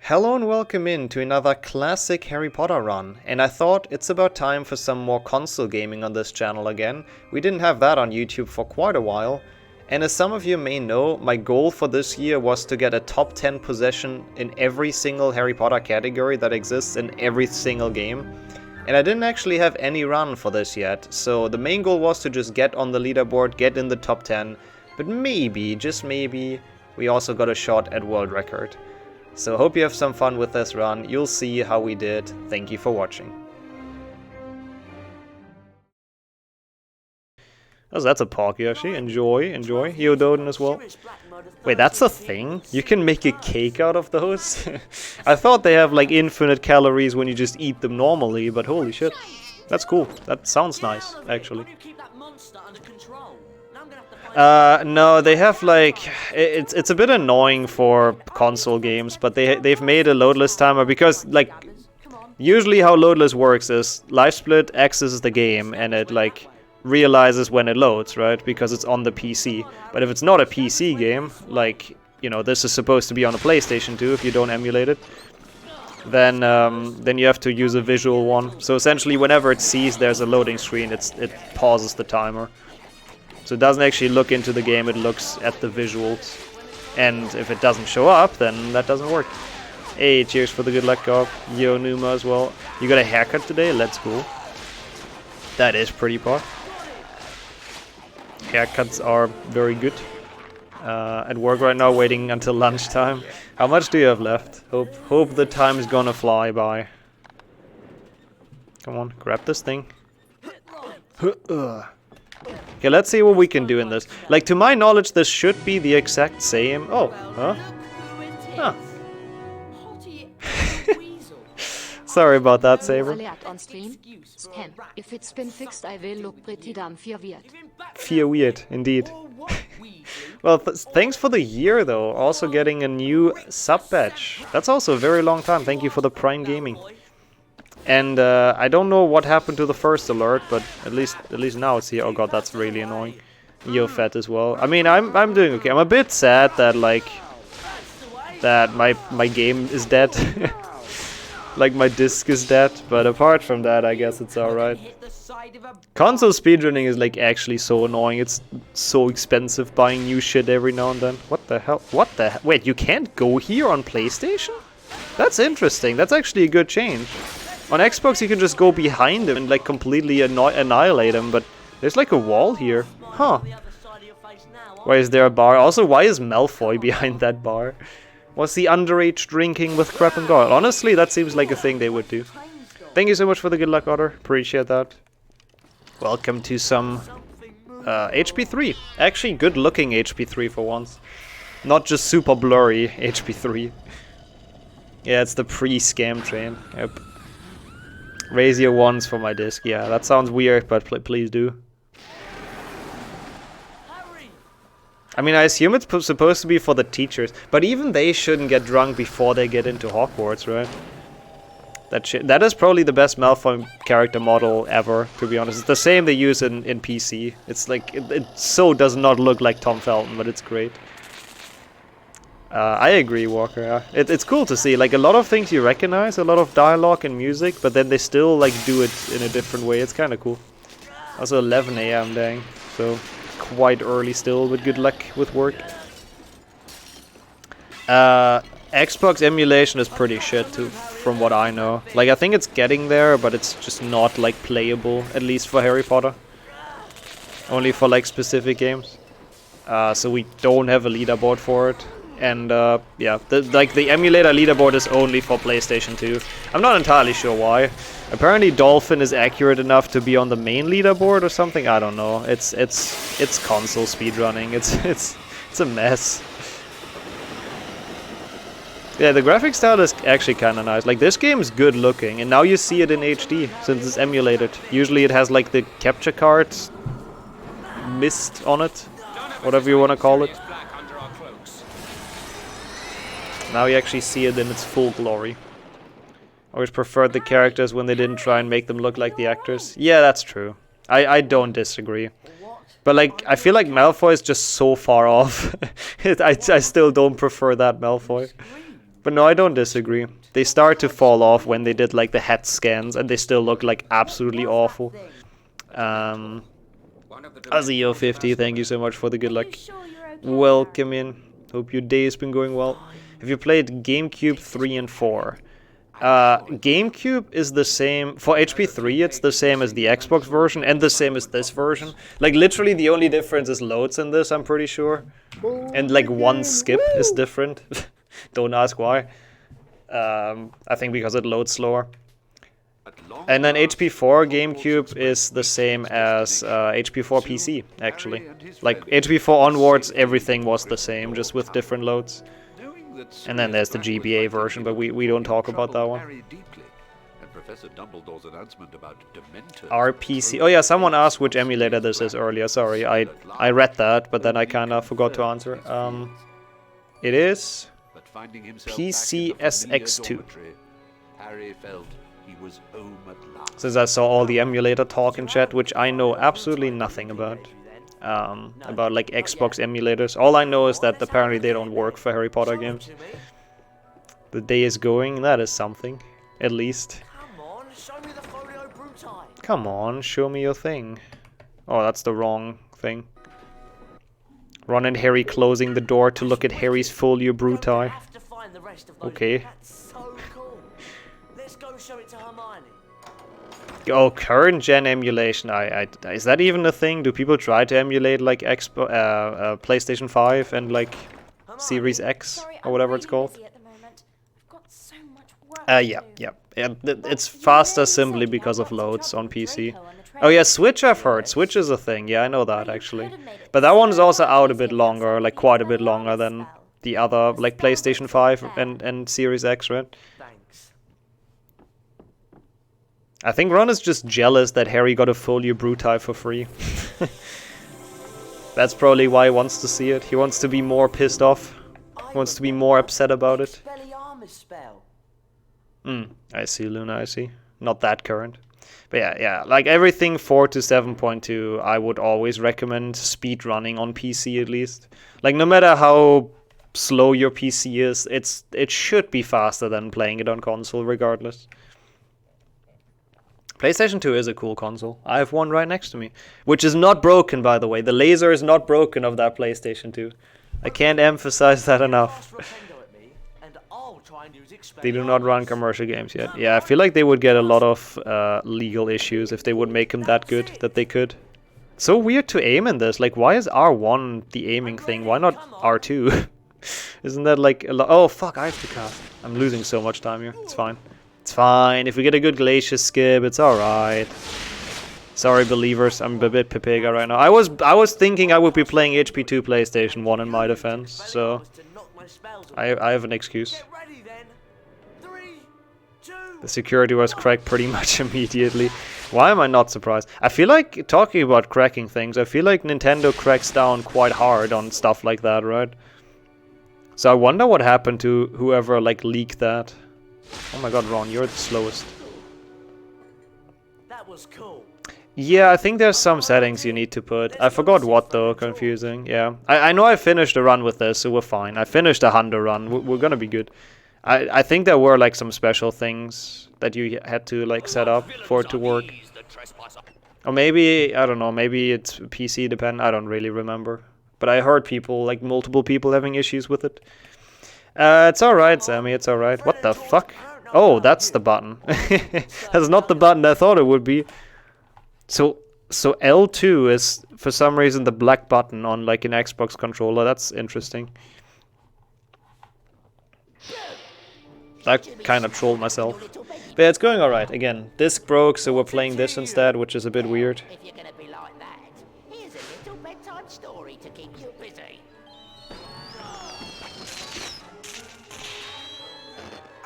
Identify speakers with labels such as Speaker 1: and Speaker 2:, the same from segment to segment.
Speaker 1: Hello and welcome in to another classic Harry Potter run, and I thought it's about time for some more console gaming on this channel again. We didn't have that on YouTube for quite a while, and as some of you may know, my goal for this year was to get a top 10 position in every single Harry Potter category that exists in every single game. And I didn't actually have any run for this yet, so the main goal was to just get on the leaderboard, get in the top 10, but maybe, just maybe, we also got a shot at world record. So hope you have some fun with this run, you'll see how we did. Thank you for watching. Oh, that's a Pog Yoshi. Enjoy. Heododon as well. Wait, that's a thing? You can make a cake out of those? I thought they have like infinite calories when you just eat them normally, but holy shit. That's cool. That sounds nice, actually. No, they have like it's a bit annoying for console games, but they've made a loadless timer because like usually how loadless works is LiveSplit accesses the game and it like realizes when it loads, right? Because it's on the PC. But if it's not a PC game, like you know this is supposed to be on a PlayStation 2 if you don't emulate it, then you have to use a visual one. So essentially, whenever it sees there's a loading screen, it pauses the timer. So it doesn't actually look into the game, it looks at the visuals. And if it doesn't show up, then that doesn't work. Hey, cheers for the good luck, Gob. Yo, Numa as well. You got a haircut today? Let's go. That is pretty pot. Haircuts are very good. At work right now, waiting until lunchtime. How much do you have left? Hope the time is gonna fly by. Come on, grab this thing. Okay, let's see what we can do in this. Like, to my knowledge, this should be the exact same... Oh, huh? Huh. Sorry about that, Saber.
Speaker 2: If it's been fixed, I will look pretty damn
Speaker 1: Fear weird, indeed. Well, thanks for the year, though. Also getting a new sub badge. That's also a very long time. Thank you for the Prime Gaming. And I don't know what happened to the first alert, but at least now it's here. Oh god, that's really annoying. Yo, fat as well. I mean, I'm doing okay. I'm a bit sad that like my game is dead, like my disc is dead. But apart from that, I guess it's all right. Console speedrunning is like actually so annoying. It's so expensive buying new shit every now and then. What the hell? What the? Wait, you can't go here on PlayStation? That's interesting. That's actually a good change. On Xbox you can just go behind him and like completely annihilate him, but there's like a wall here. Huh. Why is there a bar? Also, why is Malfoy behind that bar? Was he underage drinking with crap and gold? Honestly, that seems like a thing they would do. Thank you so much for the good luck order. Appreciate that. Welcome to some HP3. Actually, good looking HP3 for once. Not just super blurry HP3. Yeah, it's the pre-scam train. Yep. Raise your ones for my disc. Yeah, that sounds weird, but please do. I mean, I assume it's supposed to be for the teachers, but even they shouldn't get drunk before they get into Hogwarts, right? That is probably the best Malfoy character model ever, to be honest. It's the same they use in PC. It's like, it so does not look like Tom Felton, but it's great. I agree, Walker. Yeah. It's cool to see, like, a lot of things you recognize, a lot of dialogue and music, but then they still, like, do it in a different way. It's kind of cool. Also 11 AM, dang. So, quite early still, but good luck with work. Xbox emulation is pretty shit, too, from what I know. Like, I think it's getting there, but it's just not, like, playable, at least for Harry Potter. Only for, like, specific games. So we don't have a leaderboard for it. And yeah, the emulator leaderboard is only for PlayStation 2. I'm not entirely sure why. Apparently Dolphin is accurate enough to be on the main leaderboard or something. I don't know. It's console speedrunning. It's a mess. Yeah, the graphic style is actually kind of nice. Like, this game is good looking, and now you see it in HD since it's emulated. Usually it has like the capture card mist on it, whatever you want to call it. Now you actually see it in its full glory. I always preferred the characters when they didn't try and make them look like the actors. Yeah, that's true. I don't disagree. But like, I feel like Malfoy is just so far off. I still don't prefer that Malfoy. But no, I don't disagree. They start to fall off when they did like the head scans, and they still look like absolutely awful. Azio50, thank you so much for the good luck. Welcome in. Hope your day has been going well. Have you played GameCube 3 and 4? GameCube is the same. For HP3, it's the same as the Xbox version and the same as this version. Like, literally the only difference is loads in this, I'm pretty sure. And like one skip is different. Don't ask why. I think because it loads slower. And then HP4 GameCube is the same as HP4 PC, actually. Like, HP4 onwards, everything was the same, just with different loads. And then there's the GBA version, but we don't talk about that one. RPC. Oh yeah, someone asked which emulator this is earlier. Sorry, I read that, but then I kind of forgot to answer. It is PCSX2. Since I saw all the emulator talk in chat, which I know absolutely nothing about like Xbox emulators. All I know is that apparently they don't work for Harry Potter games. The day is going, that is something, at least. Come on, show me your thing. Oh, that's the wrong thing. Ron and Harry closing the door to look at Harry's folio bruti. Okay. Oh, current gen emulation. Is that even a thing? Do people try to emulate like PlayStation 5 and like Series X or whatever it's called? Yeah. It's faster simply because of loads on PC. Oh yeah, Switch I've heard. Switch is a thing. Yeah, I know that actually. But that one is also out a bit longer, like quite a bit longer than the other, like PlayStation 5 and Series X, right? I think Ron is just jealous that Harry got a folio bruti for free. That's probably why he wants to see it. He wants to be more pissed off. He wants to be more upset about it. I see, Luna, I see. Not that current. But yeah, like everything 4 to 7.2, I would always recommend speedrunning on PC at least. Like, no matter how slow your PC is, it should be faster than playing it on console regardless. PlayStation 2 is a cool console. I have one right next to me. Which is not broken, by the way. The laser is not broken of that PlayStation 2. I can't emphasize that enough. They do not run commercial games yet. Yeah, I feel like they would get a lot of legal issues if they would make them that good that they could. It's so weird to aim in this. Like, why is R1 the aiming thing? Why not R2? Isn't that like a lot? Oh, fuck, I have to cast. I'm losing so much time here. It's fine. It's fine. If we get a good Glacius skip, it's alright. Sorry, believers. I'm a bit Pepega right now. I was thinking I would be playing HP2 PlayStation 1 in my defense, so I have an excuse. The security was cracked pretty much immediately. Why am I not surprised? I feel like, talking about cracking things, I feel like Nintendo cracks down quite hard on stuff like that, right? So I wonder what happened to whoever like leaked that. Oh my god, Ron, you're the slowest. That was cool. Yeah, I think there's some settings you need to put. I forgot what though, confusing. Yeah, I know I finished a run with this, so we're fine. I finished a 100 run, we're gonna be good. I think there were like some special things that you had to like set up for it to work. Or maybe, I don't know, maybe it's PC dependent, I don't really remember. But I heard people, like multiple people having issues with it. It's alright, Sammy, it's alright. What the fuck? Oh, that's the button. That's not the button I thought it would be. So L2 is, for some reason, the black button on like an Xbox controller. That's interesting. I kind of trolled myself. But yeah, it's going alright. Again, disc broke, so we're playing this instead, which is a bit weird.
Speaker 3: If you're gonna be like that, here's a little bedtime story to keep you busy.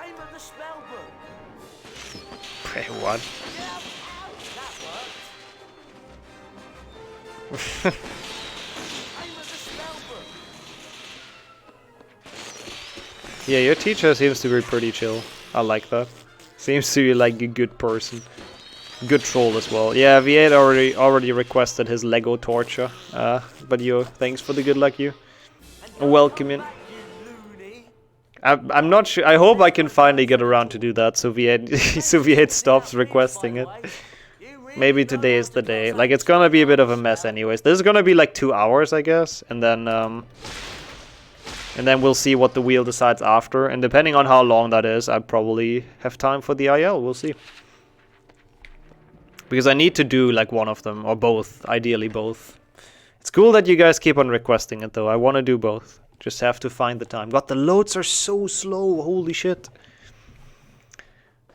Speaker 3: Aim at the spell book.
Speaker 1: Wait, what?
Speaker 3: Aim at the spell book.
Speaker 1: Yeah, your teacher seems to be pretty chill. I like that. Seems to be like a good person. Good troll as well. Yeah, V8 already requested his Lego torture. But yo, thanks for the good luck, you. Welcome in. I'm not sure. I hope I can finally get around to do that so V8 stops requesting it. Maybe today is the day. Like, it's gonna be a bit of a mess anyways. This is gonna be like 2 hours, I guess, and then we'll see what the wheel decides after. And depending on how long that is, I probably have time for the IL. We'll see. Because I need to do like one of them, or both. Ideally both. It's cool that you guys keep on requesting it though. I want to do both. Just have to find the time. God, the loads are so slow. Holy shit.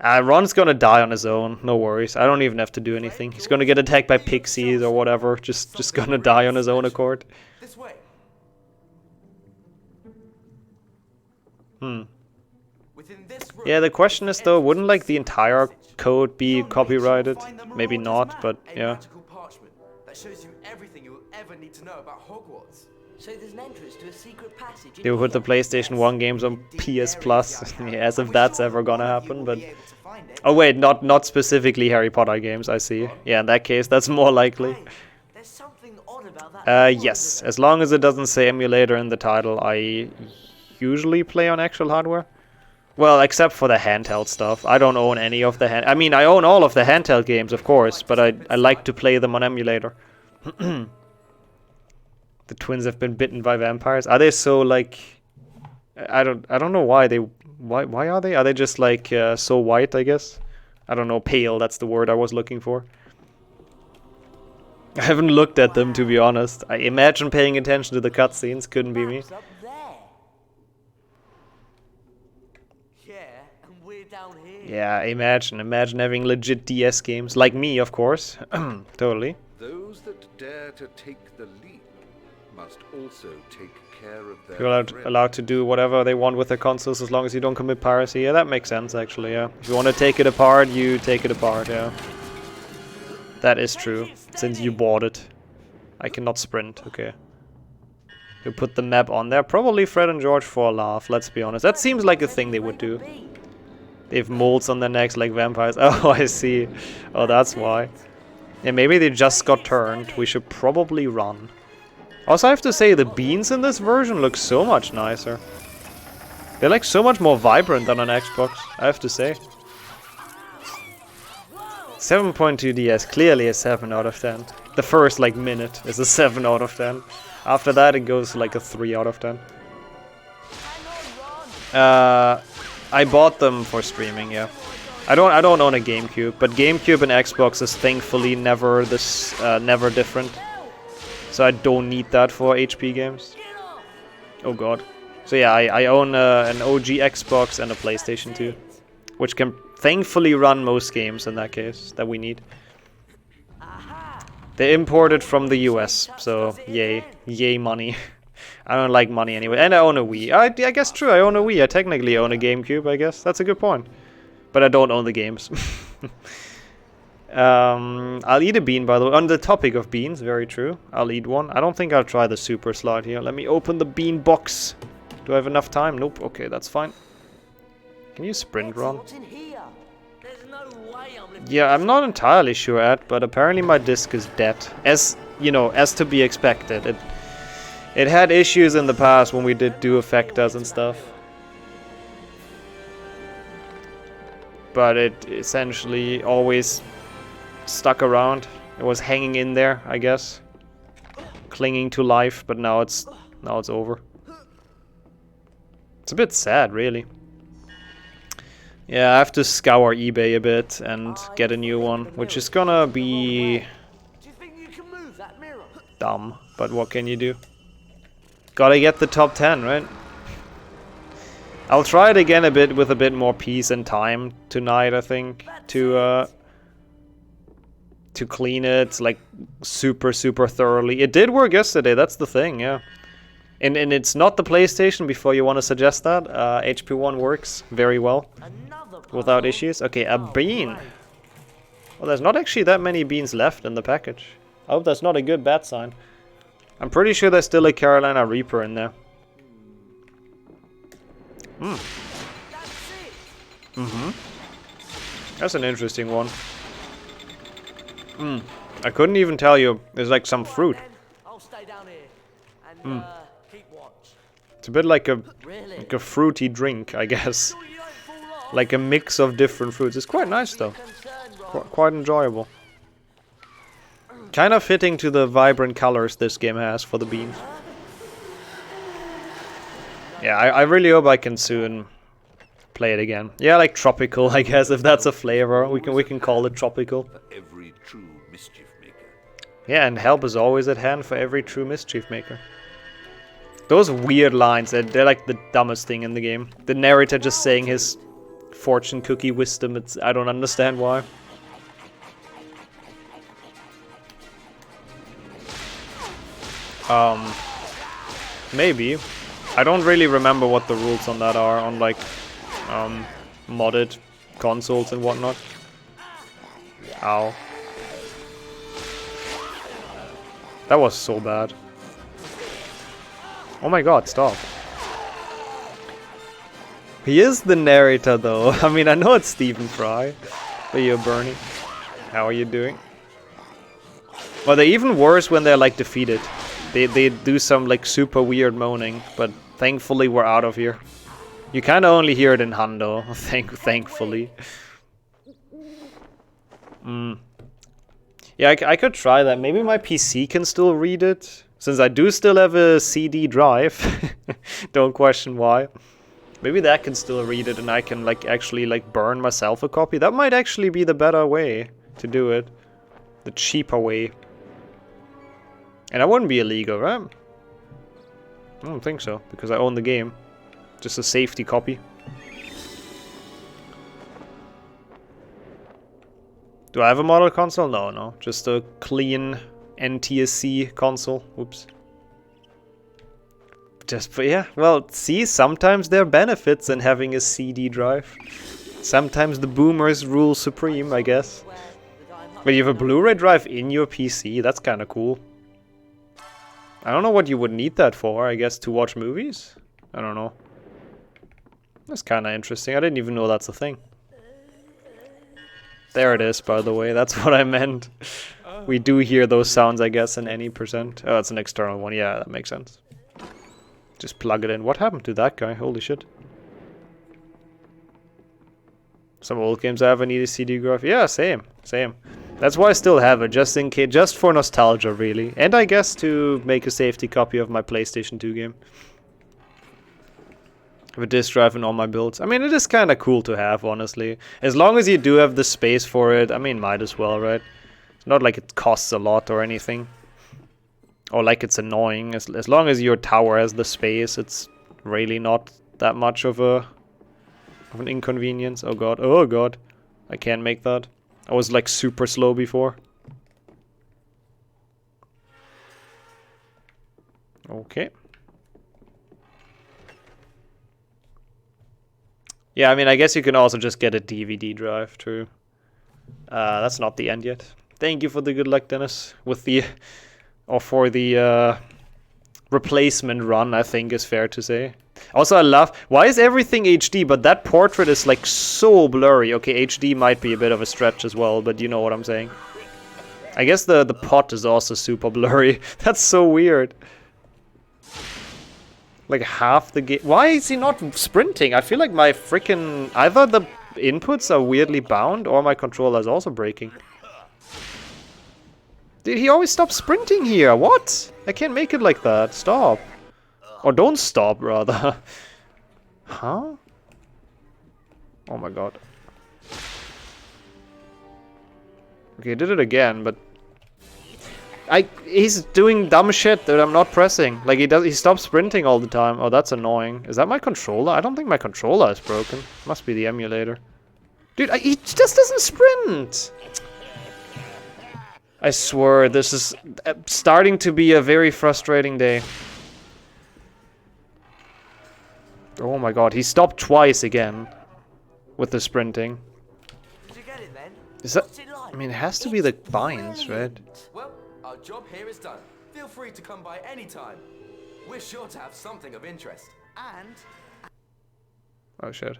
Speaker 1: Ron's gonna die on his own. No worries. I don't even have to do anything. He's gonna get attacked by pixies or whatever. Just gonna die on his own accord. Yeah, the question is though, wouldn't like the entire code be copyrighted? Maybe not, but yeah.
Speaker 4: That shows you everything you'll ever need to know about Hogwarts.
Speaker 3: So there's an entrance to a secret passage.
Speaker 1: They will put the PlayStation 1 games on PS Plus, yeah, as if that's ever gonna happen, but... Oh wait, not specifically Harry Potter games, I see. Yeah, in that case, that's more likely.
Speaker 3: There's something odd about that.
Speaker 1: Yes, as long as it doesn't say emulator in the title, I usually play on actual hardware. Well, except for the handheld stuff. I don't own any of the I mean, I own all of the handheld games, of course, but I like to play them on emulator. The twins have been bitten by vampires. Are they so like... I don't know why they... Why are they? Are they just like so white, I guess? I don't know, pale, that's the word I was looking for. I haven't looked at them, to be honest. I imagine paying attention to the cutscenes, couldn't be me. Yeah, imagine having legit DS games, like me, of course. Totally.
Speaker 5: Those that dare to take the leap must also take care of their
Speaker 1: You're allowed to do whatever they want with their consoles as long as you don't commit piracy. Yeah, that makes sense, actually, yeah. If you want to take it apart, you take it apart, yeah. That is true, since you bought it. I cannot sprint, okay. You put the map on there. Probably Fred and George for a laugh, let's be honest. That seems like a thing they would do. They have molds on their necks like vampires. Oh, I see. Oh, that's why. Yeah, maybe they just got turned. We should probably run. Also, I have to say, the beans in this version look so much nicer. They're like so much more vibrant than on Xbox, I have to say. 7.2 DS, clearly a 7 out of 10. The first, like, minute is a 7 out of 10. After that, it goes like a 3 out of 10. I bought them for streaming, yeah. I don't own a GameCube, but GameCube and Xbox is thankfully never different. So I don't need that for HP games. Oh god. So yeah, I own an OG Xbox and a PlayStation 2, which can thankfully run most games in that case that we need. They imported from the US, so yay money. I don't like money anyway, and I own a Wii. I guess true, I own a Wii. I technically own a GameCube, I guess. That's a good point. But I don't own the games. I'll eat a bean, by the way. On the topic of beans, very true. I'll eat one. I don't think I'll try the super slide here. Let me open the bean box. Do I have enough time? Nope. Okay, that's fine. Can you sprint, Ron? Yeah, I'm not entirely sure, Ed, but apparently my disc is dead. As, you know, as to be expected. It had issues in the past when we did do effectors and stuff. But it essentially always stuck around. It was hanging in there, I guess. Clinging to life, but now it's over. It's a bit sad, really. Yeah, I have to scour eBay a bit and get a new one, which is gonna be dumb, but what can you do? Gotta get the top 10, right? I'll try it again a bit with a bit more peace and time tonight, I think, to clean it like super thoroughly. It did work yesterday, that's the thing, yeah. And it's not the PlayStation, before you want to suggest that. HP1 works very well without issues. Okay, a bean. Well, there's not actually that many beans left in the package. I hope that's not a good bad sign. I'm pretty sure there's still a Carolina Reaper in there. That's an interesting one. I couldn't even tell you. There's like some fruit.
Speaker 3: I'll stay down here and keep watch.
Speaker 1: It's a bit like a fruity drink, I guess. Like a mix of different fruits. It's quite nice though. Quite enjoyable. Kind of fitting to the vibrant colors this game has for the beans. Yeah, I really hope I can soon play it again. Yeah, like tropical, I guess, if that's a flavor. We can call it tropical.
Speaker 5: For every true mischief maker.
Speaker 1: Yeah, and help is always at hand for every true mischief maker. Those weird lines, they're like the dumbest thing in the game. The narrator just saying his fortune cookie wisdom, I don't understand why. Maybe. I don't really remember what the rules on that are, on like modded consoles and whatnot. Ow. That was so bad. Oh my god, stop. He is the narrator though. I mean, I know it's Stephen Fry. But you're Bernie. How are you doing? Well, they're even worse when they're like defeated. They do some like super weird moaning, but thankfully we're out of here. You kind of only hear it in Hundo, thankfully. Yeah, I could try that. Maybe my PC can still read it, since I do still have a CD drive. Don't question why. Maybe that can still read it, and I can like actually like burn myself a copy. That might actually be the better way to do it, the cheaper way. And that wouldn't be illegal, right? I don't think so, because I own the game. Just a safety copy. Do I have a model console? No. Just a clean NTSC console. Oops. But yeah, well, see, sometimes there are benefits in having a CD drive. Sometimes the boomers rule supreme, I guess. But you have a Blu-ray drive in your PC? That's kind of cool. I don't know what you would need that for, I guess to watch movies? I don't know. That's kind of interesting. I didn't even know that's a thing. There it is, by the way. That's what I meant. We do hear those sounds, I guess, in any percent. Oh, it's an external one. Yeah, that makes sense. Just plug it in. What happened to that guy? Holy shit. Some old games I have a CD drive. Yeah, same. That's why I still have it, just in case, just for nostalgia, really. And I guess to make a safety copy of my PlayStation 2 game. With disk drive and all my builds. I mean, it is kind of cool to have, honestly. As long as you do have the space for it, I mean, might as well, right? It's not like it costs a lot or anything. Or like it's annoying. As long as your tower has the space, it's really not that much of an inconvenience. Oh god. I can't make that. I was like super slow before. Okay. Yeah, I mean, I guess you can also just get a DVD drive too. That's not the end yet. Thank you for the good luck, Dennis. With the... or for the replacement run, I think is fair to say. Also, I love... Why is everything HD, but that portrait is like so blurry? Okay, HD might be a bit of a stretch as well, but you know what I'm saying. I guess the pot is also super blurry. That's so weird. Like half the game... Why is he not sprinting? I feel like my freaking... Either the inputs are weirdly bound or my controller is also breaking. Dude, he always stops sprinting here. What? I can't make it like that. Stop. Or don't stop, rather. Huh? Oh my god. Okay, I did it again, but... He's doing dumb shit that I'm not pressing. Like, he stops sprinting all the time. Oh, that's annoying. Is that my controller? I don't think my controller is broken. Must be the emulator. Dude, he just doesn't sprint! I swear, this is starting to be a very frustrating day. Oh my god, he stopped twice again with the sprinting.
Speaker 4: Did you get it then?
Speaker 1: Is that...
Speaker 4: What's it like?
Speaker 1: I mean, it has to be the binds, right?
Speaker 4: Well, our job here is done. Feel free to come by any time. We're sure to have something of interest. And
Speaker 1: Oh shit.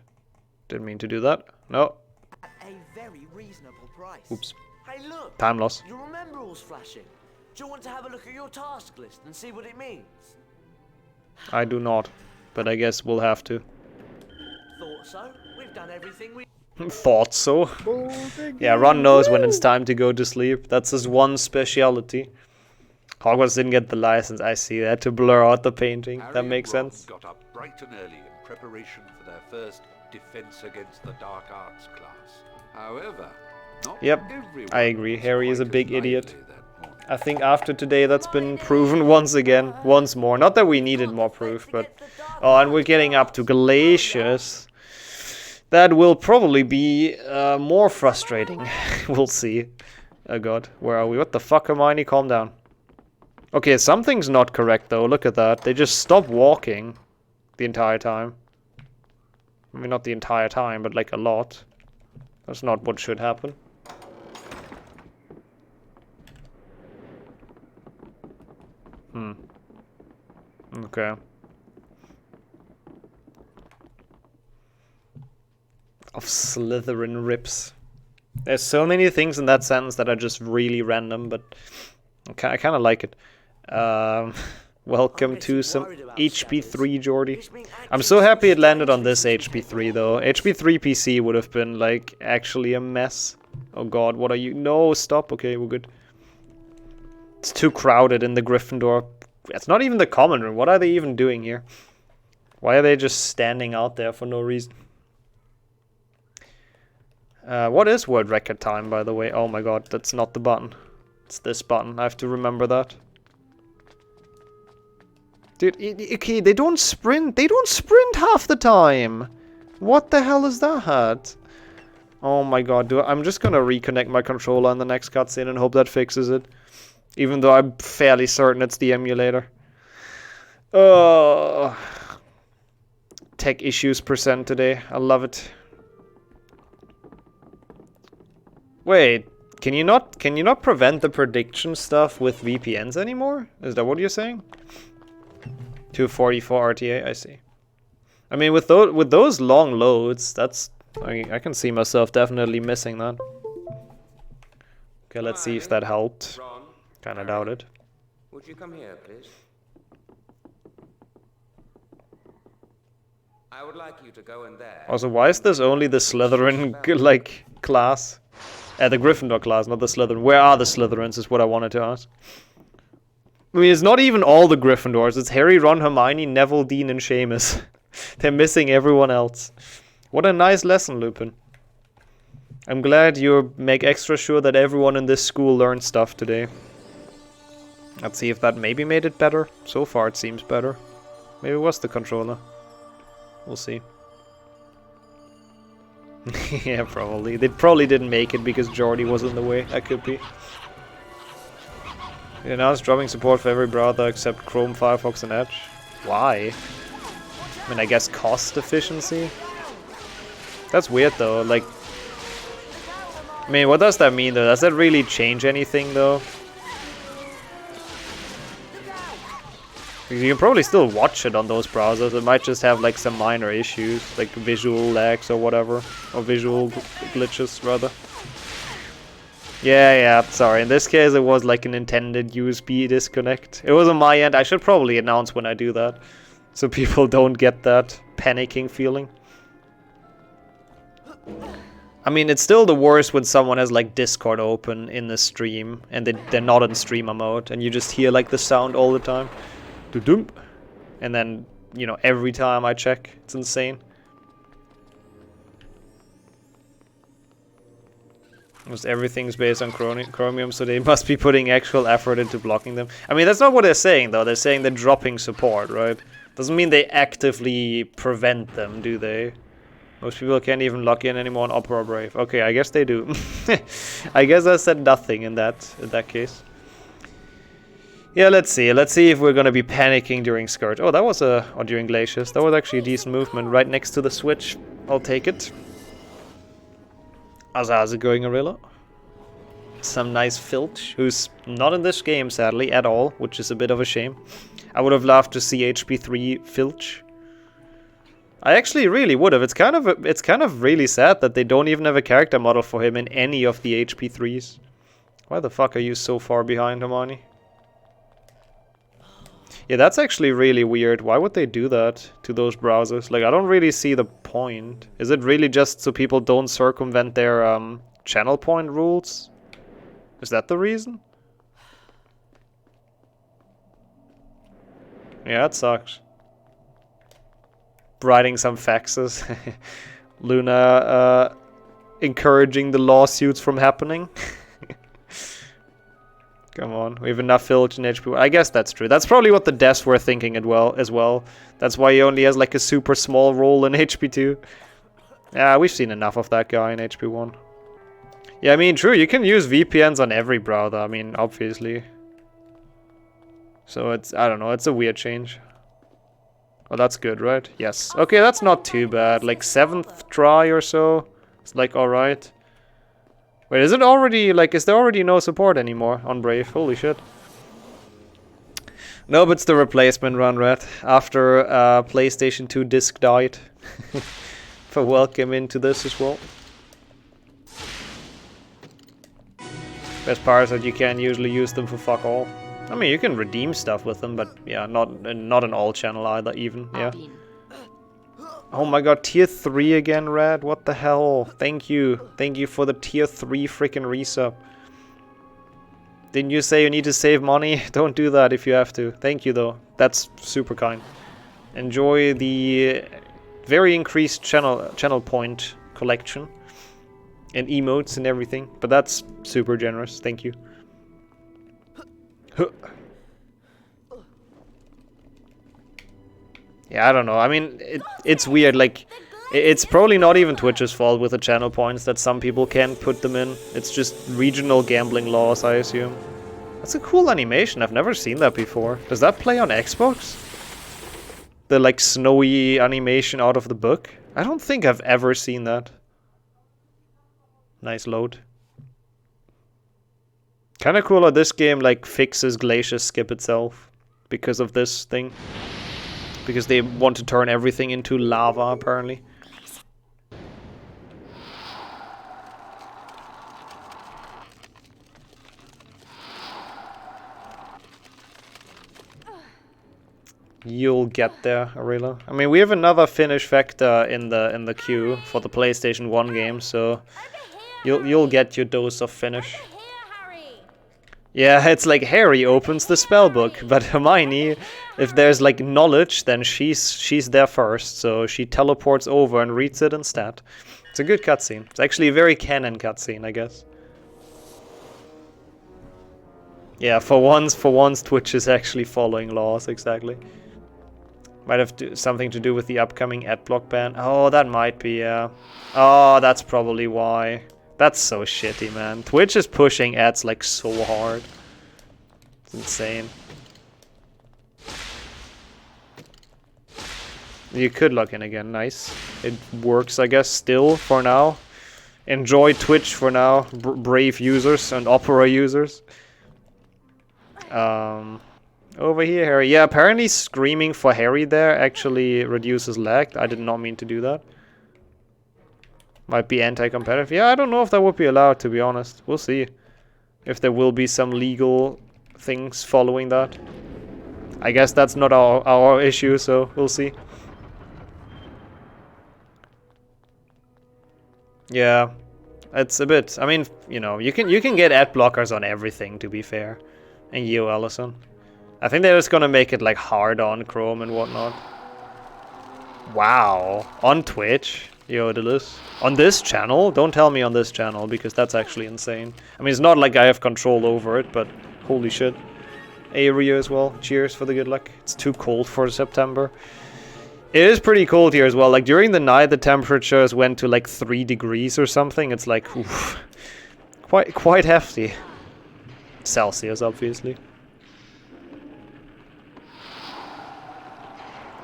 Speaker 1: Didn't mean to do that. No.
Speaker 3: At a very reasonable price.
Speaker 1: Oops.
Speaker 3: Hey, look.
Speaker 1: Time loss.
Speaker 3: Your rememberal's flashing. Do you want to have a look at your task list and see what it means?
Speaker 1: I do not. but I guess we'll have to.
Speaker 4: Thought so. We've done everything we...
Speaker 1: Thought so. Yeah, Ron knows when it's time to go to sleep. That's his one speciality. Hogwarts didn't get the license, I see. They had to blur out the painting.
Speaker 5: Harry
Speaker 1: That makes
Speaker 5: and Ron
Speaker 1: sense.
Speaker 5: got up bright and early in preparation for their first Defense Against the Dark Arts class. However, not
Speaker 1: Yep,
Speaker 5: everyone
Speaker 1: I agree.
Speaker 5: was
Speaker 1: Harry is a
Speaker 5: quite
Speaker 1: big
Speaker 5: as lively
Speaker 1: idiot.
Speaker 5: that morning.
Speaker 1: I think after today that's been proven once again. Once more. Not that we needed more proof, but... Oh, and we're getting up to Glacius. That will probably be more frustrating. We'll see. Oh god, where are we? What the fuck, Hermione? Calm down. Okay, something's not correct though. Look at that. They just stop walking the entire time. I mean, not the entire time, but like a lot. That's not what should happen. Okay. Of Slytherin rips. There's so many things in that sentence that are just really random, but I kind of like it. Welcome to some HP3, Jordy. I'm so happy it landed on this HP3 though. HP3 PC would have been like actually a mess. Oh god, what are you? No, stop. Okay, we're good. It's too crowded in the Gryffindor. It's not even the common room. What are they even doing here? Why are they just standing out there for no reason? What is world record time, by the way? Oh my god, that's not the button. It's this button. I have to remember that. Dude, okay, they don't sprint. They don't sprint half the time. What the hell is that? Oh my god, I'm just gonna reconnect my controller in the next cutscene and hope that fixes it. Even though I'm fairly certain it's the emulator. Oh, tech issues % today. I love it. Wait, can you not prevent the prediction stuff with VPNs anymore? Is that what you're saying? 244 RTA, I see. I mean, with those long loads, that's I can see myself definitely missing that. Okay, let's see if that helped. Kind of doubt it.
Speaker 6: Would you come here, please? I would like you to go in there.
Speaker 1: Also, why is this only the Slytherin like class? The Gryffindor class, not the Slytherin. Where are the Slytherins is what I wanted to ask. I mean, it's not even all the Gryffindors. It's Harry, Ron, Hermione, Neville, Dean, and Seamus. They're missing everyone else. What a nice lesson, Lupin. I'm glad you make extra sure that everyone in this school learned stuff today. Let's see if that maybe made it better. So far it seems better. Maybe it was the controller. We'll see. Yeah, probably. They probably didn't make it because Jordy was in the way. That could be. You know, it's dropping support for every browser except Chrome, Firefox, and Edge. Why? I mean, I guess cost efficiency? That's weird though. Like, I mean, what does that mean though? Does that really change anything though? You can probably still watch it on those browsers. It might just have like some minor issues, like visual lags or whatever, or visual glitches rather. Yeah, sorry. In this case, it was like an intended USB disconnect. It was on my end. I should probably announce when I do that, so people don't get that panicking feeling. I mean, it's still the worst when someone has like Discord open in the stream and they're not in streamer mode, and you just hear like the sound all the time. And then, you know, every time I check, it's insane. Almost everything's based on Chromium, so they must be putting actual effort into blocking them. I mean, that's not what they're saying, though. They're saying they're dropping support, right? Doesn't mean they actively prevent them, do they? Most people can't even log in anymore on Opera Brave. Okay, I guess they do. I guess I said nothing in that case. Yeah, let's see. Let's see if we're gonna be panicking during Scourge. Oh, that was or during Glacius. That was actually a decent movement right next to the switch. I'll take it. How's it going, Arilla? Some nice Filch, who's not in this game, sadly, at all, which is a bit of a shame. I would have loved to see HP3 Filch. I actually really would have. It's kind of really sad that they don't even have a character model for him in any of the HP3s. Why the fuck are you so far behind, Hermione? Yeah, that's actually really weird. Why would they do that to those browsers? Like, I don't really see the point. Is it really just so people don't circumvent their channel point rules? Is that the reason? Yeah, it sucks. Writing some faxes. Luna encouraging the lawsuits from happening. Come on, we have enough village in HP1. I guess that's true. That's probably what the devs were thinking as well. That's why he only has like a super small role in HP2. Yeah, we've seen enough of that guy in HP1. Yeah, I mean, true, you can use VPNs on every browser, I mean, obviously. So it's, I don't know, it's a weird change. Oh, that's good, right? Yes. Okay, that's not too bad. Like 7th try or so. It's like alright. Wait, is it already, like, is there already no support anymore on Brave? Holy shit. No, but it's the replacement run, right? After PlayStation 2 disc died. For welcome into this as well. Best part is that you can't usually use them for fuck all. I mean, you can redeem stuff with them, but yeah, not an all channel either, even, yeah. Oh my god, tier 3 again, Red? What the hell? Thank you. Thank you for the tier 3 freaking resub. Didn't you say you need to save money? Don't do that if you have to. Thank you, though. That's super kind. Enjoy the very increased channel point collection. And emotes and everything. But that's super generous. Thank you. Yeah, I don't know. I mean, it's weird. Like, it's probably not even Twitch's fault with the channel points that some people can't put them in. It's just regional gambling laws, I assume. That's a cool animation. I've never seen that before. Does that play on Xbox? The, like, snowy animation out of the book? I don't think I've ever seen that. Nice load. Kinda cool how this game, like, fixes Glacius skip itself because of this thing. Because they want to turn everything into lava, apparently. You'll get there, Arilla. I mean, we have another finish factor in the queue for the PlayStation 1 game, so you'll get your dose of finish. Yeah, it's like Harry opens the spellbook, but Hermione, if there's like knowledge, then she's there first, so she teleports over and reads it instead. It's a good cutscene. It's actually a very canon cutscene, I guess. Yeah, for once Twitch is actually following laws, exactly. Might have something to do with the upcoming adblock ban. Oh, that might be, yeah. Oh, that's probably why. That's so shitty, man. Twitch is pushing ads like so hard. It's insane. You could log in again, nice. It works, I guess, still for now. Enjoy Twitch for now, Brave users and Opera users. Over here, Harry. Yeah, apparently screaming for Harry there actually reduces lag. I did not mean to do that. Might be anti-competitive. Yeah, I don't know if that would be allowed, to be honest. We'll see. If there will be some legal things following that. I guess that's not our issue, so we'll see. Yeah, it's a bit... I mean, you know, you can get ad blockers on everything, to be fair. And you, Allison. I think they're just gonna make it, like, hard on Chrome and whatnot. Wow. On Twitch? Yodelus. On this channel? Don't tell me on this channel, because that's actually insane. I mean, it's not like I have control over it, but holy shit. Area as well. Cheers for the good luck. It's too cold for September. It is pretty cold here as well. Like, during the night, the temperatures went to, like, 3 degrees or something. It's like, oof. Quite hefty. Celsius, obviously.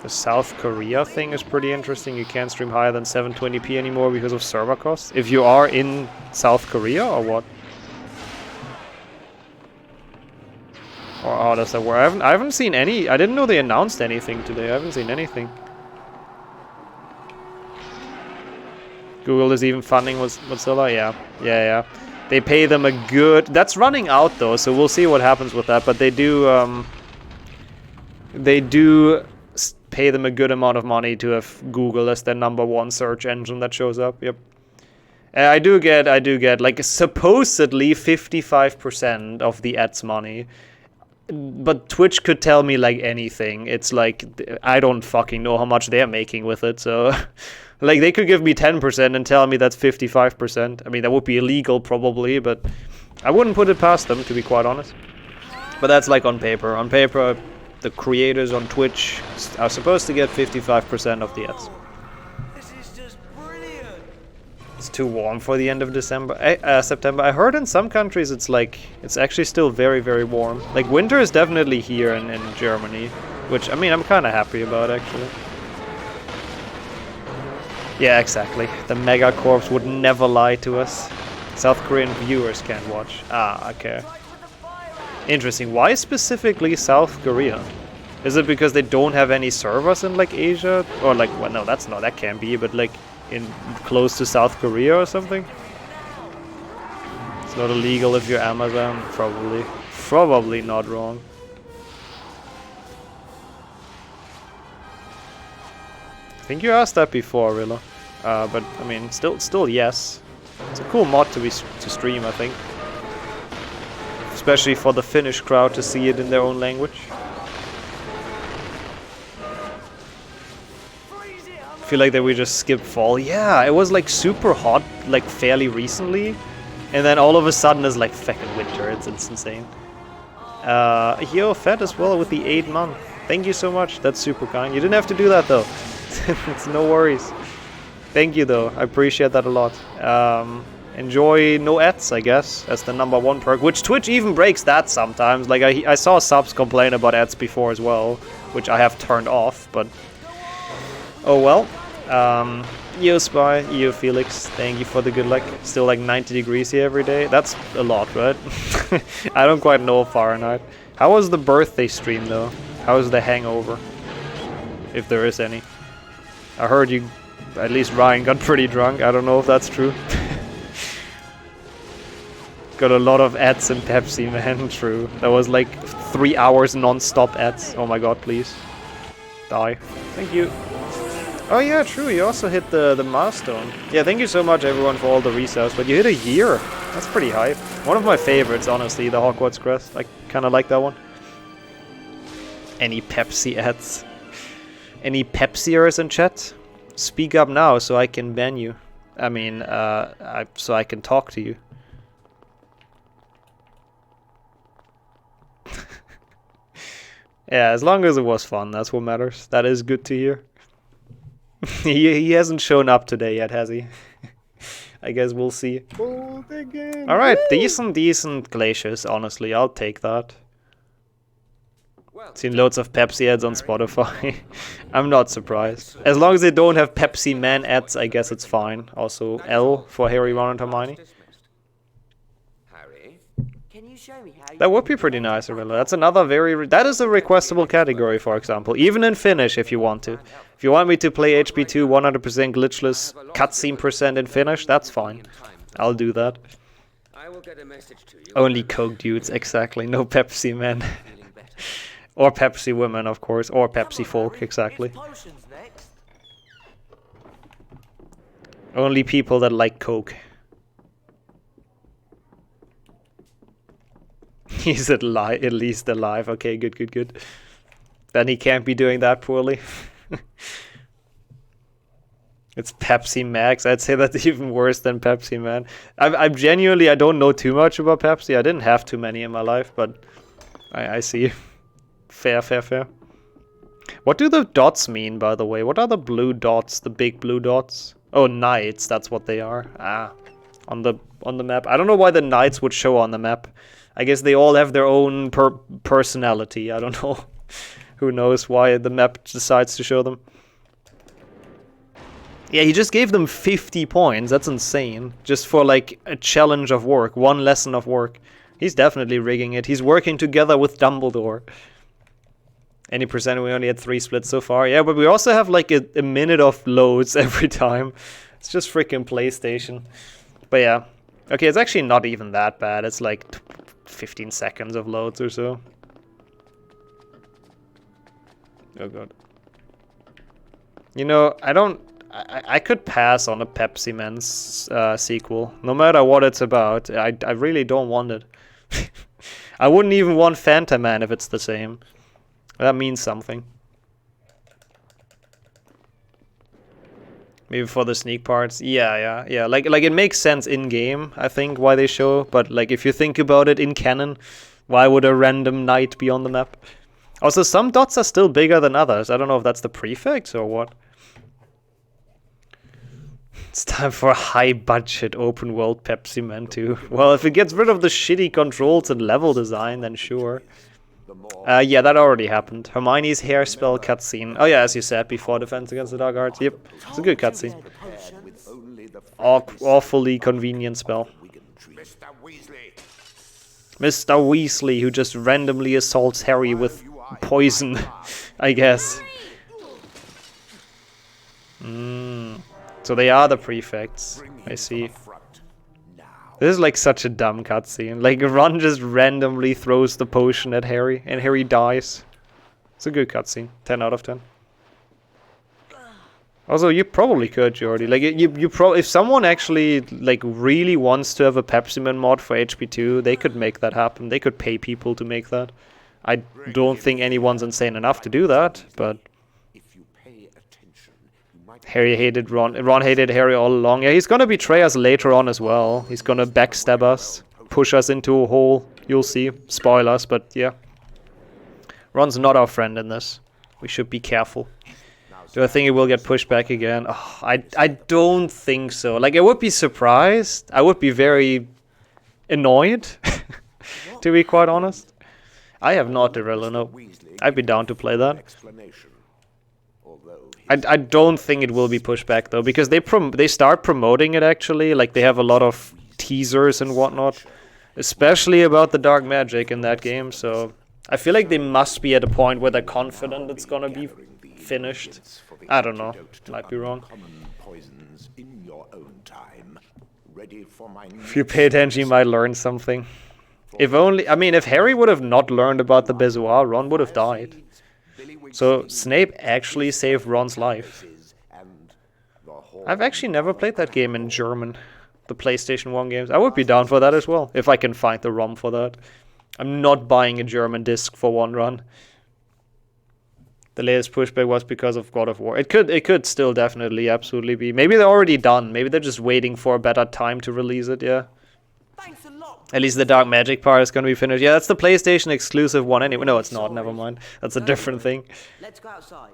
Speaker 1: The South Korea thing is pretty interesting. You can't stream higher than 720p anymore because of server costs. If you are in South Korea, or what? Or how does that work? I haven't seen any. I didn't know they announced anything today. I haven't seen anything. Google is even funding Mozilla. Yeah. They pay them a good. That's running out though, so we'll see what happens with that. But they do. they do pay them a good amount of money to have Google as their #1 search engine that shows up. Yep. I do get like supposedly 55% of the ads money. But Twitch could tell me like anything. It's like I don't fucking know how much they're making with it. So like they could give me 10% and tell me that's 55%. I mean, that would be illegal probably, but I wouldn't put it past them, to be quite honest. But that's like on paper. On paper, the creators on Twitch are supposed to get 55% of the ads.
Speaker 4: This is just brilliant.
Speaker 1: It's too warm for the end of September. I heard in some countries it's actually still very, very warm. Like winter is definitely here in Germany, which I mean I'm kind of happy about actually. Yeah, exactly. The Megacorps would never lie to us. South Korean viewers can't watch. Ah, okay. Interesting. Why specifically South Korea? Is it because they don't have any servers in like Asia? Or like, well, no, that can't be, but like in close to South Korea or something? It's not illegal if you're Amazon, probably. Probably not wrong. I think you asked that before, Rilla. But I mean, still yes. It's a cool mod to stream, I think. Especially for the Finnish crowd to see it in their own language. I feel like that we just skipped fall. Yeah, it was like super hot, like fairly recently. And then all of a sudden it's like fucking winter. It's insane. Yo, Fed as well with the 8 month. Thank you so much. That's super kind. You didn't have to do that though. It's no worries. Thank you though. I appreciate that a lot. Enjoy no ads, I guess, as the #1 perk, which Twitch even breaks that sometimes. Like I saw subs complain about ads before as well, which I have turned off, but oh well. Yo Spy, yo Felix, thank you for the good luck. Still like 90 degrees here every day. That's a lot, right? I don't quite know Fahrenheit. How was the birthday stream though? How was the hangover? If there is any. I heard you, at least Ryan, got pretty drunk. I don't know if that's true. Got a lot of ads and Pepsi, man. True. That was like 3 hours non-stop ads. Oh my god, please. Die. Thank you. Oh yeah, true. You also hit the milestone. Yeah, thank you so much everyone for all the resales. But you hit a year. That's pretty hype. One of my favorites, honestly, the Hogwarts Crest. I kind of like that one. Any Pepsi ads? Any Pepsiers in chat? Speak up now so I can ban you. I mean, so I can talk to you. Yeah, as long as it was fun, that's what matters. That is good to hear. he hasn't shown up today yet, has he? I guess we'll see. Alright, decent Glacius, honestly. I'll take that. Seen loads of Pepsi ads on Spotify. I'm not surprised. As long as they don't have Pepsi Man ads, I guess it's fine. Also, L for Harry, Ron, and Hermione. That would be pretty nice, Arilla. That's another that is a requestable category, for example. Even in Finnish, if you want to. If you want me to play HP2 100% glitchless cutscene % in Finnish, that's fine. I'll do that. Only Coke dudes, exactly. No Pepsi men. Or Pepsi women, of course. Or Pepsi folk, exactly. Only people that like Coke. He's at least alive. Okay, good. Then he can't be doing that poorly. It's Pepsi Max. I'd say that's even worse than Pepsi, man. I'm genuinely, I don't know too much about Pepsi. I didn't have too many in my life, but I see. Fair. What do the dots mean, by the way? What are the blue dots? The big blue dots? Oh, knights. That's what they are. Ah, on the map. I don't know why the knights would show on the map. I guess they all have their own personality. I don't know. Who knows why the map decides to show them. Yeah, he just gave them 50 points. That's insane. Just for like a challenge of work. One lesson of work. He's definitely rigging it. He's working together with Dumbledore. Any percent, we only had 3 splits so far. Yeah, but we also have like a minute of loads every time. It's just freaking PlayStation. But yeah. Okay, it's actually not even that bad. It's like 15 seconds of loads or so. Oh god. You know, I could pass on a Pepsi Man's sequel, no matter what it's about. I really don't want it. I wouldn't even want Fanta Man if it's the same. That means something. Maybe for the sneak parts. Yeah. Like it makes sense in game, I think, why they show. But like if you think about it in canon, why would a random knight be on the map? Also, some dots are still bigger than others. I don't know if that's the prefix or what. It's time for a high-budget open-world Pepsi Man 2. Well, if it gets rid of the shitty controls and level design, then sure. Yeah, that already happened. Hermione's hair spell cutscene. Oh yeah, as you said before, Defense Against the Dark Arts. Yep, it's a good cutscene. Awfully convenient spell. Mr. Weasley, who just randomly assaults Harry with poison, I guess. So they are the prefects. I see. This is like such a dumb cutscene. Like Ron just randomly throws the potion at Harry and Harry dies. It's a good cutscene. 10 out of 10. Also, you probably could, Jordy. Like if someone actually like really wants to have a Pepsi Man mod for HP2, they could make that happen. They could pay people to make that. I don't think anyone's insane enough to do that, but Harry hated Ron. Ron hated Harry all along. Yeah, he's gonna betray us later on as well. He's gonna backstab us, push us into a hole. You'll see. Spoilers, but yeah. Ron's not our friend in this. We should be careful. Do I think it will get pushed back again? Oh, I don't think so. Like, I would be surprised. I would be very annoyed, to be quite honest. I have not really, no. I'd be down to play that. I don't think it will be pushed back though, because they start promoting it actually. Like they have a lot of teasers and whatnot, especially about the dark magic in that game. So I feel like they must be at a point where they're confident it's gonna be finished. I don't know. Might be wrong. If you pay attention, you might learn something. If only, I mean, if Harry would have not learned about the Bezoar, Ron would have died. So Snape actually saved Ron's life. I've actually never played that game in German. The PlayStation 1 games. I would be down for that as well, if I can find the ROM for that. I'm not buying a German disc for one run. The latest pushback was because of God of War. It could still definitely absolutely be. Maybe they're already done. Maybe they're just waiting for a better time to release it, yeah. At least the Dark Magic part is going to be finished. Yeah, that's the PlayStation exclusive one anyway. No, it's not. Never mind. That's a different thing.
Speaker 3: Let's go outside.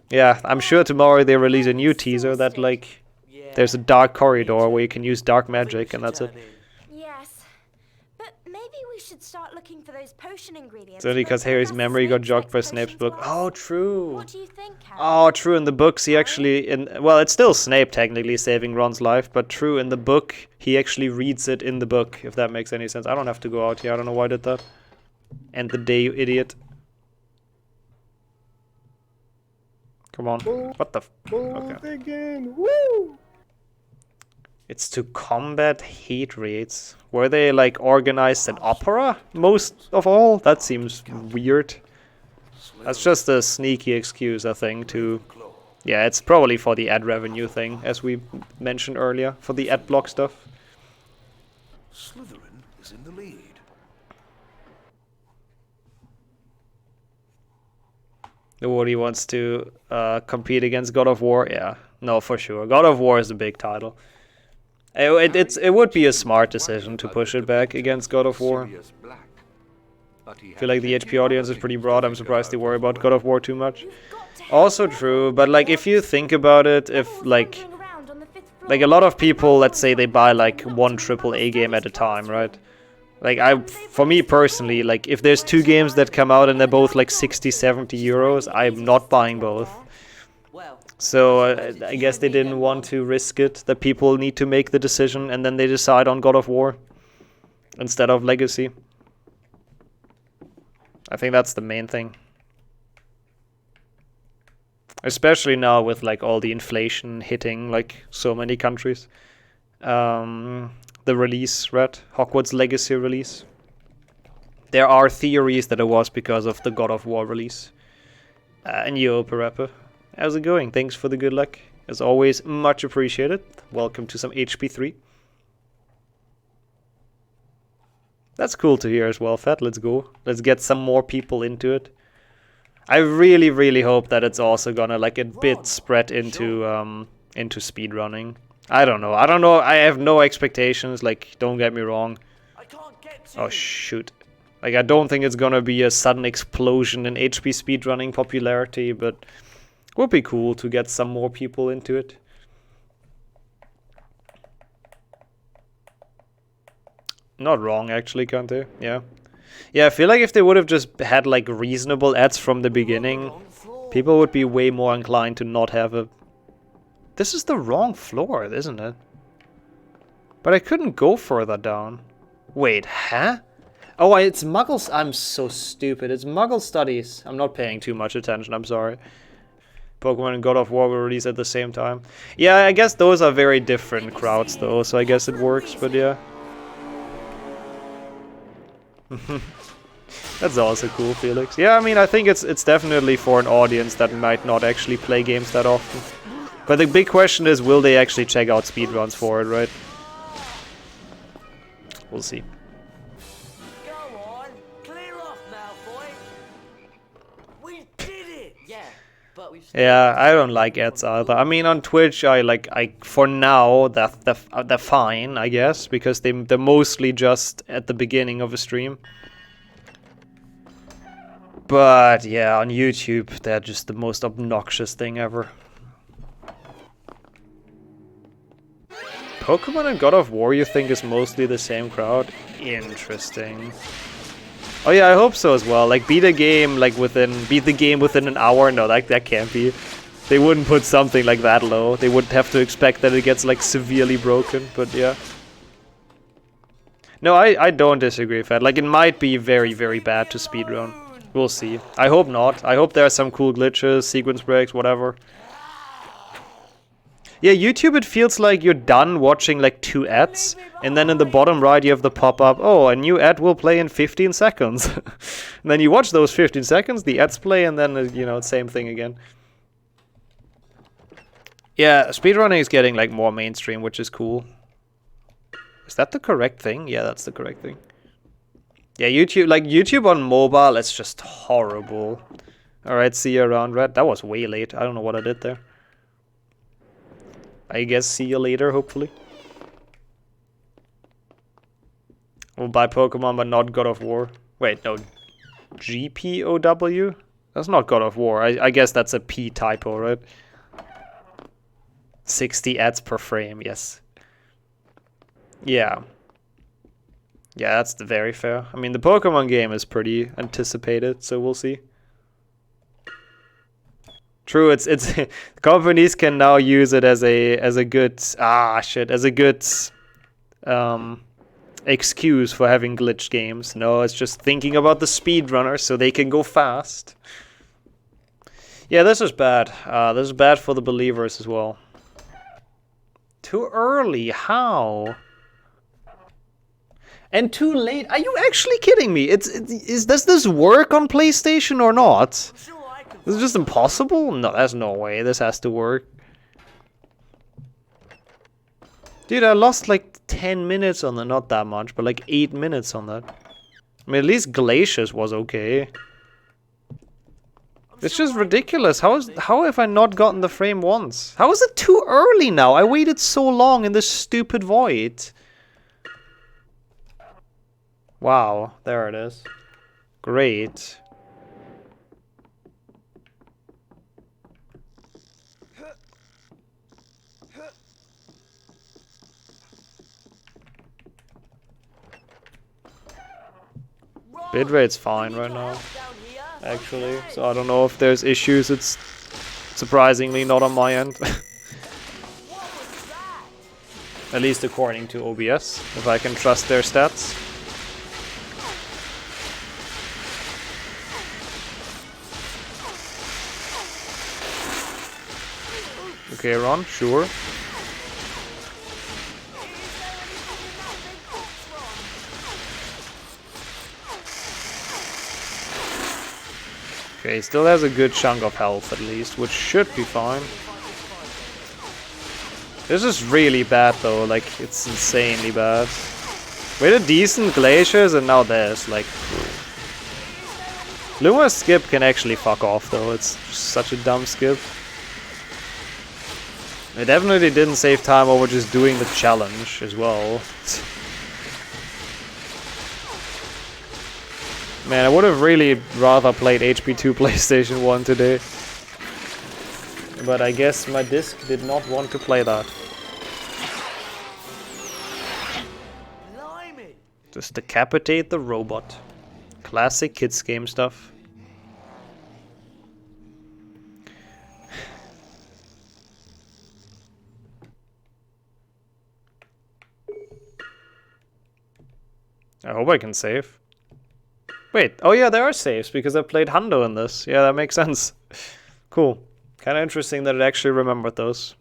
Speaker 1: Yeah, I'm sure tomorrow they release a new teaser that, like, there's a dark corridor where you can use dark magic, and that's it.
Speaker 7: Yes, but maybe we should start looking for those potion ingredients.
Speaker 1: It's only because Harry's memory got jogged by Snape's book. Oh, true.
Speaker 7: What do you think, Harry?
Speaker 1: Oh, true. In the books, he actually... well, it's still Snape technically saving Ron's life, but true, in the book, he actually reads it in the book, if that makes any sense. I don't have to go out here. I don't know why I did that. End the day, you idiot. Come on. What the f... Okay.
Speaker 8: Again. Woo!
Speaker 1: It's to combat hate raids. Were they, like, organized an opera, most of all? That seems weird. That's just a sneaky excuse, I think, to... Yeah, it's probably for the ad revenue thing, as we mentioned earlier, for the ad block stuff.
Speaker 5: Slytherin is in the lead.
Speaker 1: Nobody wants to compete against God of War? Yeah, no, for sure. God of War is a big title. It would be a smart decision to push it back against God of War. I feel like the HP audience is pretty broad. I'm surprised they worry about God of War too much. Also true, but like if you think about it, if like a lot of people, let's say they buy like one AAA game at a time, right? Like for me personally, like if there's two games that come out and they're both like 60-70 euros, I'm not buying both. So I guess they didn't want to risk it, that people need to make the decision and then they decide on God of War instead of Legacy. I think that's the main thing. Especially now with like all the inflation hitting like so many countries. The release, right? Hogwarts Legacy release. There are theories that it was because of the God of War release. And yo, Parappa. How's it going? Thanks for the good luck. As always, much appreciated. Welcome to some HP3. That's cool to hear as well, Fat. Let's go. Let's get some more people into it. I really, really hope that it's also gonna like a bit spread into speedrunning. I don't know. I have no expectations. Like, don't get me wrong. Oh shoot! Like, I don't think it's gonna be a sudden explosion in HP speedrunning popularity, but it would be cool to get some more people into it. Not wrong, actually, can't they? Yeah. Yeah, I feel like if they would have just had, like, reasonable ads from the beginning, people would be way more inclined to not have a... This is the wrong floor, isn't it? But I couldn't go further down. Wait, huh? Oh, it's Muggles... I'm so stupid. It's Muggle Studies. I'm not paying too much attention, I'm sorry. Pokemon and God of War were released at the same time. Yeah, I guess those are very different crowds, though, so I guess it works, but yeah. That's also cool, Felix. Yeah, I mean, I think it's definitely for an audience that might not actually play games that often. But the big question is, will they actually check out speedruns for it, right? We'll see.
Speaker 3: Go on, clear off, Malfoy. We did it. Yeah, but we've.
Speaker 1: Yeah, I don't like ads either. I mean, on Twitch, I for now they're fine, I guess, because they're mostly just at the beginning of a stream. But yeah, on YouTube, they're just the most obnoxious thing ever. Pokemon and God of War, you think, is mostly the same crowd? Interesting. Oh yeah, I hope so as well. Like, beat the game within an hour. No, that can't be. They wouldn't put something like that low. They would have to expect that it gets like severely broken. But yeah. No, I don't disagree, Fat. Like, it might be very, very bad to speedrun. We'll see. I hope not. I hope there are some cool glitches, sequence breaks, whatever. Yeah, YouTube, it feels like you're done watching like 2 ads, and then in the bottom right you have the pop-up, oh, a new ad will play in 15 seconds. And then you watch those 15 seconds, the ads play, and then, you know, same thing again. Yeah, speedrunning is getting like more mainstream, which is cool. Is that the correct thing? Yeah, that's the correct thing. Yeah, YouTube on mobile, it's just horrible. Alright, see you around, Red. That was way late. I don't know what I did there. I guess see you later, hopefully. We'll buy Pokemon, but not God of War. Wait, no. GPOW? That's not God of War. I guess that's a P typo, right? 60 ads per frame, yes. Yeah. Yeah, that's very fair. I mean, the Pokemon game is pretty anticipated, so we'll see. True, it's companies can now use it as a good excuse for having glitch games. No, it's just thinking about the speedrunners so they can go fast. Yeah, this is bad. This is bad for the believers as well. Too early, how? And too late? Are you actually kidding me? Does this work on PlayStation or not? This is just impossible? No, there's no way. This has to work. Dude, I lost like 10 minutes on that. Not that much, but like 8 minutes on that. I mean, at least Glacius was okay. It's just ridiculous. How have I not gotten the frame once? How is it too early now? I waited so long in this stupid void. Wow, there it is. Great. Bitrate's fine right now, actually, so I don't know if there's issues. It's surprisingly not on my end. At least according to OBS, if I can trust their stats. Okay, Ron, sure. Okay, He still has a good chunk of health at least, which should be fine. This is really bad though, like it's insanely bad. We had a decent Glacius and now this, like... Lumos skip can actually fuck off though, it's such a dumb skip. I definitely didn't save time over just doing the challenge as well. Man, I would have really rather played HP2 PlayStation 1 today. But I guess my disc did not want to play that. Just decapitate the robot. Classic kids game stuff. I hope I can save. Wait, oh yeah, there are saves because I played Hundo in this. Yeah, that makes sense. Cool. Kind of interesting that it actually remembered those.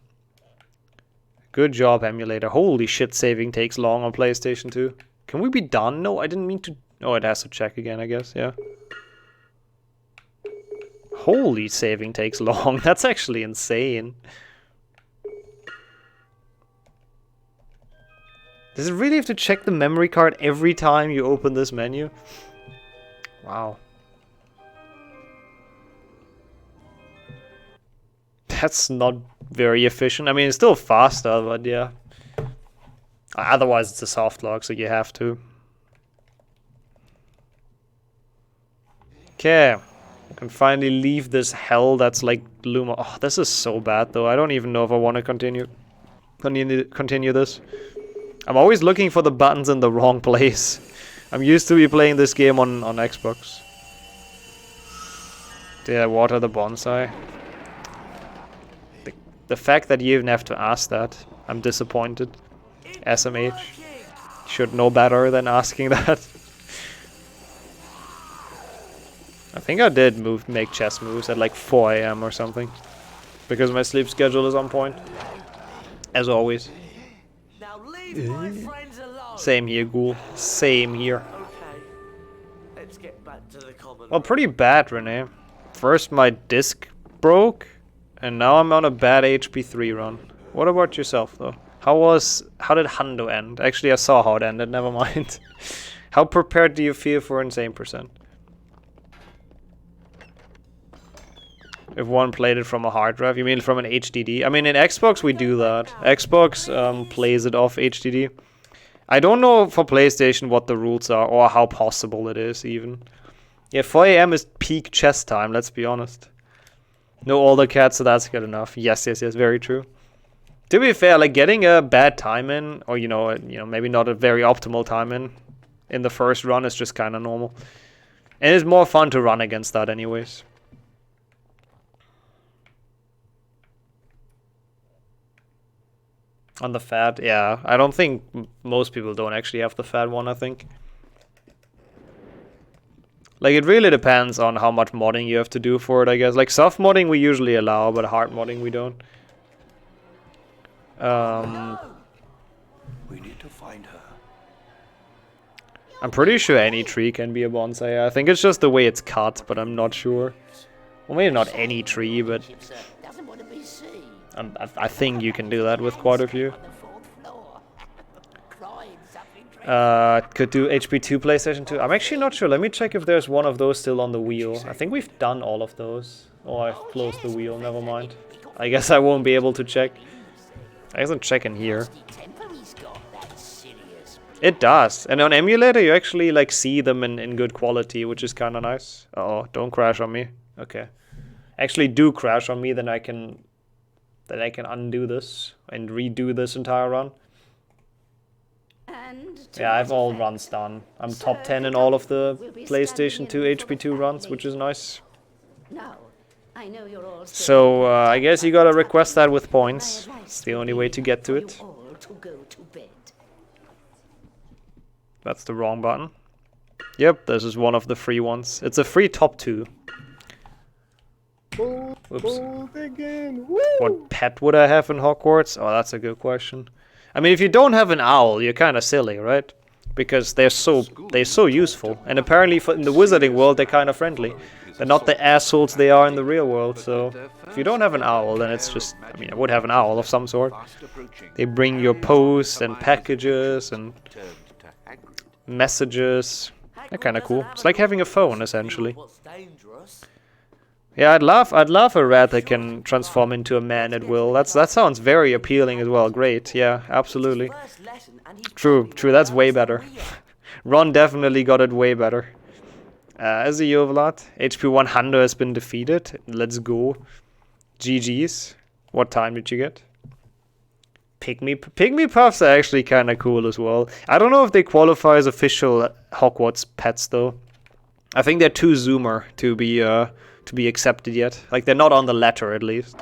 Speaker 1: Good job, emulator. Holy shit, saving takes long on PlayStation 2. Can we be done? No, I didn't mean to... Oh, it has to check again, I guess, yeah. Holy, saving takes long. That's actually insane. Does it really have to check the memory card every time you open this menu? Wow. That's not very efficient. I mean, it's still faster, but yeah. Otherwise, it's a soft lock, so you have to. Okay. I can finally leave this hell that's like Lumos. Oh, this is so bad, though. I don't even know if I want to continue this. I'm always looking for the buttons in the wrong place. I'm used to be playing this game on Xbox. Did I water the bonsai? The fact that you even have to ask that, I'm disappointed. SMH should know better than asking that. I think I did make chess moves at like 4 AM or something. Because my sleep schedule is on point. As always.
Speaker 3: Now leave my friends alone.
Speaker 1: Same here, Ghoul. Same here.
Speaker 3: Okay. Let's get back to the common.
Speaker 1: Well, pretty bad, Renee. First my disc broke, and now I'm on a bad HP3 run. What about yourself, though? How did Hundo end? Actually, I saw how it ended, never mind. How prepared do you feel for insane percent? If one played it from a hard drive, you mean from an HDD? I mean, in Xbox we do that. Xbox plays it off HDD. I don't know for PlayStation what the rules are, or how possible it is, even. Yeah, 4 AM is peak chess time, let's be honest. No older cats, so that's good enough. Yes, very true. To be fair, like getting a bad time in, or you know, maybe not a very optimal time in the first run is just kind of normal. And it's more fun to run against that anyways. On the fat, yeah. I don't think most people don't actually have the fat one, I think. Like, it really depends on how much modding you have to do for it, I guess. Like, soft modding we usually allow, but hard modding we don't.
Speaker 5: We need to find her.
Speaker 1: I'm pretty sure any tree can be a bonsai. I think it's just the way it's cut, but I'm not sure. Well, maybe not any tree, but I think you can do that with quite a few. Could do HP2 PlayStation 2. I'm actually not sure. Let me check if there's one of those still on the wheel. I think we've done all of those. Oh, I've closed the wheel. Never mind. I guess I won't be able to check. I guess I'm checking here. It does. And on emulator, you actually like see them in good quality, which is kind of nice. Uh-oh, don't crash on me. Okay. Actually do crash on me, then I can undo this and redo this entire run. Yeah, I have all runs done. I'm top 10 in all of the PlayStation 2 HP2 runs, which is nice. So, I guess you gotta request that with points. It's the only way to get to it. That's the wrong button. Yep, this is one of the free ones. It's a free top 2. Whoops. What pet would I have in Hogwarts? Oh, that's a good question. I mean, if you don't have an owl, you're kind of silly, right? Because they're so useful, and apparently in the wizarding world they're kind of friendly. They're not the assholes they are in the real world, so if you don't have an owl, then it's just, I mean, I would have an owl of some sort. They bring your posts and packages and messages. They're kind of cool. It's like having a phone, essentially. Yeah, I'd love a rat that can transform into a man at will. That sounds very appealing as well. Great, yeah, absolutely. True, that's way better. Ron definitely got it way better. As a Yovelot, HP 100 has been defeated. Let's go. GG's. What time did you get? Pygmy Puffs are actually kind of cool as well. I don't know if they qualify as official Hogwarts pets though. I think they're too zoomer to be accepted yet. Like they're not on the letter at least.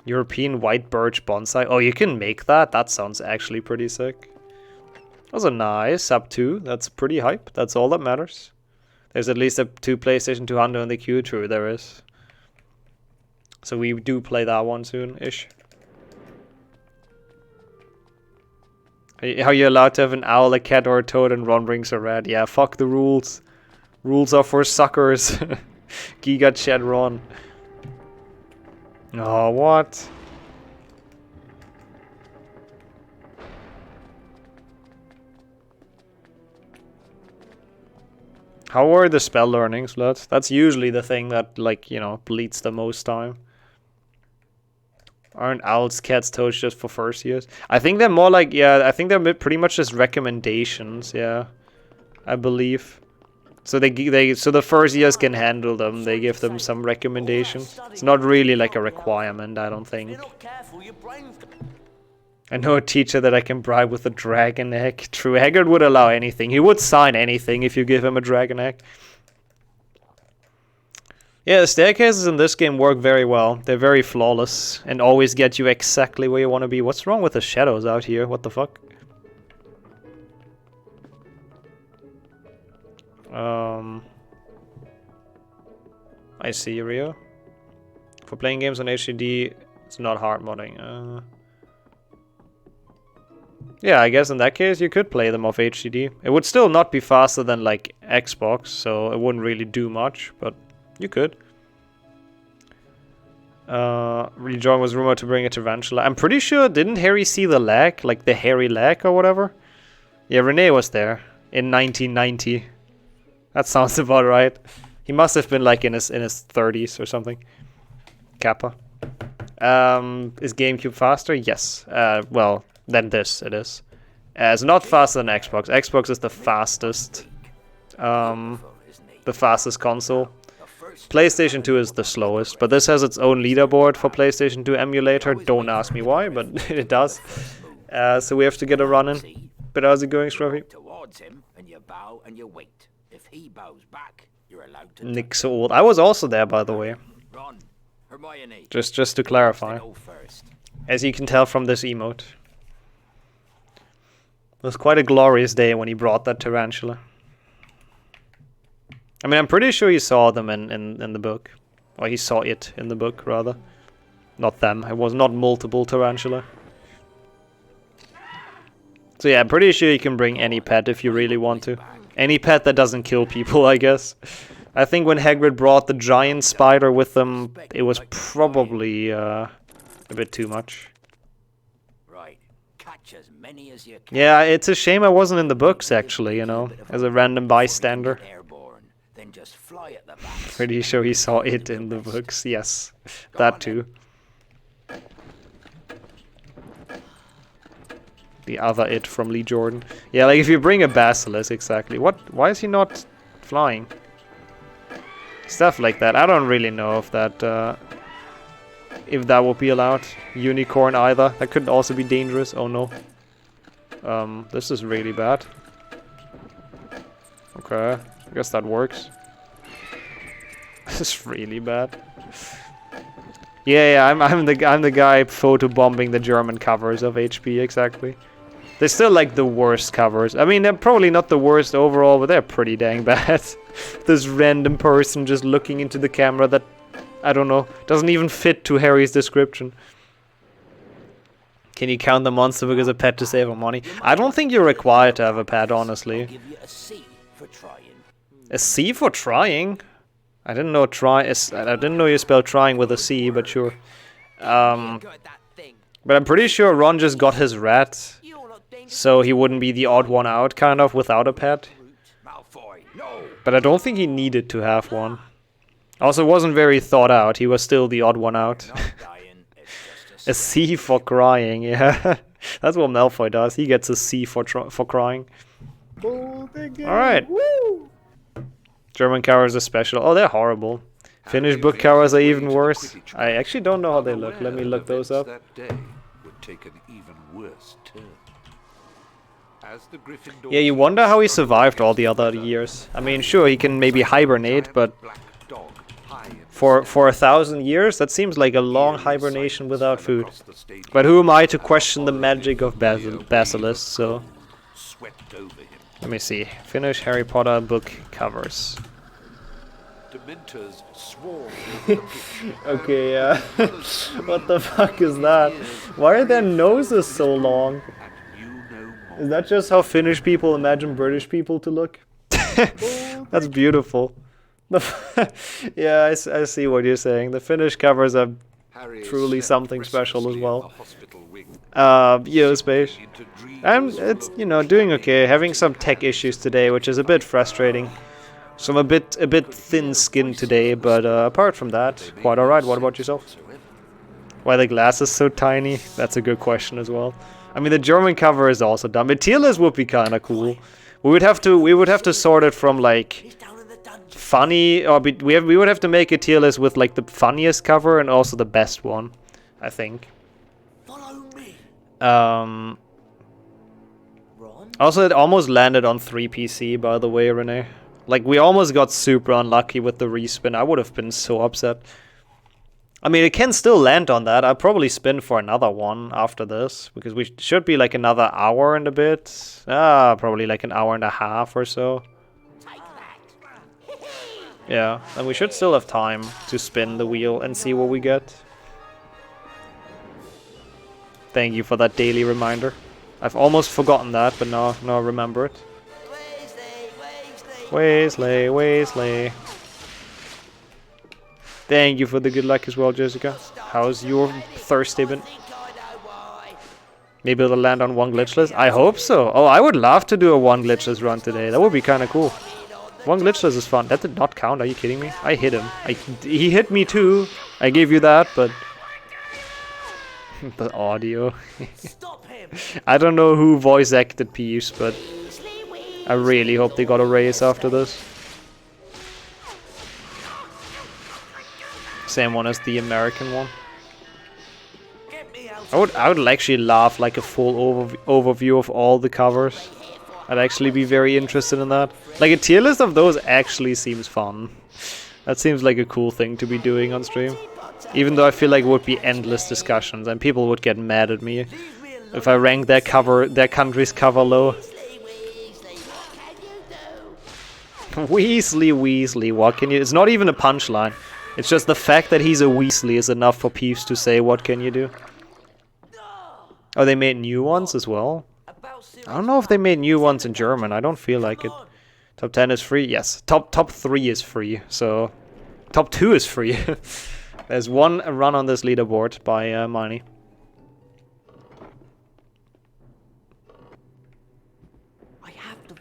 Speaker 1: European white birch bonsai. Oh, you can make that? That sounds actually pretty sick. Those are nice. Up 2. That's pretty hype. That's all that matters. There's at least a 2 PlayStation 200 in the queue. True, there is. So we do play that one soon-ish. Are you allowed to have an owl, a cat, or a toad, and Ron brings a rat? Yeah, fuck the rules. Rules are for suckers. Giga Chat Ron. Oh, what? How are the spell learnings, lads? That's usually the thing that, like, you know, bleeds the most time. Aren't owls, cats, toads just for first years? I think they're more like, yeah, I think they're pretty much just recommendations, yeah. I believe. So so the first years can handle them. They give them some recommendations. It's not really like a requirement, I don't think. I know a teacher that I can bribe with a dragon egg. True, Hagrid would allow anything. He would sign anything if you give him a dragon egg. Yeah, the staircases in this game work very well. They're very flawless and always get you exactly where you want to be. What's wrong with the shadows out here? What the fuck? I see, Rio. For playing games on HDD, it's not hard modding. Yeah, I guess in that case you could play them off HDD. It would still not be faster than like Xbox, so it wouldn't really do much, but you could. Rejoin was rumored to bring a tarantula. I'm pretty sure, didn't Harry see the lag? Like the hairy lag or whatever? Yeah, Renee was there in 1990. That sounds about right. He must have been like in his 30s or something. Kappa. Is GameCube faster? Yes. Well, than this it is. It's not faster than Xbox. Xbox is the fastest console. PlayStation 2 is the slowest, but this has its own leaderboard for PlayStation 2 emulator. Don't ask me why, but it does. So we have to get a run in. But how's it going, Scruffy?
Speaker 8: Towards him and you bow and you wait. If he bows back, you're allowed to.
Speaker 1: Nick so old. I was also there, by the way.
Speaker 8: Ron, Hermione.
Speaker 1: Just to clarify. As you can tell from this emote. It was quite a glorious day when he brought that tarantula. I mean, I'm pretty sure he saw them in the book. Or he saw it in the book, rather. Not them. It was not multiple tarantula. So yeah, I'm pretty sure you can bring any pet if you really want to. Any pet that doesn't kill people, I guess. I think when Hagrid brought the giant spider with them, it was probably a bit too much.
Speaker 8: Right. Catch as many as you can.
Speaker 1: Yeah, it's a shame I wasn't in the books, actually, you know, as a random bystander.
Speaker 8: Then just fly at the back.
Speaker 1: Pretty sure he saw it in the books, yes. That too. The other it from Lee Jordan. Yeah, like if you bring a basilisk, exactly. Why is he not flying? Stuff like that. I don't really know if that would be allowed. Unicorn either. That could also be dangerous. Oh no. This is really bad. Okay, I guess that works. This is really bad. Yeah, I'm the guy photobombing the German covers of HP, exactly. They're still like the worst covers. I mean, they're probably not the worst overall, but they're pretty dang bad. This random person just looking into the camera that, I don't know, doesn't even fit to Harry's description. Can you count the monster because a pet to save on money? I don't think you're required to have a pet, honestly. A C for trying? I didn't know I didn't know you spelled trying with a C, but sure. But I'm pretty sure Ron just got his rat, so he wouldn't be the odd one out, kind of, without a pet. But I don't think he needed to have one. Also, it wasn't very thought out. He was still the odd one out. A C for crying, yeah. That's what Malfoy does. He gets a C for crying. Alright. German covers are special. Oh, they're horrible. Finnish book covers are even worse. I actually don't know how they look. Let me look those up. Yeah, you wonder how he survived all the other years. I mean, sure, he can maybe hibernate, but for 1,000 years, that seems like a long hibernation without food. But who am I to question the magic of basilisks, so... Let me see. Finnish Harry Potter book covers. Okay, yeah. What the fuck is that? Why are their noses so long? Is that just how Finnish people imagine British people to look? That's beautiful. Yeah, I see what you're saying. The Finnish covers are truly something special as well. Geospace. It's, you know, doing okay. Having some tech issues today, which is a bit frustrating. So I'm a bit thin-skinned today, but apart from that, quite alright. What about yourself? Why the glass is so tiny? That's a good question as well. I mean, the German cover is also dumb. A tier list would be kind of cool. We would have to sort it from like funny, or we would have to make a tier list with like the funniest cover and also the best one, I think. Also, it almost landed on 3PC, by the way, Renee. Like, we almost got super unlucky with the respin. I would have been so upset. I mean, it can still land on that. I'll probably spin for another one after this, because we should be like another hour and a bit. Probably like an hour and a half or so. Yeah, and we should still have time to spin the wheel and see what we get. Thank you for that daily reminder. I've almost forgotten that, but now I remember it. Weasley. Thank you for the good luck as well, Jessica. How's your Thursday been? Maybe it'll land on one glitchless? I hope so. Oh, I would love to do a one glitchless run today. That would be kind of cool. One glitchless is fun. That did not count. Are you kidding me? I hit him. He hit me too. I gave you that, but... the audio. I don't know who voice acted Peeves, but... I really hope they got a raise after this. Same one as the American one. I would actually love like a full overview of all the covers. I'd actually be very interested in that. Like a tier list of those actually seems fun. That seems like a cool thing to be doing on stream. Even though I feel like it would be endless discussions and people would get mad at me if I rank their country's cover low. Weasley, what can you... It's not even a punchline. It's just the fact that he's a Weasley is enough for Peeves to say, what can you do? Oh, they made new ones as well? I don't know if they made new ones in German. I don't feel like it. Top 10 is free? Yes. Top 3 is free. So, top 2 is free. There's one run on this leaderboard by Miney.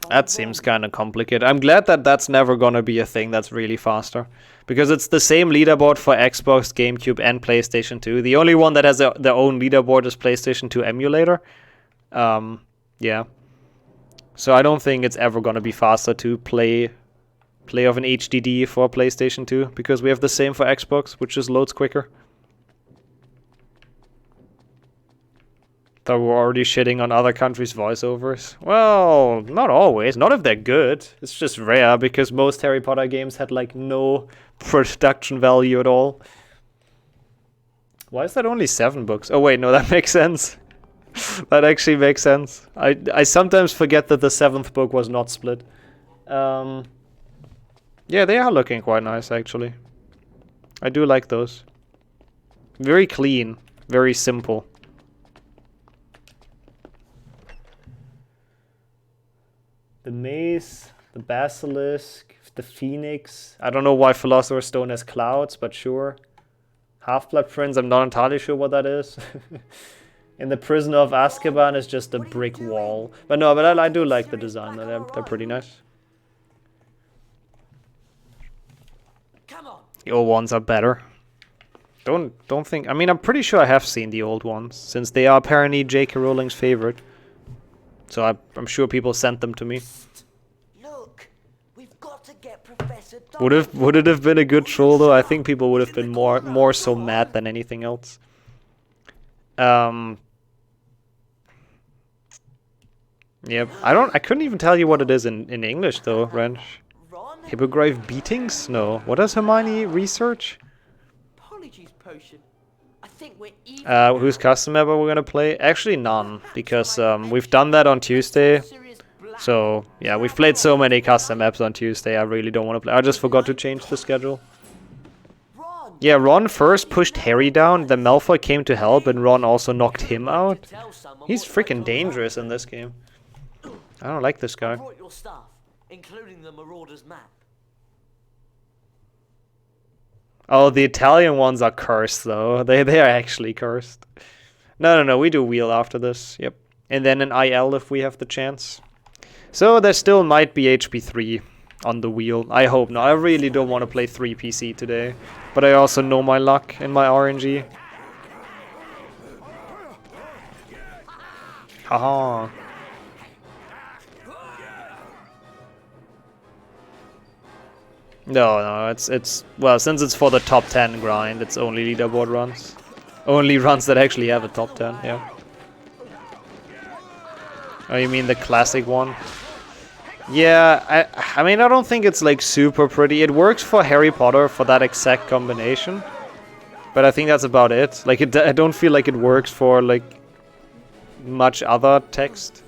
Speaker 1: That seems kind of complicated. I'm glad that that's never gonna be a thing that's really faster. Because it's the same leaderboard for Xbox, GameCube, and PlayStation 2. The only one that has their own leaderboard is PlayStation 2 emulator. Yeah. So I don't think it's ever gonna be faster to play off an HDD for PlayStation 2. Because we have the same for Xbox, which just loads quicker. Thought we were already shitting on other countries' voiceovers. Well, not always. Not if they're good. It's just rare because most Harry Potter games had like no production value at all. Why is that only 7 books? Oh wait, no, that makes sense. That actually makes sense. I sometimes forget that the 7th book was not split. Yeah, they are looking quite nice actually. I do like those. Very clean, very simple. The The Basilisk, the Phoenix. I don't know why Philosopher's Stone has clouds, but sure. Half-Blood Prince, I'm not entirely sure what that is. And the Prisoner of Azkaban is just a brick wall. But no, but I do like the design. They're pretty nice. The old ones are better. Don't think. I mean, I'm pretty sure I have seen the old ones, since they are apparently J.K. Rowling's favorite. So I'm sure people sent them to me.
Speaker 3: Look, we've got to get Professor
Speaker 1: Would it have been a good troll though? I think people would have been more so mad than anything else. Yep. I couldn't even tell you what it is in English though, Wrench. Hippogriff beatings? No. What does Hermione research?
Speaker 3: Apologies potion. I think we're even.
Speaker 1: Whose custom map are we gonna play? Actually none, because we've done that on Tuesday. So yeah, we've played so many custom maps on Tuesday, I really don't want to play. I just forgot to change the schedule. Yeah, Ron first pushed Harry down, then Malfoy came to help, and Ron also knocked him out. He's freaking dangerous in this game. I don't like this guy.
Speaker 3: Brought your stuff, including the Marauders map.
Speaker 1: Oh, the Italian ones are cursed though. They are actually cursed. No, we do wheel after this. Yep. And then an IL if we have the chance. So there still might be HP 3 on the wheel. I hope not. I really don't want to play 3 PC today. But I also know my luck in my RNG. Haha. No, it's well, since it's for the top 10 grind, it's only leaderboard runs. Only runs that actually have a top 10, yeah. Oh, you mean the classic one? Yeah, I mean, I don't think it's like super pretty. It works for Harry Potter for that exact combination. But I think that's about it. Like, I don't feel like it works for like much other text.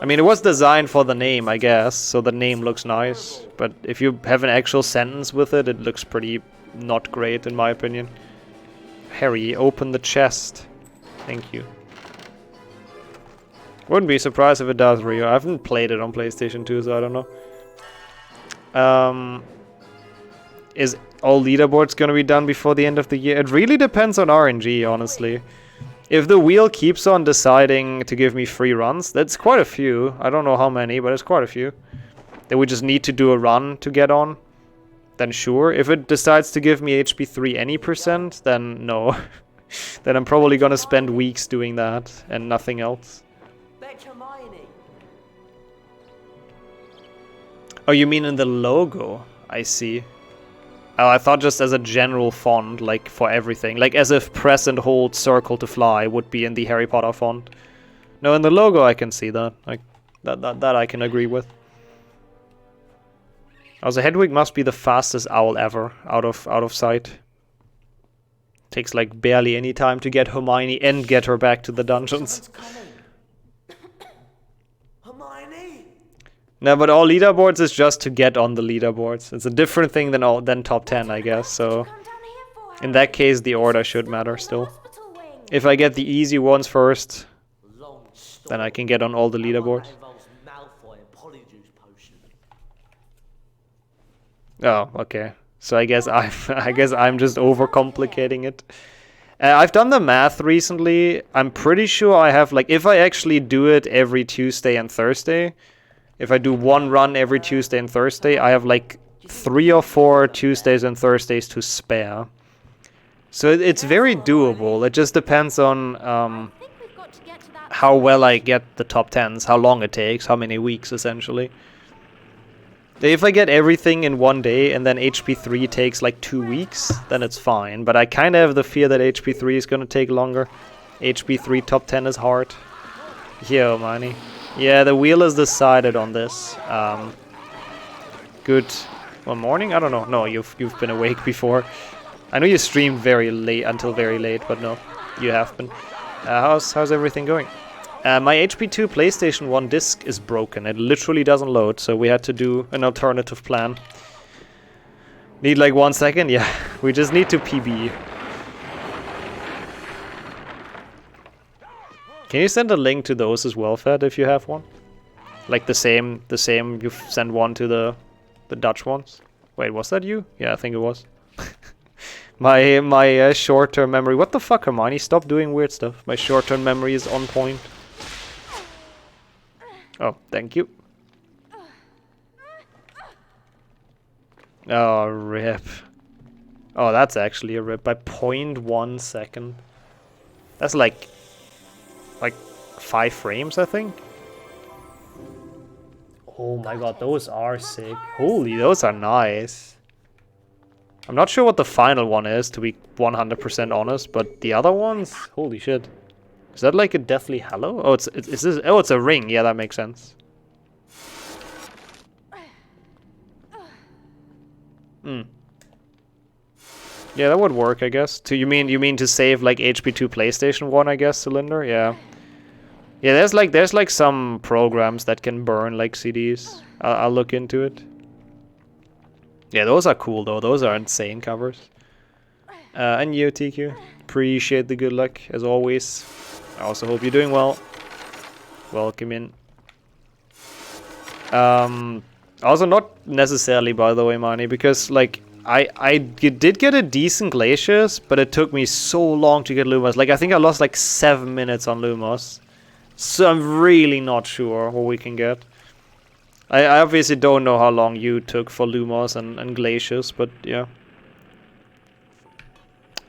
Speaker 1: I mean, it was designed for the name, I guess, so the name looks nice. But if you have an actual sentence with it, it looks pretty not great, in my opinion. Harry, open the chest. Thank you. Wouldn't be surprised if it does, Rio. I haven't played it on PlayStation 2, so I don't know. Is all leaderboards gonna be done before the end of the year? It really depends on RNG, honestly. If the wheel keeps on deciding to give me free runs, that's quite a few. I don't know how many, but it's quite a few. That we just need to do a run to get on, then sure. If it decides to give me HP 3 any %, then no. Then I'm probably gonna spend weeks doing that and nothing else. Oh, you mean in the logo? I see. Oh, I thought just as a general font, like for everything. Like as if press and hold circle to fly would be in the Harry Potter font. No, in the logo I can see that. Like that I can agree with. Also, Hedwig must be the fastest owl ever out of sight. Takes like barely any time to get Hermione and get her back to the dungeons. No, but all leaderboards is just to get on the leaderboards. It's a different thing than top 10, I guess. So in that case, the order should matter still. If I get the easy ones first, then I can get on all the leaderboards. Oh, okay. So I guess I'm just overcomplicating it. I've done the math recently. I'm pretty sure I have like, if I actually do it every Tuesday and Thursday. If I do one run every Tuesday and Thursday, I have like 3 or 4 Tuesdays and Thursdays to spare. So it's very doable. It just depends on how well I get the top 10s, how long it takes, how many weeks essentially. If I get everything in one day and then HP 3 takes like 2 weeks, then it's fine. But I kind of have the fear that HP 3 is going to take longer. HP 3 top 10 is hard. Yeah, Hermione. Yeah, the wheel is decided on this. Good. Well, morning? I don't know. No, you've been awake before. I know you streamed very late, until very late, but no, you have been. How's everything going? My HP 2 PlayStation 1 disc is broken. It literally doesn't load, so we had to do an alternative plan. Need like 1 second? Yeah, we just need to PB. Can you send a link to those as well, Fed, if you have one? Like the same you sent one to the Dutch ones. Wait, was that you? Yeah, I think it was. my short-term memory. What the fuck, Hermione? Stop doing weird stuff. My short-term memory is on point. Oh, thank you. Oh, rip. Oh, that's actually a rip by 0.1 second. That's like 5 frames, I think. Oh my god, those are sick. Holy, those are nice. I'm not sure what the final one is, to be 100% honest, but the other ones, holy shit. Is that like a Deathly Hallow? Oh, is this? Oh, it's a ring. Yeah, that makes sense. Hmm. Yeah, that would work, I guess. You mean to save like HP2 PlayStation 1, I guess, cylinder? Yeah. Yeah, there's like some programs that can burn like CDs. I'll look into it. Yeah, those are cool though. Those are insane covers. And you, TQ. Appreciate the good luck as always. I also hope you're doing well. Welcome in. Also not necessarily, by the way, Marnie, because like I did get a decent Glacius, but it took me so long to get Lumos. Like I think I lost like 7 minutes on Lumos. So I'm really not sure what we can get. I obviously don't know how long you took for Lumos and Glacius, but yeah.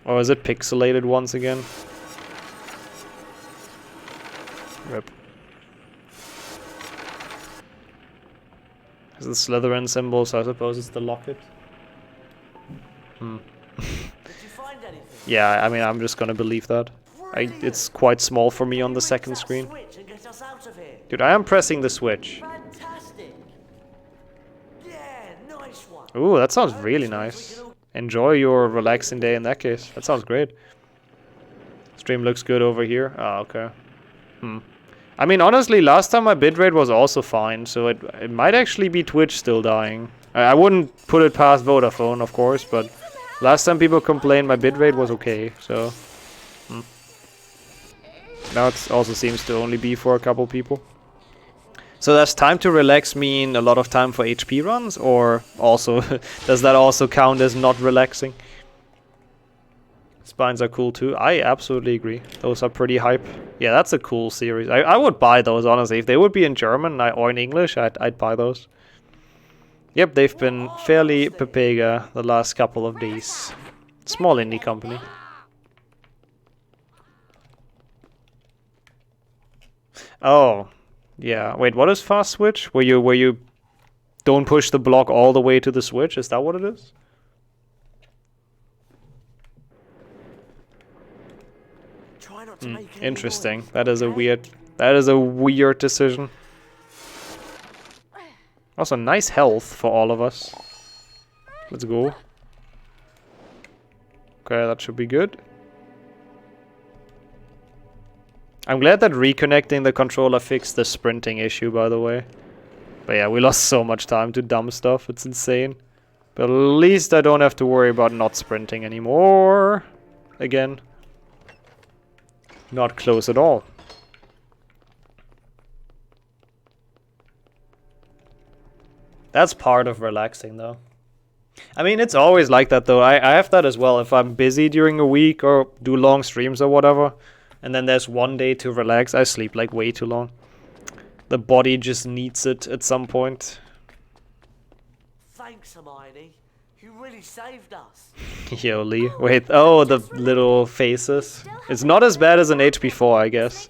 Speaker 1: Or is it pixelated once again? Rip. It's the Slytherin symbol, so I suppose it's the locket. Hmm.
Speaker 3: Did you find anything?
Speaker 1: Yeah, I mean, I'm just gonna believe that. It's quite small for me on the second screen.
Speaker 3: Switch and get us out of here.
Speaker 1: Dude, I am pressing the switch.
Speaker 3: Fantastic. Yeah, nice one.
Speaker 1: Ooh, that sounds really nice. Enjoy your relaxing day in that case. That sounds great. Stream looks good over here. Ah, okay. I mean, honestly, last time my bitrate was also fine, so it might actually be Twitch still dying. I wouldn't put it past Vodafone, of course, but last time people complained my bitrate was okay, so... Now it also seems to only be for a couple people. So does time to relax mean a lot of time for HP runs, or also does that also count as not relaxing? Spines are cool too. I absolutely agree. Those are pretty hype. Yeah, that's a cool series. I would buy those, honestly. If they would be in German or in English, I'd buy those. Yep, they've been fairly Pepega the last couple of days. Small indie company. Oh, yeah. Wait, what is fast switch? Where you don't push the block all the way to the switch? Is that what it is?
Speaker 3: Try not to make any
Speaker 1: Interesting.
Speaker 3: noise,
Speaker 1: That is a
Speaker 3: okay?
Speaker 1: weird decision. Also, nice health for all of us. Let's go. Okay, that should be good. I'm glad that reconnecting the controller fixed the sprinting issue, by the way. But yeah, we lost so much time to dumb stuff. It's insane. But at least I don't have to worry about not sprinting anymore. Again. Not close at all. That's part of relaxing, though. I mean, it's always like that, though. I have that as well. If I'm busy during a week or do long streams or whatever, and then there's one day to relax, I sleep like way too long. The body just needs it at some point.
Speaker 3: Thanks, Hermione. You really saved us.
Speaker 1: Yo, Lee. Wait, oh, the little faces. It's not as bad as an HP4, I guess.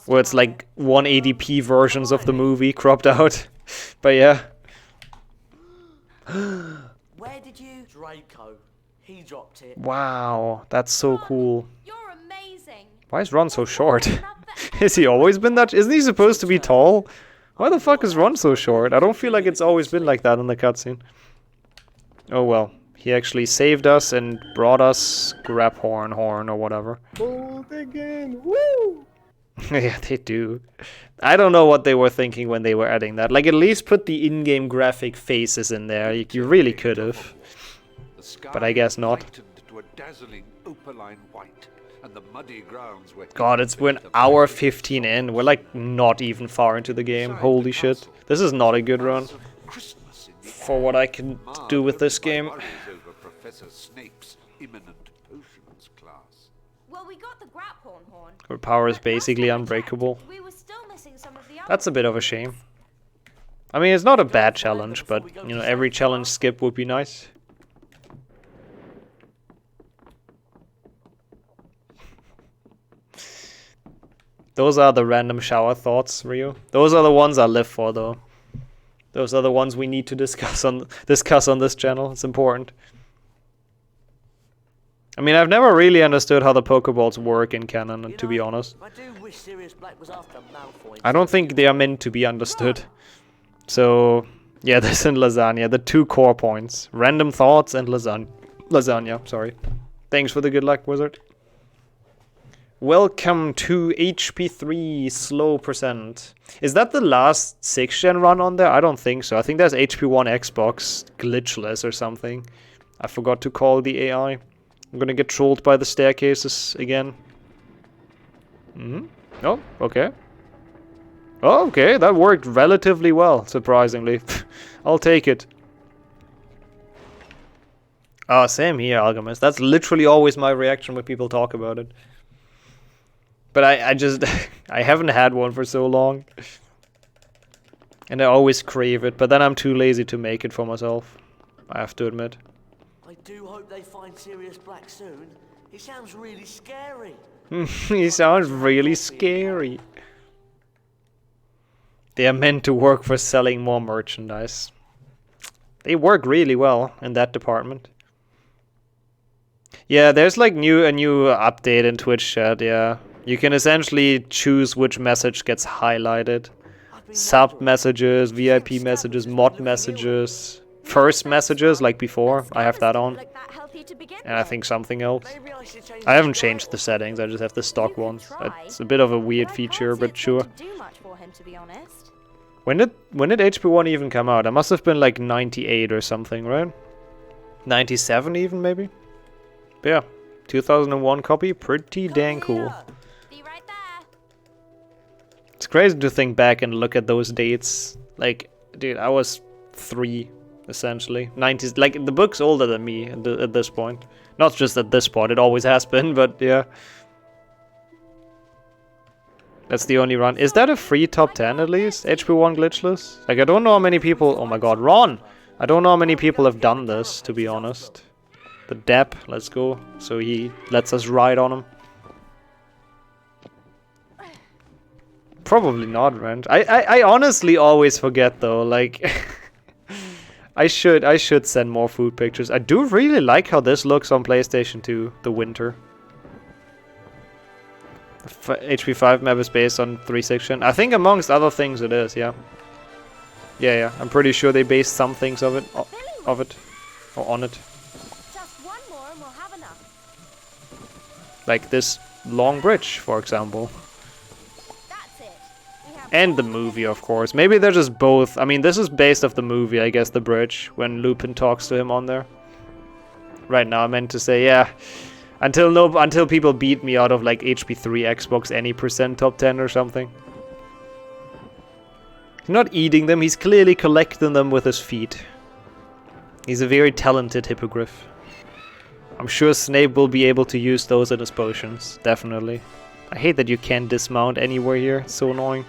Speaker 1: Where it's like 180p versions of the movie cropped out. But yeah.
Speaker 3: Where did you... Draco. He dropped it.
Speaker 1: Wow, that's so cool.
Speaker 7: You're amazing.
Speaker 1: Why is Ron so short? Has he always been that? Isn't he supposed to be tall? Why the fuck is Ron so short? I don't feel like it's always been like that in the cutscene. Oh well. He actually saved us and brought us Grabhorn or whatever.
Speaker 9: Bold again, woo!
Speaker 1: Yeah, they do. I don't know what they were thinking when they were adding that. Like, at least put the in-game graphic faces in there. You really could have. But I guess not.
Speaker 5: Brightened to a dazzling opaline white. and the muddy grounds were...
Speaker 1: God, we're an hour 15 in. We're like not even far into the game. Holy shit. This is not a good run for what I can do with this game.
Speaker 5: Over Professor Snape's imminent potions class.
Speaker 7: Well, we got the Graphorn horn.
Speaker 1: Her power is
Speaker 7: but last
Speaker 1: basically
Speaker 7: time I checked,
Speaker 1: unbreakable.
Speaker 7: We were still missing some of the other
Speaker 1: That's a bit of a shame. I mean, it's not a bad challenge, but, you know, every challenge skip would be nice. Those are the random shower thoughts, Rio. Those are the ones I live for, though. Those are the ones we need to discuss on this channel. It's important. I mean, I've never really understood how the Pokeballs work in canon, to be honest.
Speaker 3: I do wish Sirius Black was after Malfoy.
Speaker 1: I don't think they are meant to be understood. So, yeah, this and lasagna, the 2 core points. Random thoughts and lasagna, sorry. Thanks for the good luck, wizard. Welcome to HP3 slow %. Is that the last 6th gen run on there? I don't think so. I think there's HP1 Xbox glitchless or something. I forgot to call the AI. I'm gonna get trolled by the staircases again. Oh, okay. Oh, okay, that worked relatively well, surprisingly. I'll take it. Ah, same here, Alchemist. That's literally always my reaction when people talk about it. But I just... I haven't had one for so long. And I always crave it, but then I'm too lazy to make it for myself. I have to admit.
Speaker 3: I do hope they find Sirius Black soon. He sounds really scary.
Speaker 1: He sounds really scary. They are meant to work for selling more merchandise. They work really well in that department. Yeah, there's like a new update in Twitch chat, yeah. You can essentially choose which message gets highlighted. Sub messages, VIP messages, mod messages, first messages like before. I have that on. And I think something else. I haven't changed the settings, I just have the stock ones. It's a bit of a weird feature, but sure. When did HP1 even come out? It must have been like 98 or something, right? 97 even, maybe? But yeah, 2001 copy, pretty dang cool. It's crazy to think back and look at those dates. Like, dude, I was 3, essentially. 90s, like, the book's older than me at this point. Not just at this point, it always has been, but yeah. That's the only run. Is that a free top 10 at least? HP1 glitchless? Like, I don't know how many people... Oh my god, Ron! I don't know how many people have done this, to be honest. The Dep, let's go. So he lets us ride on him. Probably not, Rent. I honestly always forget though, like... I should send more food pictures. I do really like how this looks on PlayStation 2, the winter. HP5 map is based on 3/6. I think amongst other things it is, yeah. Yeah, I'm pretty sure they based some things of it, or on it.
Speaker 7: Just one more and we'll have enough.
Speaker 1: Like this long bridge, for example.
Speaker 7: That's it.
Speaker 1: And the movie, of course. Maybe they're just both. I mean, this is based off the movie, I guess, the bridge, when Lupin talks to him on there. Right now, I meant to say, yeah. Until people beat me out of like HP3 Xbox any % top 10 or something. He's not eating them, he's clearly collecting them with his feet. He's a very talented hippogriff. I'm sure Snape will be able to use those in his potions, definitely. I hate that you can't dismount anywhere here, it's so annoying.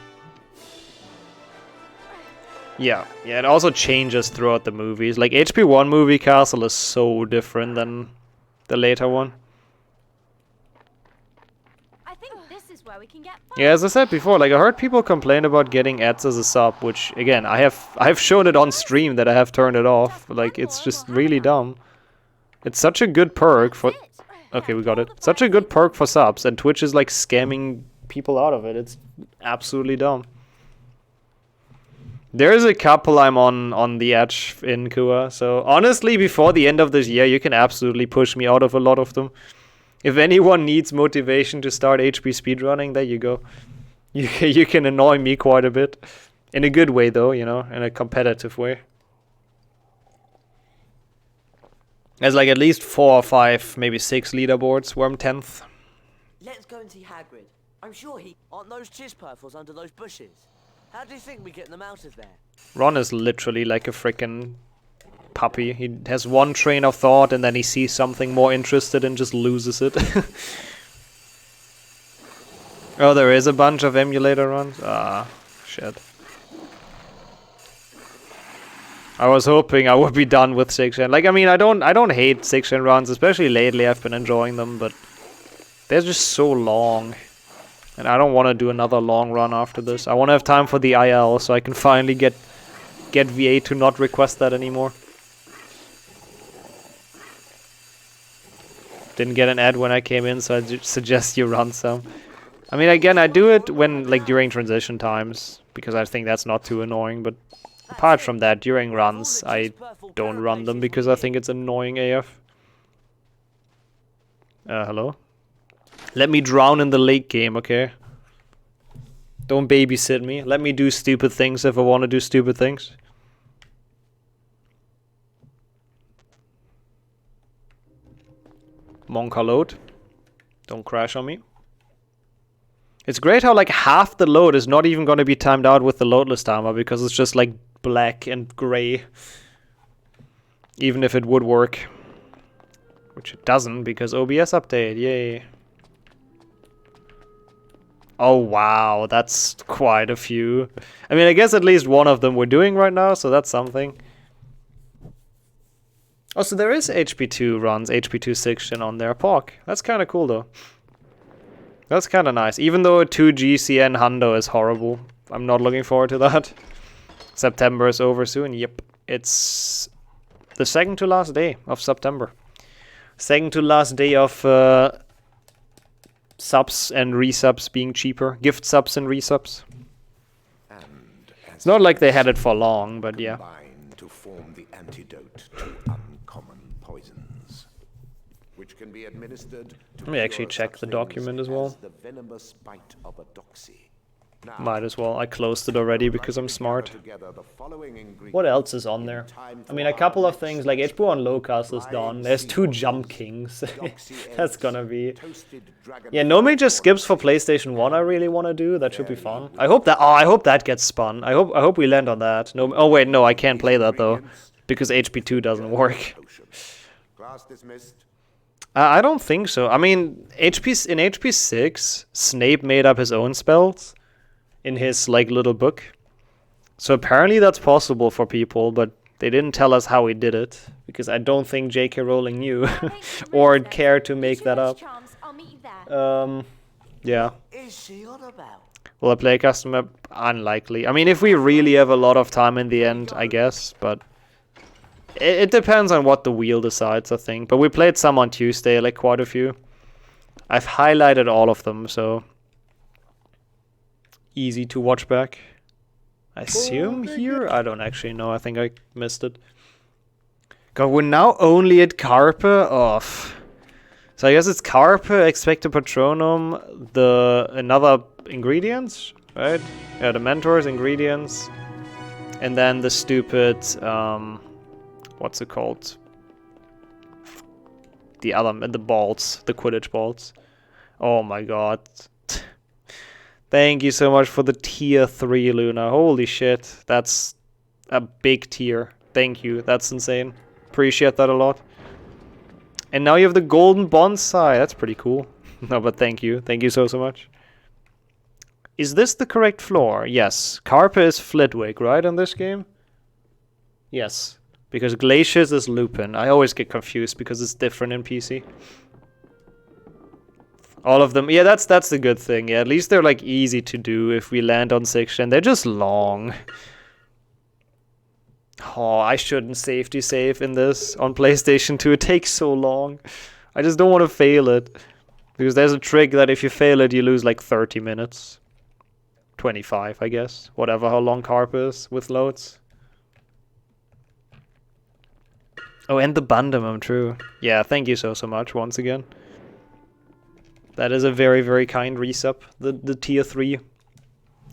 Speaker 1: Yeah, it also changes throughout the movies. Like HP1 movie castle is so different than the later one.
Speaker 7: Where we can get
Speaker 1: yeah, as I said before, like I heard people complain about getting ads as a sub, which again I have shown it on stream that I have turned it off. Like it's just really dumb. It's such a good perk for... Okay, we got it. Such a good perk for subs, and Twitch is like scamming people out of it. It's absolutely dumb. There is a couple I'm on the edge in Kua, so honestly before the end of this year you can absolutely push me out of a lot of them. If anyone needs motivation to start HP speedrunning, there you go. You can annoy me quite a bit. In a good way though, you know, in a competitive way. There's like at least 4 or 5, maybe 6 leaderboards where I'm 10th.
Speaker 3: Let's go and see Hagrid. I'm sure he... Aren't those chisperfles under those bushes? How do you think we get them out of there?
Speaker 1: Ron is literally like a freaking puppy. He has one train of thought and then he sees something more interested and just loses it. Oh, there is a bunch of emulator runs? Ah, shit. I was hoping I would be done with 6th-gen. Like, I mean, I don't hate 6th-gen runs, especially lately I've been enjoying them, but they're just so long. And I don't want to do another long run after this. I want to have time for the IL so I can finally get VA to not request that anymore. Didn't get an ad when I came in, so I suggest you run some. I mean, again, I do it when, like, during transition times, because I think that's not too annoying, but apart from that, during runs, I don't run them because I think it's annoying AF. Hello? Let me drown in the late game, okay? Don't babysit me. Let me do stupid things if I want to do stupid things. Monka load. Don't crash on me. It's great how like half the load is not even going to be timed out with the loadless timer because it's just like black and gray. Even if it would work. Which it doesn't because OBS update, yay. Oh wow, that's quite a few. I mean, I guess at least one of them we're doing right now, so that's something. Oh, so there is HP2 runs, HP2 6th-gen on their POC. That's kind of cool though. That's kind of nice. Even though 2GCN Hundo is horrible. I'm not looking forward to that. September is over soon. Yep. It's the second to last day of September. Second to last day of subs and resubs being cheaper. Gift subs and resubs. It's not like they had it for long, but yeah.
Speaker 5: To form the antidote to uncommon poisons, which can be administered.
Speaker 1: Let me actually check the document as well.
Speaker 5: The venomous bite of a doxy. Now,
Speaker 1: might as well. I closed it already because I'm smart. What else is on there? I mean, a couple of things like H-Bo on Lowcast is done. There's 2 Jump Kings. That's gonna be... Yeah, Nomi just skips for PlayStation 1 I really want to do. That should be fun. I hope that... Oh, I hope that gets spun. I hope we land on that. No, oh wait, no, I can't play that though. Because HP2 doesn't work. I don't think so. I mean, in HP6, Snape made up his own spells in his like little book. So apparently that's possible for people, but they didn't tell us how he did it because I don't think J.K. Rowling knew or cared to make that up. Yeah. Will I play a custom map? Unlikely. I mean, if we really have a lot of time in the end, I guess, but it depends on what the wheel decides, I think. But we played some on Tuesday, like quite a few. I've highlighted all of them, so easy to watch back. I assume here? I don't actually know. I think I missed it. God, we're now only at Carpe. Oh. So I guess it's Carpe, Expecto Patronum, another ingredients, right? Yeah, the mentors, ingredients. And then the stupid, what's it called? The balls, the Quidditch balls. Oh my god. Thank you so much for the tier 3, Luna. Holy shit. That's a big tier. Thank you. That's insane. Appreciate that a lot. And now you have the golden bonsai. That's pretty cool. No, but thank you. Thank you so much. Is this the correct floor? Yes. Carpe is Flitwick, right, in this game? Yes. Because Glacius is Lupin. I always get confused because it's different in PC. All of them. Yeah, that's the good thing. Yeah, at least they're like easy to do if we land on 6th-gen. They're just long. Oh, I shouldn't safety save in this on PlayStation 2. It takes so long. I just don't want to fail it. Because there's a trick that if you fail it, you lose like 30 minutes. 25, I guess. Whatever how long Carpe is with loads. Oh, and the Bandamum, true. Yeah, thank you so much once again. That is a very, very kind resub, the tier 3.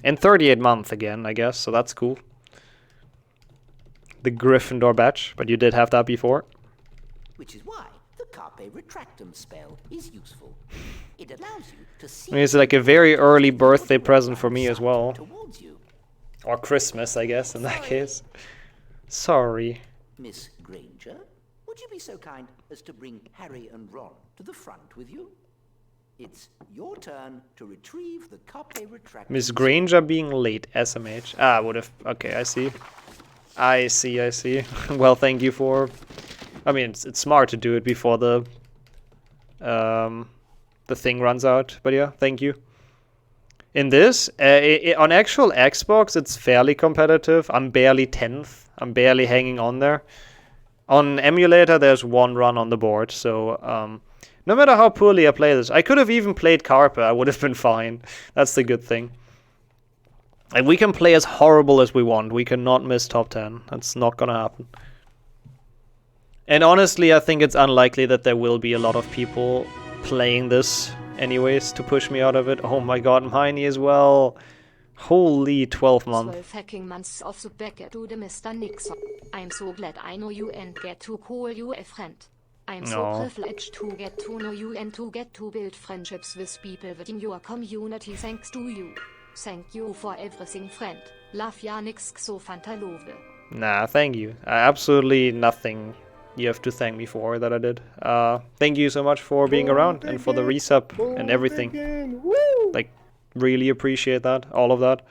Speaker 1: And 38 month again, I guess, so that's cool. The Gryffindor badge, but you did have that before.
Speaker 8: which is why the Carpe Retractum spell is useful. It allows you to see.
Speaker 1: I mean, it's like a very early birthday present for me as well.
Speaker 8: Towards you.
Speaker 1: Or Christmas, I guess, in that case. Sorry.
Speaker 8: Miss Granger, would you be so kind as to bring Harry and Ron to the front with you? It's your turn to retrieve the Carpe Retractum.
Speaker 1: Miss Granger being late, SMH. Ah, would have. Okay, I see. I see. Well, thank you for. I mean, it's smart to do it before the thing runs out. But yeah, thank you. In this, on actual Xbox, it's fairly competitive. I'm barely 10th. I'm barely hanging on there. On emulator, there's one run on the board, so no matter how poorly I play this, I could have even played Carpe. I would have been fine. That's the good thing. And we can play as horrible as we want. We cannot miss top 10. That's not gonna happen. And honestly, I think it's unlikely that there will be a lot of people playing this anyways to push me out of it. Oh my god, Miney as well. Holy 12 months.
Speaker 2: 12 hacking months of the back to the Mr. Nixon. I'm so glad I know you and get to call you a friend. I'm so privileged to get to know you and to get to build friendships with people within your community thanks to you. Thank you for everything, friend. Love ya nix so fantalove.
Speaker 1: Nah, thank you. Absolutely nothing you have to thank me for that I did. Thank you so much for being around and for the resub and everything. Like, really appreciate that, all of that.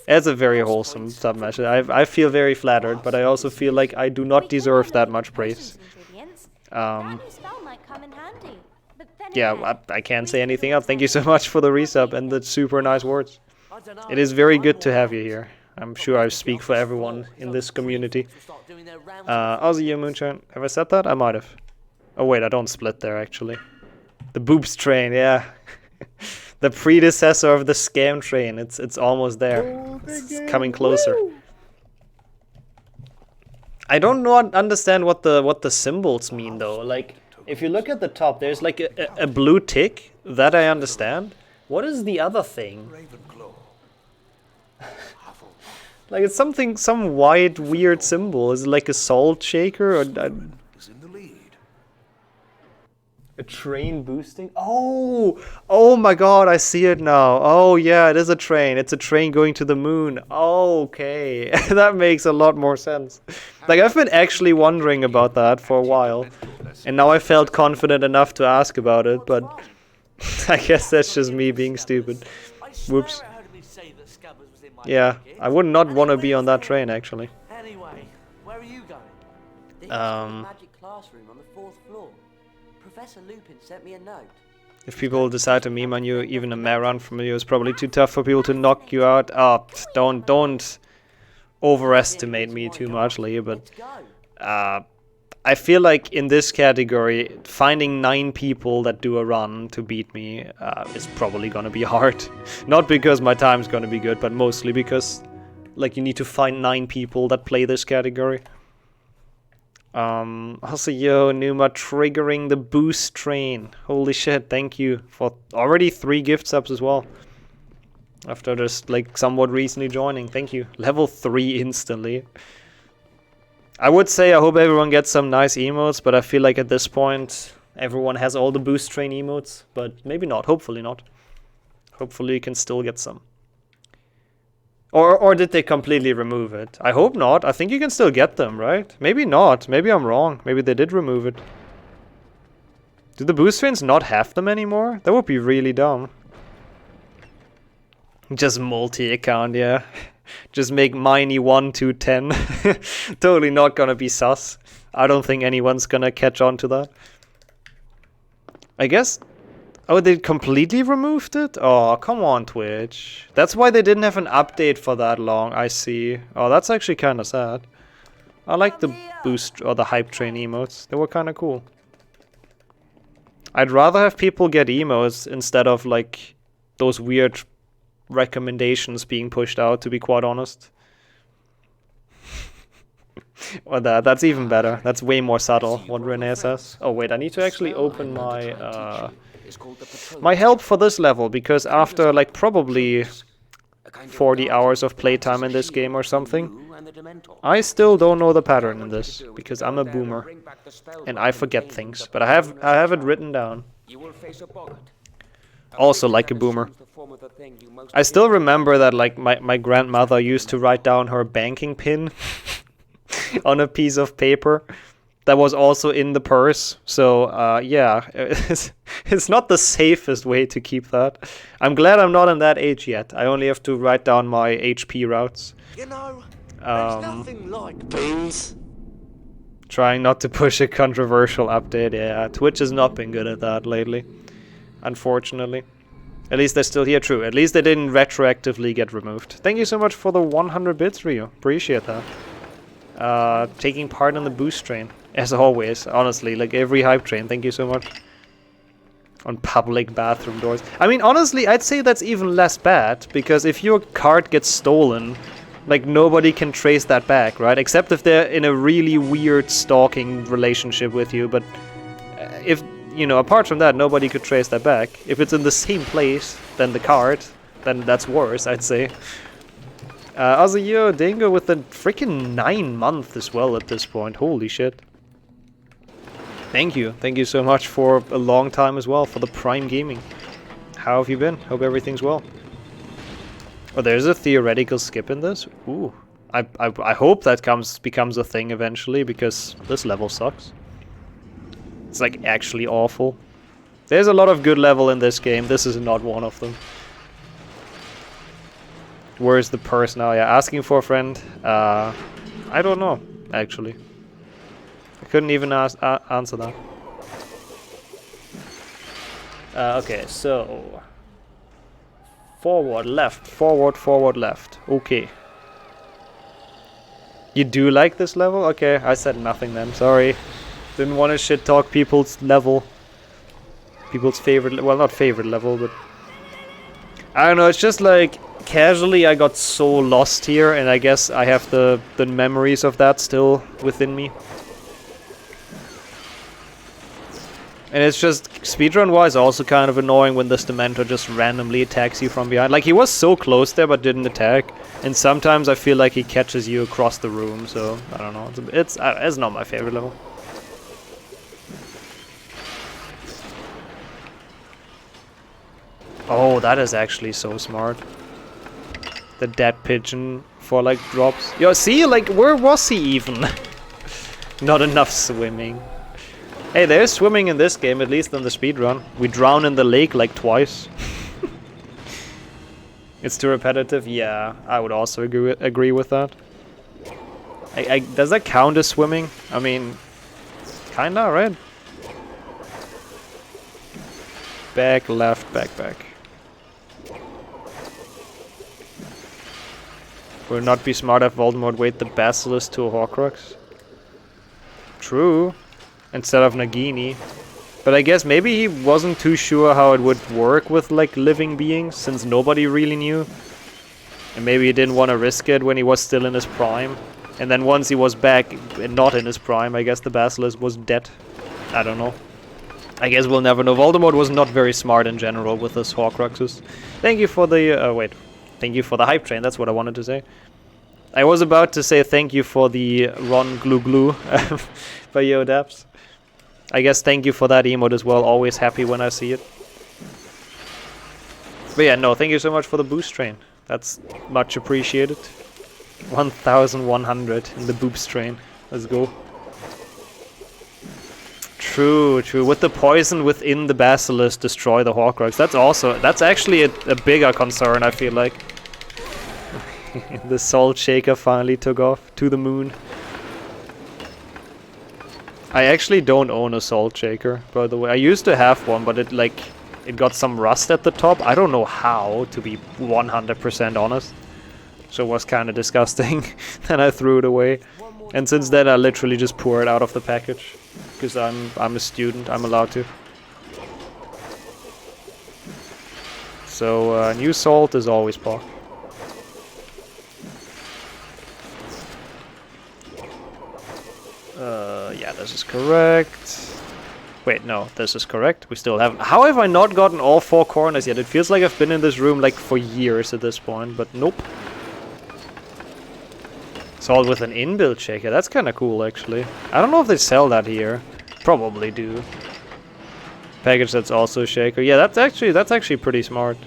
Speaker 1: It's a very wholesome submission. I feel very flattered, but I also feel like I do not deserve that much praise. Yeah, I can't say anything else. Thank you so much for the resub and the super nice words. It is very good to have you here. I'm sure I speak for everyone in this community. Aussie Yo Moonshine. Have I said that? I might have. Oh wait, I don't split there actually. The boobs train, yeah. The predecessor of the scam train. It's almost there. It's coming closer. I don't understand what the symbols mean though. Like, if you look at the top, there's like a blue tick. That I understand. What is the other thing? Like, it's some white weird symbol. Is it like a salt shaker or a train boosting? Oh my god, I see it now. Oh yeah, it is a train. It's a train going to the moon. Okay, that makes a lot more sense. Like, I've been actually wondering about that for a while, and now I felt confident enough to ask about it, but I guess that's just me being stupid. Whoops. Yeah, I would not want to be on that train actually.
Speaker 3: Anyway, where are you going? Magic classroom on the 4th floor. Professor Lupin sent me a note.
Speaker 1: If people decide to meme on you, even a mare run from you is probably too tough for people to knock you out. Oh, don't overestimate me too much, Lee, but I feel like in this category, finding 9 people that do a run to beat me is probably gonna be hard. Not because my time's gonna be good, but mostly because, like, you need to find 9 people that play this category. Also, yo, Numa triggering the boost train. Holy shit, thank you for already 3 gift subs as well. After just, like, somewhat recently joining. Thank you. Level 3 instantly. I would say I hope everyone gets some nice emotes, but I feel like at this point everyone has all the boost train emotes, but maybe not. Hopefully not. Hopefully you can still get some. Or did they completely remove it? I hope not. I think you can still get them, right? Maybe not. Maybe I'm wrong. Maybe they did remove it. Do the boost trains not have them anymore? That would be really dumb. Just multi-account, yeah. Just make Miney 1 to 10. Totally not gonna be sus. I don't think anyone's gonna catch on to that. I guess... Oh, they completely removed it? Oh, come on, Twitch. That's why they didn't have an update for that long, I see. Oh, that's actually kinda sad. I like the boost or the hype train emotes. They were kinda cool. I'd rather have people get emotes instead of, like, those weird recommendations being pushed out, to be quite honest. Or that's even better. That's way more subtle, what Renee says. Oh wait, I need to actually open my my help for this level, because after like probably 40 hours of playtime in this game or something. I still don't know the pattern in this, because I'm a boomer. And I forget things, but I have it written down. Also like a boomer. I still remember that like my grandmother used to write down her banking pin on a piece of paper that was also in the purse. So yeah, it's not the safest way to keep that. I'm glad I'm not in that age yet. I only have to write down my HP routes.
Speaker 3: You know, there's nothing like beans.
Speaker 1: Trying not to push a controversial update. Yeah, Twitch has not been good at that lately, unfortunately. At least they're still here, true. At least they didn't retroactively get removed. Thank you so much for the 100 bits, Ryu. Appreciate that. Taking part in the boost train. As always, honestly, like every hype train. Thank you so much. On public bathroom doors. I mean, honestly, I'd say that's even less bad, because if your card gets stolen, like nobody can trace that back, right? Except if they're in a really weird stalking relationship with you, but if, you know, apart from that, nobody could trace that back. If it's in the same place than the card, then that's worse, I'd say. Also, yo, Dingo with the freaking 9 month as well at this point. Holy shit. Thank you. Thank you so much for a long time as well, for the Prime Gaming. How have you been? Hope everything's well. Oh, there's a theoretical skip in this? Ooh. I hope that becomes a thing eventually, because this level sucks. It's like actually awful. There's a lot of good level in this game. This is not one of them. Where's the purse now? Yeah, asking for a friend. I don't know, actually. I couldn't even answer that. Okay, so... Forward, left, forward, left. Okay. You do like this level? Okay, I said nothing then, sorry. Didn't want to shit talk people's level. People's favorite, well, not favorite level, but... I don't know, it's just like, casually I got so lost here, and I guess I have the memories of that still within me. And it's just, speedrun-wise, also kind of annoying when this Dementor just randomly attacks you from behind. Like, he was so close there, but didn't attack. And sometimes I feel like he catches you across the room, so, I don't know. It's not my favorite level. Oh, that is actually so smart. The dead pigeon for, like, drops. Yo, see? Like, where was he even? Not enough swimming. Hey, there's swimming in this game, at least in the speedrun. We drown in the lake like twice. It's too repetitive? Yeah, I would also agree with that. Does that count as swimming? I mean, kinda, right? Back, left, back. Would it not be smart if Voldemort weighed the Basilisk to a Horcrux? True. Instead of Nagini. But I guess maybe he wasn't too sure how it would work with like living beings, since nobody really knew. And maybe he didn't want to risk it when he was still in his prime. And then once he was back and not in his prime, I guess the Basilisk was dead. I don't know. I guess we'll never know. Voldemort was not very smart in general with his Horcruxes. Thank you for the... Thank you for the hype train, that's what I wanted to say. I was about to say thank you for the Ron Glue Glue by Yodaps. I guess thank you for that emote as well, always happy when I see it. But yeah, no, thank you so much for the boost train. That's much appreciated. 1,100 in the boost train. Let's go. True. With the poison within the Basilisk, destroy the Horcrux. That's actually a bigger concern, I feel like. The Salt Shaker finally took off to the moon. I actually don't own a Salt Shaker, by the way. I used to have one, but it got some rust at the top. I don't know how, to be 100% honest. So it was kind of disgusting. Then I threw it away. And since then I literally just pour it out of the package. Because I'm a student, I'm allowed to. So new salt is always POC. Yeah, this is correct. Wait, no, this is correct. We still haven't. How have I not gotten all 4 corners yet? It feels like I've been in this room like for years at this point, but nope. Salt with an inbuilt shaker. That's kind of cool, actually. I don't know if they sell that here. Probably do. Package that's also a shaker. Yeah, that's actually pretty smart.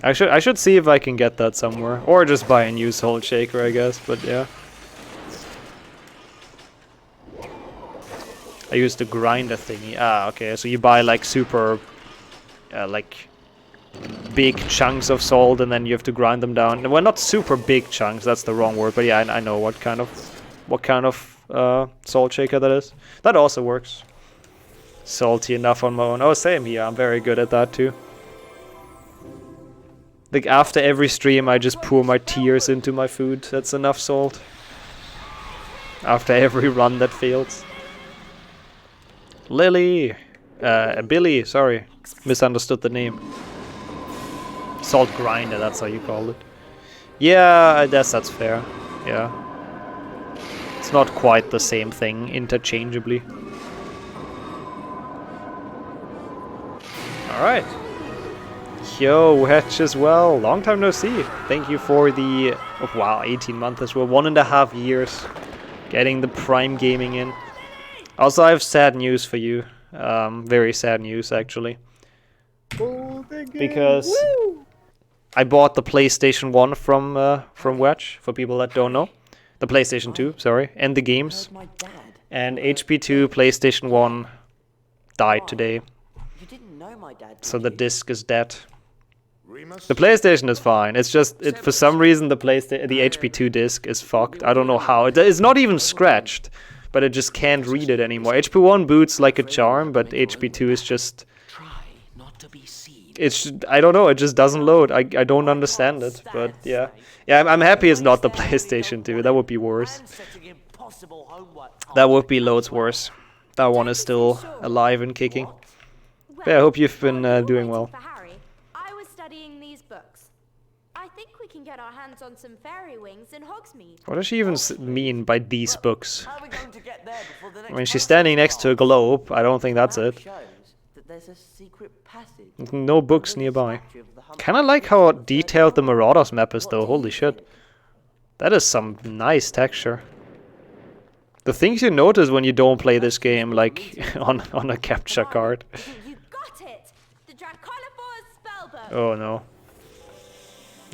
Speaker 1: I should see if I can get that somewhere, or just buy a new salt shaker, I guess. But yeah. I used the grinder thingy. Ah, okay. So you buy like super, like big chunks of salt, and then you have to grind them down. Well, not super big chunks. That's the wrong word. But yeah, I know what kind of salt shaker that is. That also works. Salty enough on my own. Oh, same here. I'm very good at that too. Like after every stream, I just pour my tears into my food. That's enough salt. After every run that fails. Lily! Billy, sorry. Misunderstood the name. Salt grinder, that's how you call it. Yeah, I guess that's fair. Yeah. It's not quite the same thing interchangeably. Alright. Yo, Wedge as well. Long time no see. Thank you for the... Oh, wow, 18 months as well. 1.5 years. Getting the Prime Gaming in. Also, I have sad news for you. Very sad news, actually. Because I bought the PlayStation 1 from Wedge, for people that don't know. The PlayStation 2, sorry, and the games. And HP2 PlayStation 1 died today. So the disc is dead. The PlayStation is fine. It's just for some reason the HP2 disc is fucked. I don't know how. It's not even scratched, but it just can't read it anymore. HP1 boots like a charm, but HP2 is just... I don't know, it just doesn't load. I don't understand it, but yeah. Yeah, I'm happy it's not the PlayStation 2. That would be worse. That would be loads worse. That one is still alive and kicking. Yeah, I hope you've been doing well.
Speaker 7: I was studying these books. I think we can get our hands on some fairy wings in Hogsmeade.
Speaker 1: What does she even mean by these books? I mean, she's standing next to a globe. I don't think that's it. No books nearby. Kinda like how detailed the Marauders map is though, holy shit. That is some nice texture. The things you notice when you don't play this game, like on a capture card.
Speaker 7: You got it! The Dracolifor's spellbook!
Speaker 1: Oh no.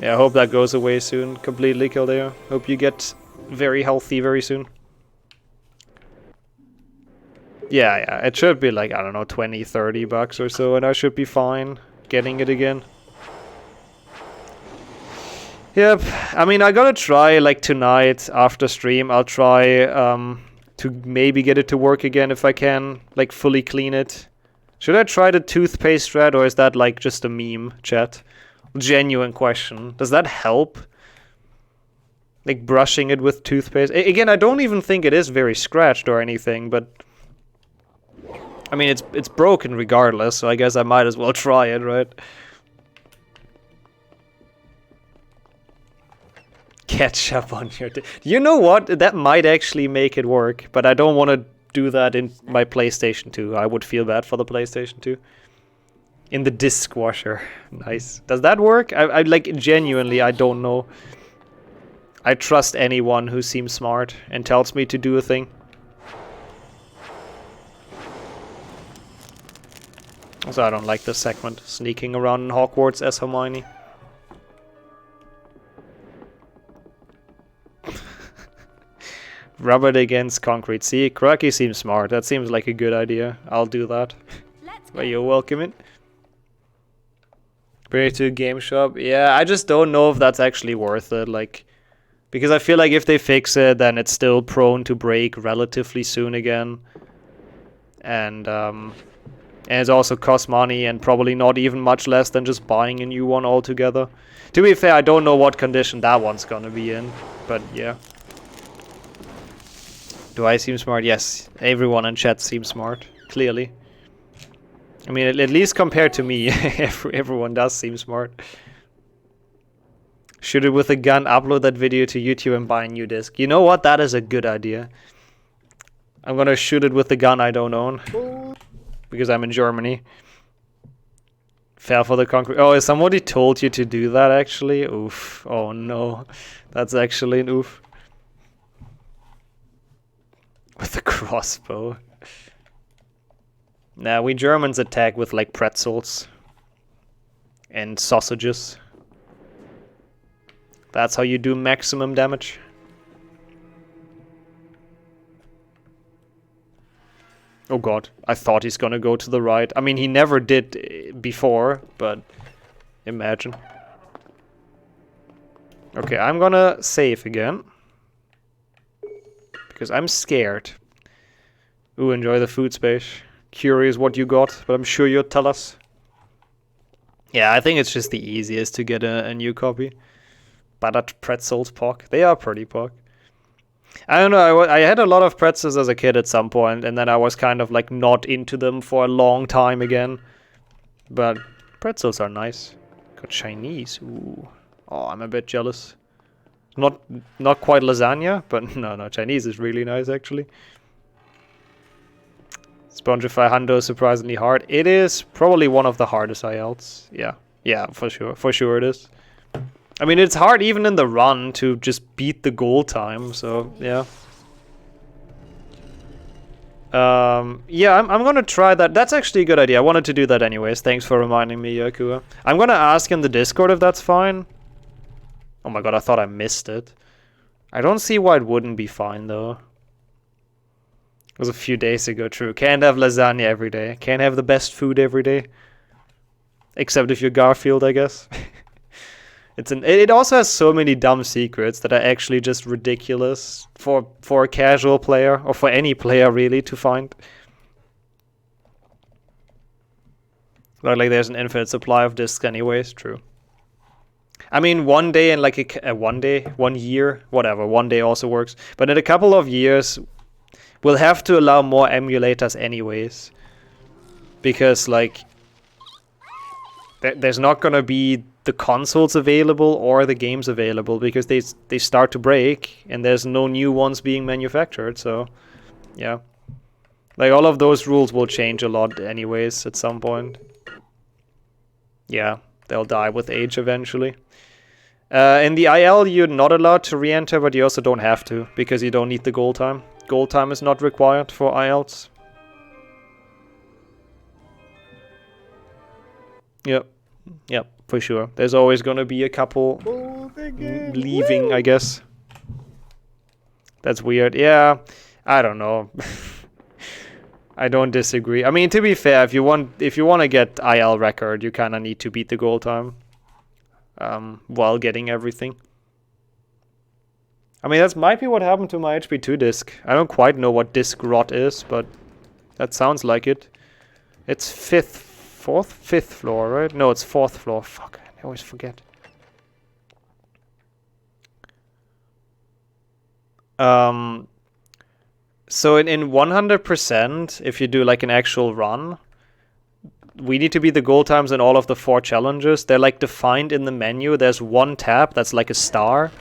Speaker 1: Yeah, I hope that goes away soon, completely, Kildare. Hope you get very healthy very soon. Yeah, it should be like, I don't know, 20, 30 bucks or so, and I should be fine getting it again. Yep, I mean, I gotta try, like, tonight, after stream, I'll try to maybe get it to work again if I can, like, fully clean it. Should I try the toothpaste thread, or is that, like, just a meme, chat? Genuine question. Does that help? Like, brushing it with toothpaste? Again, I don't even think it is very scratched or anything, but... I mean, it's broken regardless, so I guess I might as well try it, right? Ketchup on your... You know what? That might actually make it work, but I don't want to do that in my PlayStation 2. I would feel bad for the PlayStation 2. In the disc washer. Nice. Does that work? I like, genuinely, I don't know. I trust anyone who seems smart and tells me to do a thing. Also, I don't like this segment. Sneaking around in Hogwarts as Hermione. Rub it against concrete. See, Cracky seems smart. That seems like a good idea. I'll do that. Well, you're welcome in. Bring it to a game shop. Yeah, I just don't know if that's actually worth it. Like, because I feel like if they fix it, then it's still prone to break relatively soon again. And it also costs money and probably not even much less than just buying a new one altogether. To be fair, I don't know what condition that one's gonna be in, but yeah. Do I seem smart? Yes, everyone in chat seems smart, clearly. I mean, at least compared to me, everyone does seem smart. Shoot it with a gun, upload that video to YouTube and buy a new disc. You know what? That is a good idea. I'm gonna shoot it with the gun I don't own. Because I'm in Germany. Fell for the concrete. Oh, has somebody told you to do that actually? Oof. Oh no. That's actually an oof. With the crossbow. Nah, we Germans attack with like pretzels. And sausages. That's how you do maximum damage. Oh god, I thought he's gonna go to the right. I mean, he never did before, but imagine. Okay, I'm gonna save again. Because I'm scared. Ooh, enjoy the food space. Curious what you got, but I'm sure you'll tell us. Yeah, I think it's just the easiest to get a new copy. Buttered pretzels, Pock. They are pretty Pock. I don't know, I had a lot of pretzels as a kid at some point, and then I was kind of like not into them for a long time again. But pretzels are nice. Got Chinese, ooh. Oh, I'm a bit jealous. Not quite lasagna, but no, Chinese is really nice actually. Spongify Hundo is surprisingly hard. It is probably one of the hardest IELTS. Yeah, for sure it is. I mean, it's hard even in the run to just beat the goal time, so yeah. Yeah, I'm gonna try that. That's actually a good idea. I wanted to do that anyways. Thanks for reminding me, Yakua. I'm gonna ask in the Discord if that's fine. Oh my god, I thought I missed it. I don't see why it wouldn't be fine, though. It was a few days ago, true. Can't have lasagna every day. Can't have the best food every day. Except if you're Garfield, I guess. It also has so many dumb secrets that are actually just ridiculous for a casual player, or for any player really, to find. Like there's an infinite supply of discs anyways, true. I mean, one day and like one year, whatever, one day also works. But in a couple of years, we'll have to allow more emulators anyways. Because like, there's not gonna be the consoles available or the games available because they start to break and there's no new ones being manufactured, so yeah. Like all of those rules will change a lot anyways at some point. Yeah, they'll die with age eventually. In the IL you're not allowed to re-enter, but you also don't have to because you don't need the goal time. Goal time is not required for IELTS. Yep, for sure. There's always gonna be a couple leaving, I guess. That's weird. Yeah, I don't know. I don't disagree. I mean, to be fair, if you want to get IL record, you kind of need to beat the goal time while getting everything. I mean, that might be what happened to my HP2 disc. I don't quite know what disc rot is, but that sounds like it. It's fifth floor, right? No, it's fourth floor. Fuck, I always forget. So in 100%, if you do like an actual run, we need to beat the goal times in all of the 4 challenges. They're like defined in the menu. There's one tab that's like a star.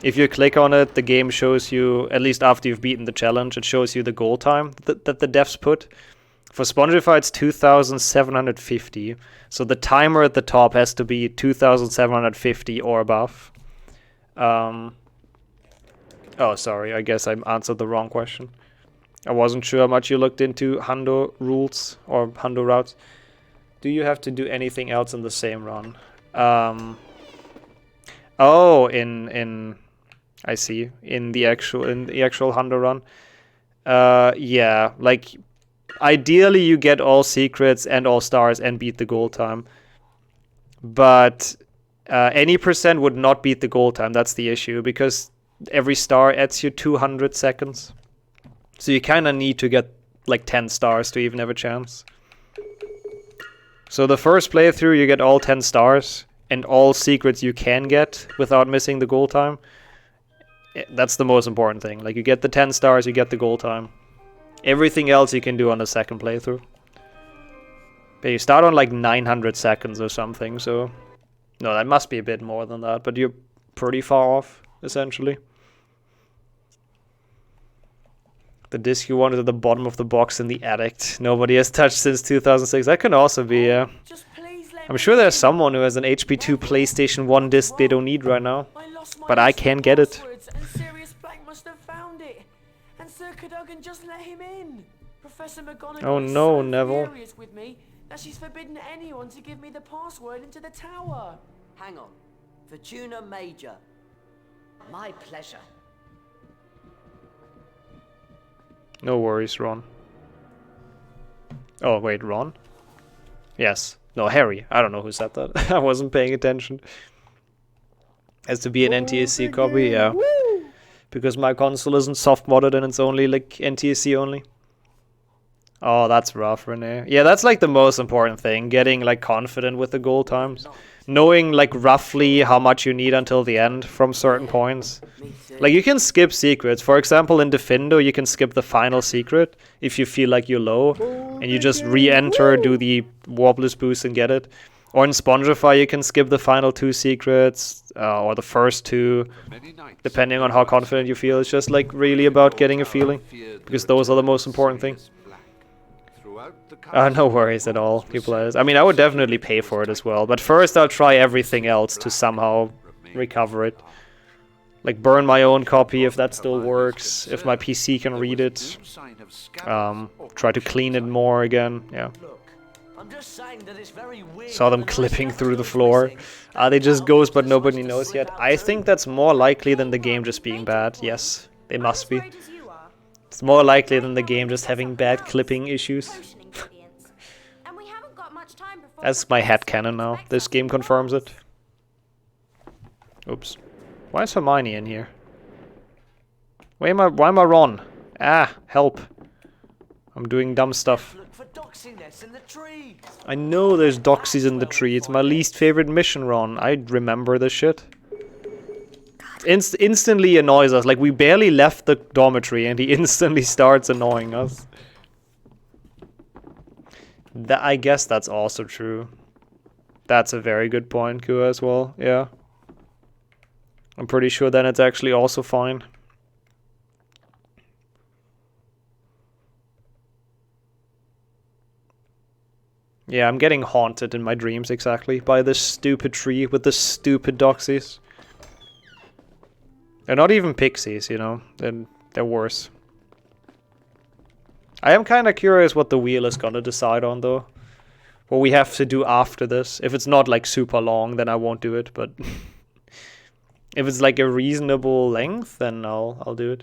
Speaker 1: If you click on it, the game shows you, at least after you've beaten the challenge, it shows you the goal time that the devs put. For Spongify, it's 2,750. So the timer at the top has to be 2,750 or above. Oh, sorry. I guess I answered the wrong question. I wasn't sure how much you looked into Hundo rules or Hundo routes. Do you have to do anything else in the same run? Oh, I see. In the actual Hundo run. Yeah, like ideally you get all secrets and all stars and beat the goal time. But any percent would not beat the goal time. That's the issue, because every star adds you 200 seconds. So you kind of need to get like 10 stars to even have a chance. So the first playthrough you get all 10 stars and all secrets you can get without missing the goal time. That's the most important thing. Like you get the 10 stars, you get the goal time. Everything else you can do on the second playthrough. But you start on like 900 seconds or something, so... No, that must be a bit more than that, but you're pretty far off, essentially. The disc you wanted at the bottom of the box in the attic. Nobody has touched since 2006. That can also be, yeah.
Speaker 3: Just please let
Speaker 1: I'm
Speaker 3: me
Speaker 1: sure there's
Speaker 3: in.
Speaker 1: someone who has an HP2 PlayStation 1 disc they don't need right now.
Speaker 3: I lost my
Speaker 1: But I
Speaker 3: list of
Speaker 1: can get it.
Speaker 3: passwords, and Sirius Black must have found it. And Sir Cadogan just let him in. Professor McGonagall
Speaker 1: Oh
Speaker 3: is
Speaker 1: no,
Speaker 3: so
Speaker 1: Neville.
Speaker 3: furious with me that she's forbidden anyone to give me the password into the tower.
Speaker 8: Hang on. Fortuna Major. My pleasure.
Speaker 1: No worries, Ron. Oh, wait, Ron? Yes. No, Harry. I don't know who said that. I wasn't paying attention. Has to be an NTSC copy, yeah. Because my console isn't soft-modded and it's only, like, NTSC only. Oh, that's rough, Renee. Yeah, that's, like, the most important thing. Getting, like, confident with the goal times. Knowing, like, roughly how much you need until the end from certain points. Like, you can skip secrets. For example, in Defendo, you can skip the final secret if you feel like you're low. And you just re-enter, do the Warbless boost and get it. Or in Spongify, you can skip the final 2 secrets. Or the first 2. Depending on how confident you feel. It's just, like, really about getting a feeling. Because those are the most important things. No worries at all, you players. I mean, I would definitely pay for it as well. But first I'll try everything else to somehow recover it. Like burn my own copy if that still works. If my PC can read it. Try to clean it more again, yeah.
Speaker 3: I'm just saying that it's very weird.
Speaker 1: Saw them clipping through the floor. They just ghost but nobody knows yet. I think that's more likely than the game just being bad. Yes, it must be. It's more likely than the game just having bad clipping issues. That's my headcanon now. This game confirms it. Oops. Why is Hermione in here? Why am I Ron? Ah, help. I'm doing dumb stuff. I know there's doxies in the tree. It's my least favorite mission, Ron. I remember this shit. Instantly annoys us. Like, we barely left the dormitory and he instantly starts annoying us. I guess that's also true. That's a very good point, Kua, as well. Yeah. I'm pretty sure then it's actually also fine. Yeah, I'm getting haunted in my dreams, exactly, by this stupid tree with the stupid doxies. They're not even pixies, you know. They're worse. I am kind of curious what the wheel is gonna decide on, though. What we have to do after this. If it's not, like, super long, then I won't do it, but... if it's, like, a reasonable length, then I'll do it.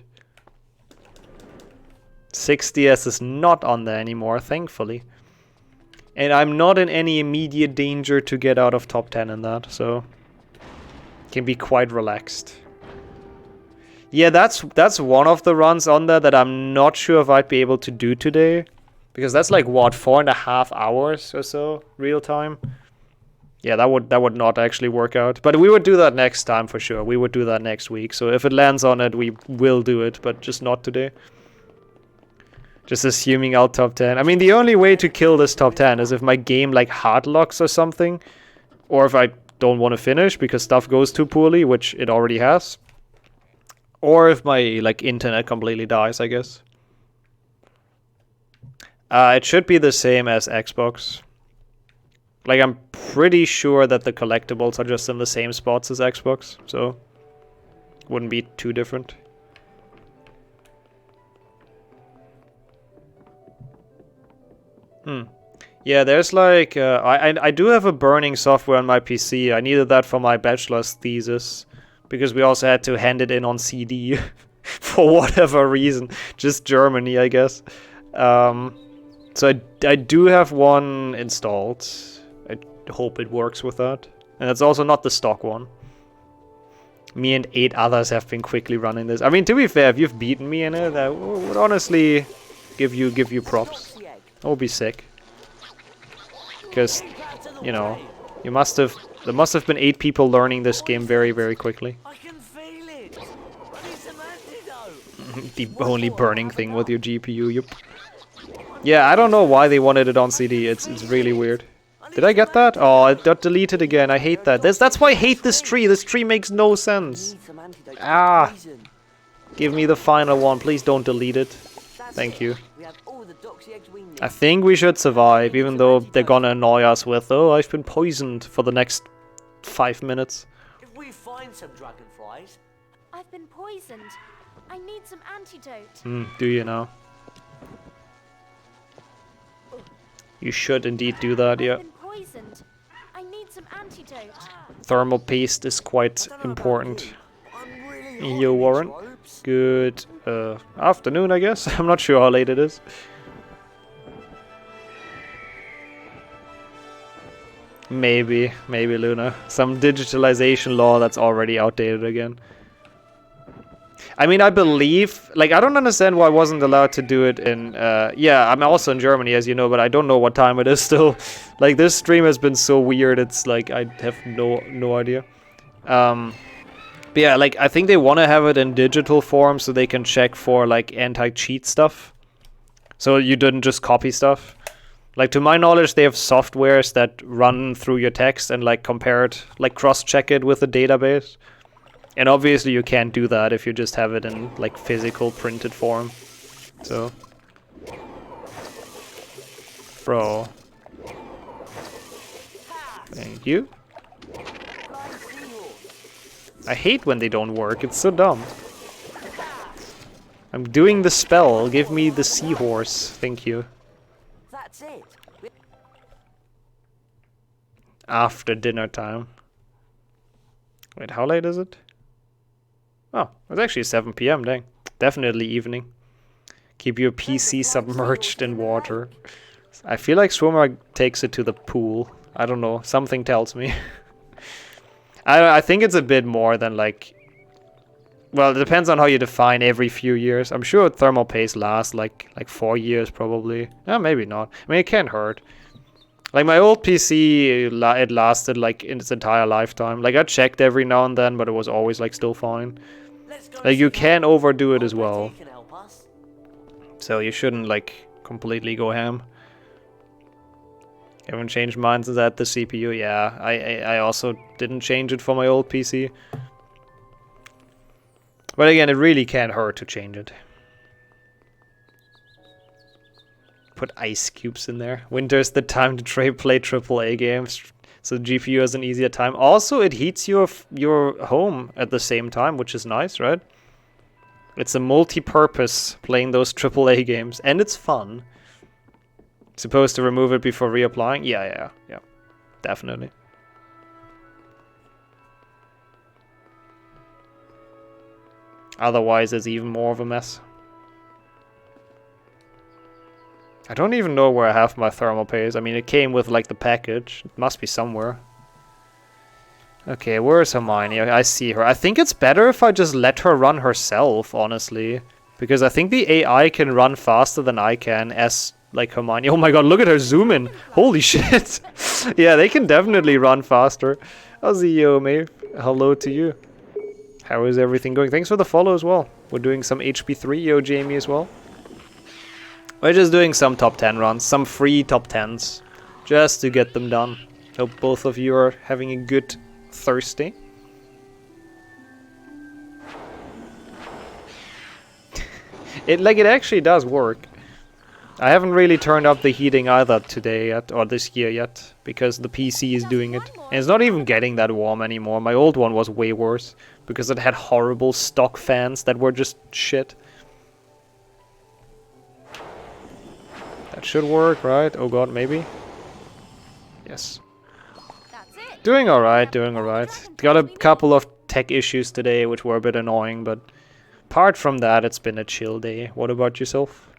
Speaker 1: 6DS is not on there anymore, thankfully. And I'm not in any immediate danger to get out of top 10 in that, so... can be quite relaxed. Yeah, that's one of the runs on there that I'm not sure if I'd be able to do today. Because that's like, what, 4.5 hours or so, real time? Yeah, that would not actually work out. But we would do that next time for sure. We would do that next week. So if it lands on it, we will do it, but just not today. Just assuming I'll top 10. I mean, the only way to kill this top 10 is if my game, like, hard locks or something. Or if I don't want to finish because stuff goes too poorly, which it already has. Or if my, like, internet completely dies, I guess. It should be the same as Xbox. Like, I'm pretty sure that the collectibles are just in the same spots as Xbox, so... wouldn't be too different. Yeah, there's like... I do have a burning software on my PC. I needed that for my bachelor's thesis. Because we also had to hand it in on CD. For whatever reason. Just Germany, I guess. So I do have one installed. I hope it works with that. And it's also not the stock one. Me and 8 others have been quickly running this. I mean, to be fair, if you've beaten me in it, I would honestly give you props. That would be sick. Because, you know, there must have been 8 people learning this game very, very quickly.
Speaker 3: I can feel it. It's an antidote.
Speaker 1: The only burning thing with your GPU, yup. Yeah, I don't know why they wanted it on CD. It's really weird. Did I get that? Oh, it got deleted again. I hate that. That's why I hate this tree. This tree makes no sense. Ah. Give me the final one. Please don't delete it. Thank you.
Speaker 3: We have all the doxy eggs we need.
Speaker 1: I think we should survive, even though they're gonna annoy us with, oh, I've been poisoned for the next 5 minutes.
Speaker 3: If we find some dragonflies,
Speaker 7: I've been poisoned. I need some antidote.
Speaker 1: Do you now? You should indeed do that, yeah.
Speaker 7: I've been poisoned. I need some antidote.
Speaker 1: Thermal paste is quite important.
Speaker 3: I'm really
Speaker 1: Yo, Warren. Good afternoon, I guess. I'm not sure how late it is. Maybe Luna. Some digitalization law that's already outdated again. I mean, I believe, like, I don't understand why I wasn't allowed to do it in, yeah, I'm also in Germany, as you know, but I don't know what time it is still. Like, this stream has been so weird, it's like, I have no idea. But yeah, like, I think they want to have it in digital form so they can check for, like, anti-cheat stuff. So you didn't just copy stuff. Like, to my knowledge, they have softwares that run through your text and, like, compare it, like, cross-check it with a database. And obviously you can't do that if you just have it in, like, physical printed form. So. Bro. Thank you. I hate when they don't work, it's so dumb. I'm doing the spell, give me the seahorse, thank you.
Speaker 3: That's it.
Speaker 1: After dinner time. Wait, how late is it? Oh, it's actually 7 PM, dang. Definitely evening. Keep your PC submerged in water. I feel like Swimmer takes it to the pool. I don't know, something tells me. I think it's a bit more than like... Well, it depends on how you define every few years. I'm sure thermal paste lasts like 4 years probably. No, maybe not. I mean, it can't hurt. Like my old PC, it lasted like in its entire lifetime. Like I checked every now and then, but it was always like still fine. Like you can overdo it as well. So you shouldn't like completely go ham. Haven't changed mine since I had the CPU. Yeah, I also didn't change it for my old PC. But again, it really can't hurt to change it. Put ice cubes in there. Winter's the time to play AAA games, so the GPU has an easier time. Also, it heats your home at the same time, which is nice, right? It's a multi-purpose playing those AAA games, and it's fun. Supposed to remove it before reapplying? Yeah, definitely. Otherwise, it's even more of a mess. I don't even know where I have my thermal paste. I mean, it came with, like, the package. It must be somewhere. Okay, where's Hermione? I see her. I think it's better if I just let her run herself, honestly. Because I think the AI can run faster than I can as, like, Hermione. Oh my god, look at her zoom in! Holy shit! Yeah, they can definitely run faster. Ozzy, yo, Maeve. Hello to you. How is everything going? Thanks for the follow as well. We're doing some HP3, yo, Jamie, as well. We're just doing some top 10 runs, some free top 10s, just to get them done. Hope both of you are having a good Thursday. It actually does work. I haven't really turned up the heating either today yet, or this year yet, because the PC is doing it. And it's not even getting that warm anymore. My old one was way worse, because it had horrible stock fans that were just shit. That should work, right? Oh god, maybe? Yes. Doing alright, doing alright. Got a couple of tech issues today, which were a bit annoying, but apart from that, it's been a chill day. What about yourself?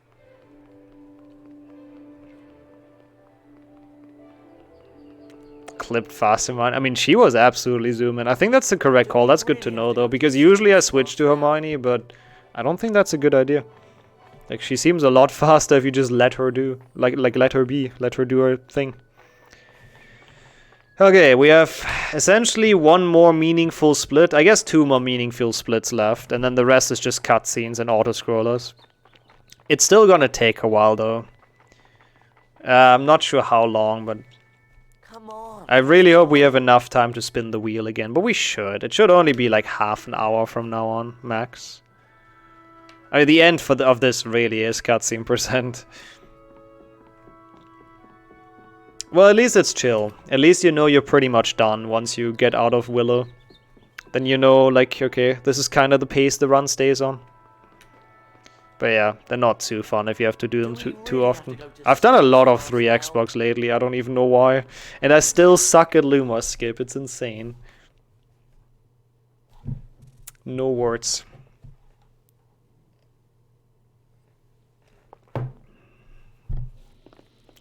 Speaker 1: Clipped faster, man. I mean, she was absolutely zooming. I think that's the correct call. That's good to know, though, because usually I switch to Hermione, but I don't think that's a good idea. Like, she seems a lot faster if you just let her do, like let her be, let her do her thing. Okay, we have essentially one more meaningful split. I guess 2 more meaningful splits left, and then the rest is just cutscenes and auto-scrollers. It's still gonna take a while, though. I'm not sure how long, but I really hope we have enough time to spin the wheel again, but we should. It should only be like half an hour from now on, max. I mean, the end of this really is cutscene %. Well, at least it's chill. At least you know you're pretty much done once you get out of Willow. Then you know, like, okay, this is kind of the pace the run stays on. But yeah, they're not too fun if you have to do them too often. I've done a lot of 3 Xbox lately, I don't even know why. And I still suck at Lumos skip, it's insane. No words.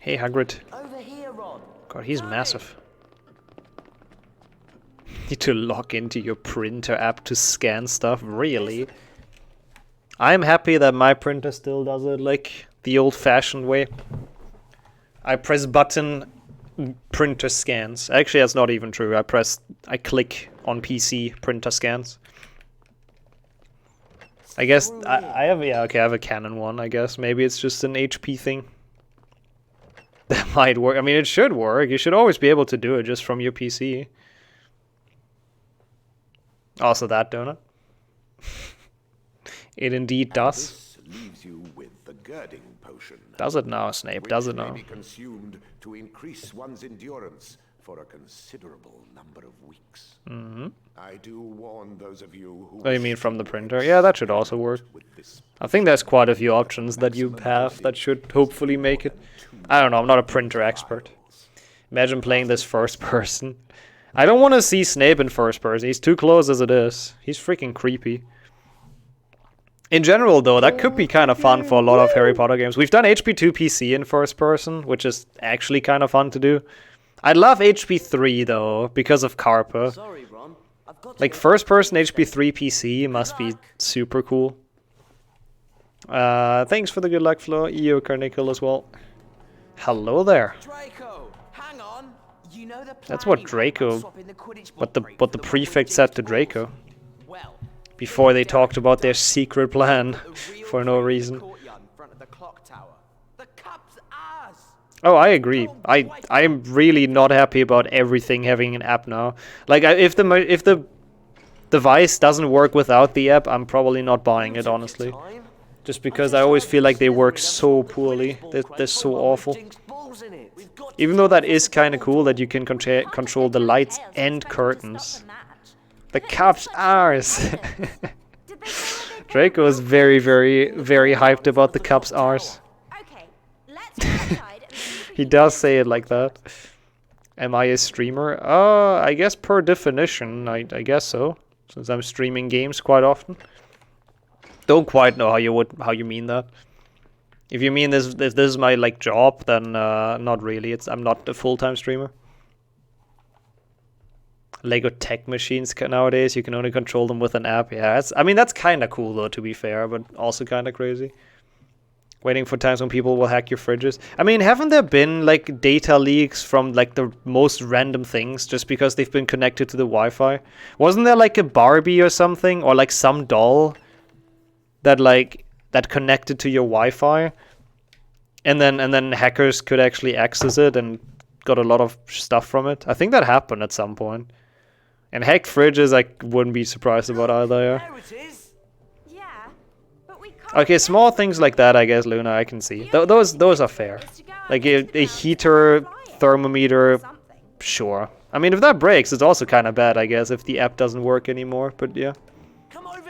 Speaker 1: Hey, Hagrid.
Speaker 3: Over here, Ron.
Speaker 1: God, he's massive. Need to log into your printer app to scan stuff? Really? I'm happy that my printer still does it like the old-fashioned way. I press button, printer scans. Actually, that's not even true. I click on PC, printer scans. I guess I have, yeah, okay, I have a Canon one, I guess. Maybe it's just an HP thing. That might work. I mean, it should work. You should always be able to do it just from your PC. Also that, don't it? It indeed does.
Speaker 5: This leaves you with the girding potion.
Speaker 1: Does it now, Snape? Does it
Speaker 5: Which
Speaker 1: now?
Speaker 5: may be consumed to increase one's endurance for a considerable number of weeks.
Speaker 1: Mm-hmm.
Speaker 5: I do warn those of you who...
Speaker 1: Oh, you mean from the printer? Yeah, that should also work. I think there's quite a few options that you have that should hopefully make it. I don't know, I'm not a printer expert. Imagine playing this first person. I don't want to see Snape in first person. He's too close as it is. He's freaking creepy. In general, though, that could be kind of fun for a lot of Harry Potter games. We've done HP2 PC in first person, which is actually kind of fun to do. I love HP3, though, because of Carpa.
Speaker 3: Sorry, Ron. I've got
Speaker 1: Like, first person HP3 PC must be super cool. Thanks for the good luck, Flo. EO Carnickel as well. Hello there.
Speaker 3: Draco, hang on. You know the
Speaker 1: That's what Draco, what the prefect said to Draco. Before they talked about their secret plan for no reason. Oh, I agree. I'm really not happy about everything having an app now. Like, if the device doesn't work without the app, I'm probably not buying it, honestly. Just because I always feel like they work so poorly. They're so awful. Even though that is kind of cool that you can control the lights and curtains. The cup's ours. Draco is very, very, very hyped about the cup's ours. He does say it like that. Am I a streamer? I guess per definition, I guess so. Since I'm streaming games quite often. Don't quite know how you mean that. If you mean this, if this is my like job, then not really. I'm not a full-time streamer. Lego tech machines nowadays, you can only control them with an app. Yeah, I mean that's kind of cool though, to be fair, but also kind of crazy. Waiting for times when people will hack your fridges. I mean, haven't there been like data leaks from like the most random things just because they've been connected to the Wi-Fi? Wasn't there like a Barbie or something, or like some doll that connected to your Wi-Fi, and then hackers could actually access it and got a lot of stuff from it? I think that happened at some point. And hacked fridges, I wouldn't be surprised about either.
Speaker 7: Yeah, but we can't.
Speaker 1: Okay, small things like that, I guess, Luna, I can see. Those are fair. Like a heater, thermometer, sure. I mean, if that breaks, it's also kind of bad, I guess, if the app doesn't work anymore. But yeah,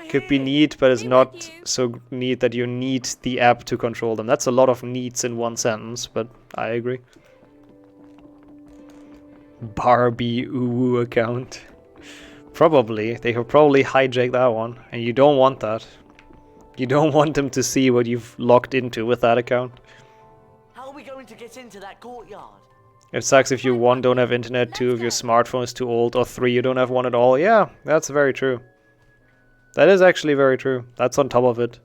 Speaker 1: could be neat, but it's not so neat that you need the app to control them. That's a lot of needs in one sentence, but I agree. Barbie Uwu account. Probably. They could probably hijack that one. And you don't want that. You don't want them to see what you've logged into with that account.
Speaker 3: How are we going to get into that courtyard?
Speaker 1: It sucks if you, 1, don't have internet, 2, if your smartphone is too old, or 3, you don't have one at all. Yeah, that's very true. That is actually very true. That's on top of it.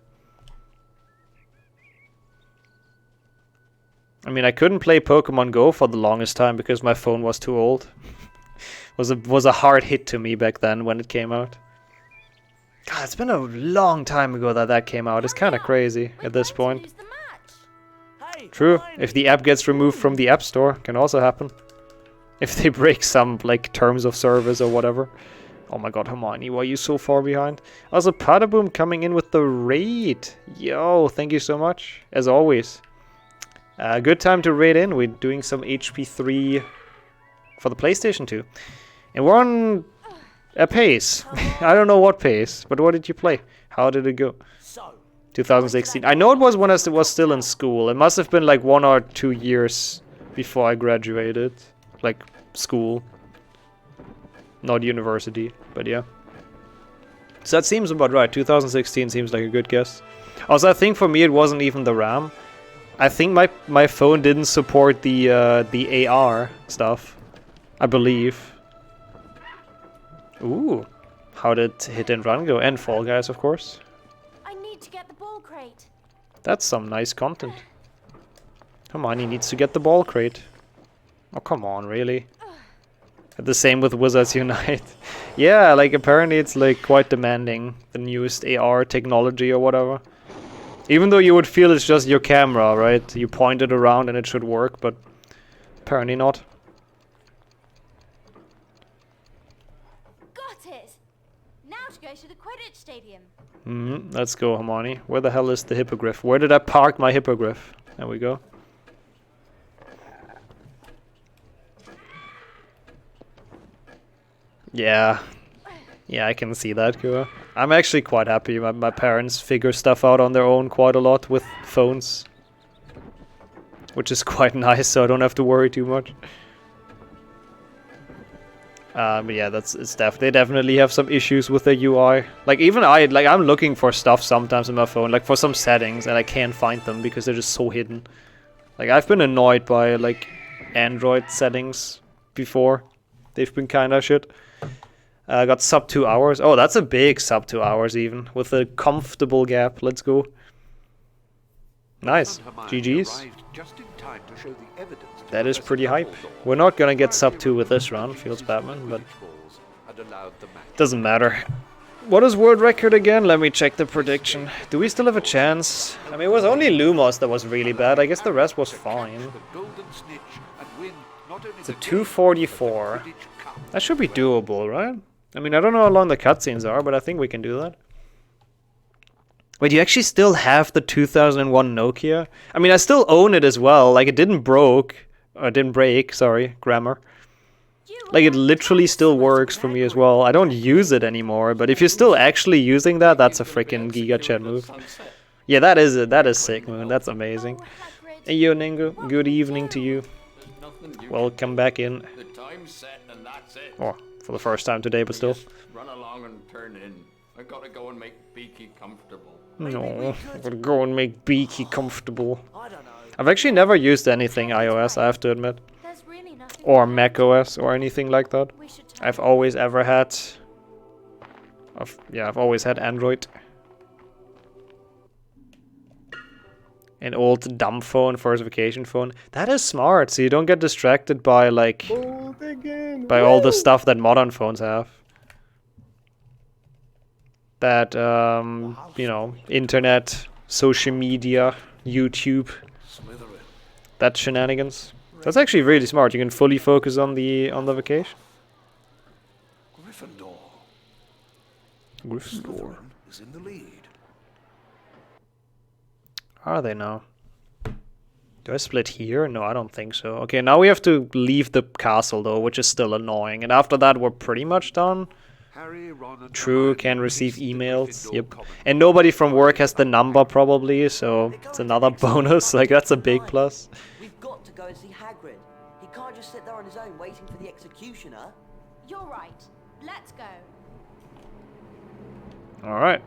Speaker 1: I mean, I couldn't play Pokemon Go for the longest time because my phone was too old. was a hard hit to me back then when it came out. God, it's been a long time ago that came out. It's kind of crazy at this point. True. If the app gets removed from the App Store, can also happen. If they break some like terms of service or whatever. Oh my god, Hermione, why are you so far behind? Also, Padaboom coming in with the raid. Yo, thank you so much, as always. Good time to raid in. We're doing some HP3 for the PlayStation 2. And we're on a pace. I don't know what pace, but what did you play? How did it go? 2016. I know it was when I was still in school. It must have been like 1 or 2 years before I graduated. Like, school. Not university, but yeah. So that seems about right. 2016 seems like a good guess. Also, I think for me it wasn't even the RAM. I think my phone didn't support the AR stuff. I believe. Ooh. How did Hit and Run go? And Fall Guys, of course.
Speaker 7: I need to get the ball crate.
Speaker 1: That's some nice content. Hermione needs to get the ball crate. Oh, come on, really? The same with Wizards Unite. Yeah, like apparently it's like quite demanding, the newest AR technology or whatever. Even though you would feel it's just your camera, right? You point it around and it should work, but apparently not.
Speaker 7: Got it. Now to go to the Quidditch stadium.
Speaker 1: Let's go, Hermione. Where the hell is the hippogriff? Where did I park my hippogriff? There we go. Yeah, I can see that, Kua. I'm actually quite happy. My parents figure stuff out on their own quite a lot with phones. Which is quite nice, so I don't have to worry too much. But yeah, they definitely have some issues with the UI. Like even I'm looking for stuff sometimes on my phone, like for some settings, and I can't find them because they're just so hidden. Like I've been annoyed by like Android settings before. They've been kinda shit. Got sub 2 hours. Oh, that's a big sub 2 hours even, with a comfortable gap. Let's go. Nice. GG's. That is pretty hype. We're not gonna get sub 2 with this round, Fields Batman, but doesn't matter. What is world record again? Let me check the prediction. Do we still have a chance? I mean, it was only Lumos that was really bad. I guess the rest was fine. It's a 244. That should be doable, right? I mean, I don't know how long the cutscenes are, but I think we can do that. Wait, you actually still have the 2001 Nokia? I mean, I still own it as well. Like, it didn't break, sorry, grammar. Like, it literally still works for me as well. I don't use it anymore, but if you're still actually using that, that's a freaking Giga Chat move. Yeah, that is sick, man. That's amazing. Hey, yo, Ningo. Good evening to you. Welcome back in. Oh, for the first time today, but still.
Speaker 10: Run along and turn in. I gotta go and make Beaky comfortable.
Speaker 1: No, I gotta go and make Beaky comfortable. I've actually never used anything iOS, I have to admit. Or macOS or anything like that. I've always had Android. An old dumb phone, first vacation phone. That is smart, so you don't get distracted by like all the stuff that modern phones have. That you know, internet, social media, YouTube, that shenanigans. That's actually really smart. You can fully focus on the vacation. Gryffindor
Speaker 5: is in the lead.
Speaker 1: Are they now? Do I split here? No, I don't think so. Okay, now we have to leave the castle though, which is still annoying. And after that, we're pretty much done. True, can receive emails. Yep. And nobody from work has the number probably, so it's another bonus. Like, that's a big plus.
Speaker 3: We've got to go and see Hagrid. He can't just sit there on his own waiting for the executioner.
Speaker 7: You're right. Let's go.
Speaker 1: Alright.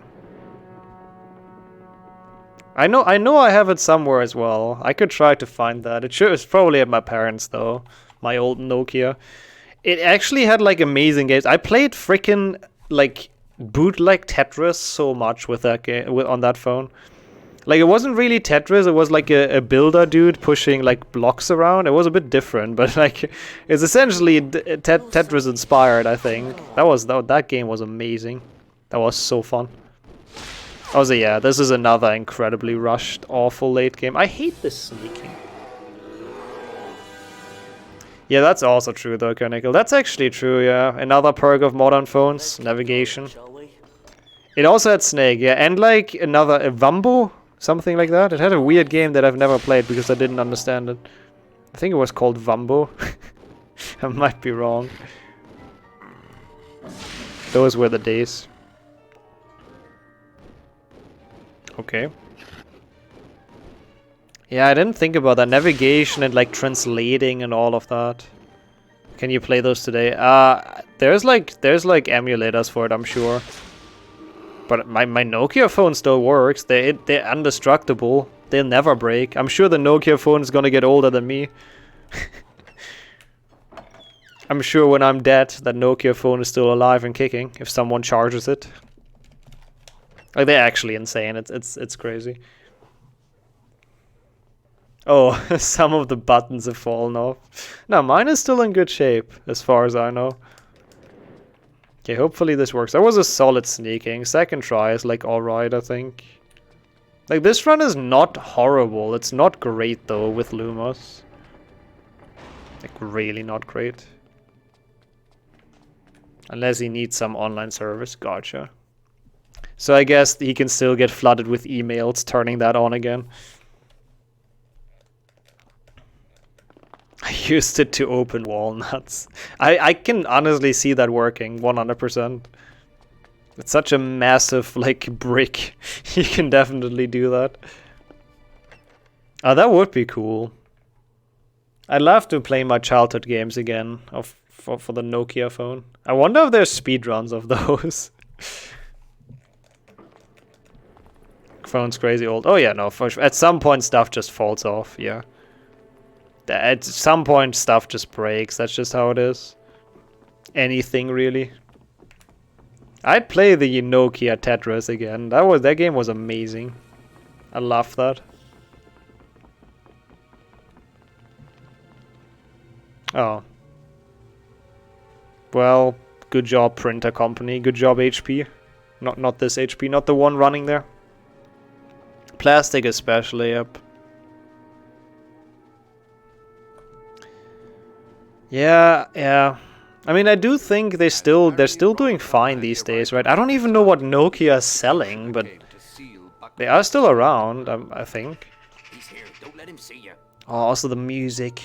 Speaker 1: I know I have it somewhere as well. I could try to find that. It's probably at my parents' though. My old Nokia. It actually had like amazing games. I played freaking like bootleg Tetris so much with that game on that phone. Like, it wasn't really Tetris. It was like a builder dude pushing like blocks around. It was a bit different, but like it's essentially Tetris inspired. I think that game was amazing. That was so fun. Also, yeah, this is another incredibly rushed, awful late game. I hate this sneaking. Yeah, that's also true though, Conical. That's actually true, yeah. Another perk of modern phones, navigation. It also had Snake, yeah, and like another a Vambo, something like that. It had a weird game that I've never played because I didn't understand it. I think it was called Vambo. I might be wrong. Those were the days. Okay. Yeah, I didn't think about that. Navigation and like translating and all of that. Can you play those today? There's like emulators for it, I'm sure. But my Nokia phone still works. They're indestructible. They'll never break. I'm sure the Nokia phone is gonna get older than me. I'm sure when I'm dead, that Nokia phone is still alive and kicking if someone charges it. Like, they're actually insane. It's crazy. Oh, some of the buttons have fallen off. No, mine is still in good shape, as far as I know. Okay, hopefully this works. That was a solid sneaking. Second try is like alright, I think. Like, this run is not horrible. It's not great though with Lumos. Like, really not great. Unless he needs some online service. Gotcha. So I guess he can still get flooded with emails, turning that on again. I used it to open walnuts. I can honestly see that working 100%. It's such a massive, like, brick. You can definitely do that. Oh, that would be cool. I'd love to play my childhood games again for the Nokia phone. I wonder if there's speedruns of those. Phone's crazy old. Oh yeah, no, for sure. At some point stuff just falls off, yeah. At some point stuff just breaks, that's just how it is. Anything really. I'd play the Nokia Tetris again. That game was amazing. I love that. Oh. Well, good job printer company. Good job HP. Not this HP, not the one running there. Plastic especially, yep. Yeah. I mean, I do think they're still doing fine these days, right? I don't even know what Nokia is selling, but they are still around, I think.
Speaker 3: He's here. Don't let him see you.
Speaker 1: Oh, also the music.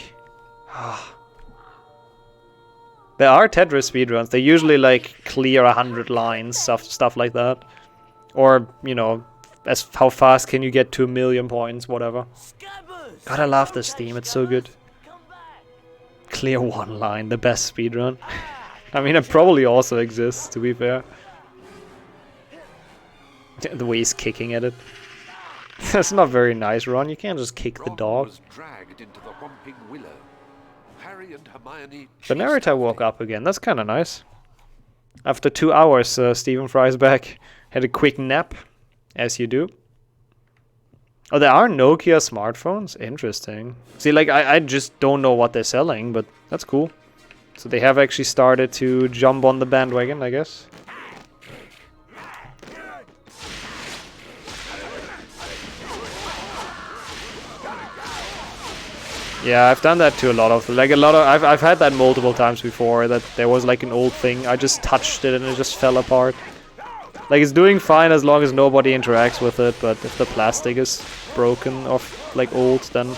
Speaker 1: There are Tetris speedruns. They usually like clear 100 lines, stuff like that. Or, you know, how fast can you get to 1,000,000 points, whatever. God, I love this theme. It's so good. Clear one line, the best speedrun. I mean, it probably also exists, to be fair. The way he's kicking at it. That's not very nice, Ron. You can't just kick the dog. The narrator woke up again. That's kind of nice. After 2 hours, Stephen Fry's back. Had a quick nap, as you do. Oh, there are Nokia smartphones? Interesting. See, like, I just don't know what they're selling, but that's cool. So they have actually started to jump on the bandwagon, I guess. Yeah, I've done that to a lot of, I've had that multiple times before, that there was like an old thing, I just touched it and it just fell apart. Like, it's doing fine as long as nobody interacts with it, but if the plastic is broken or like old, then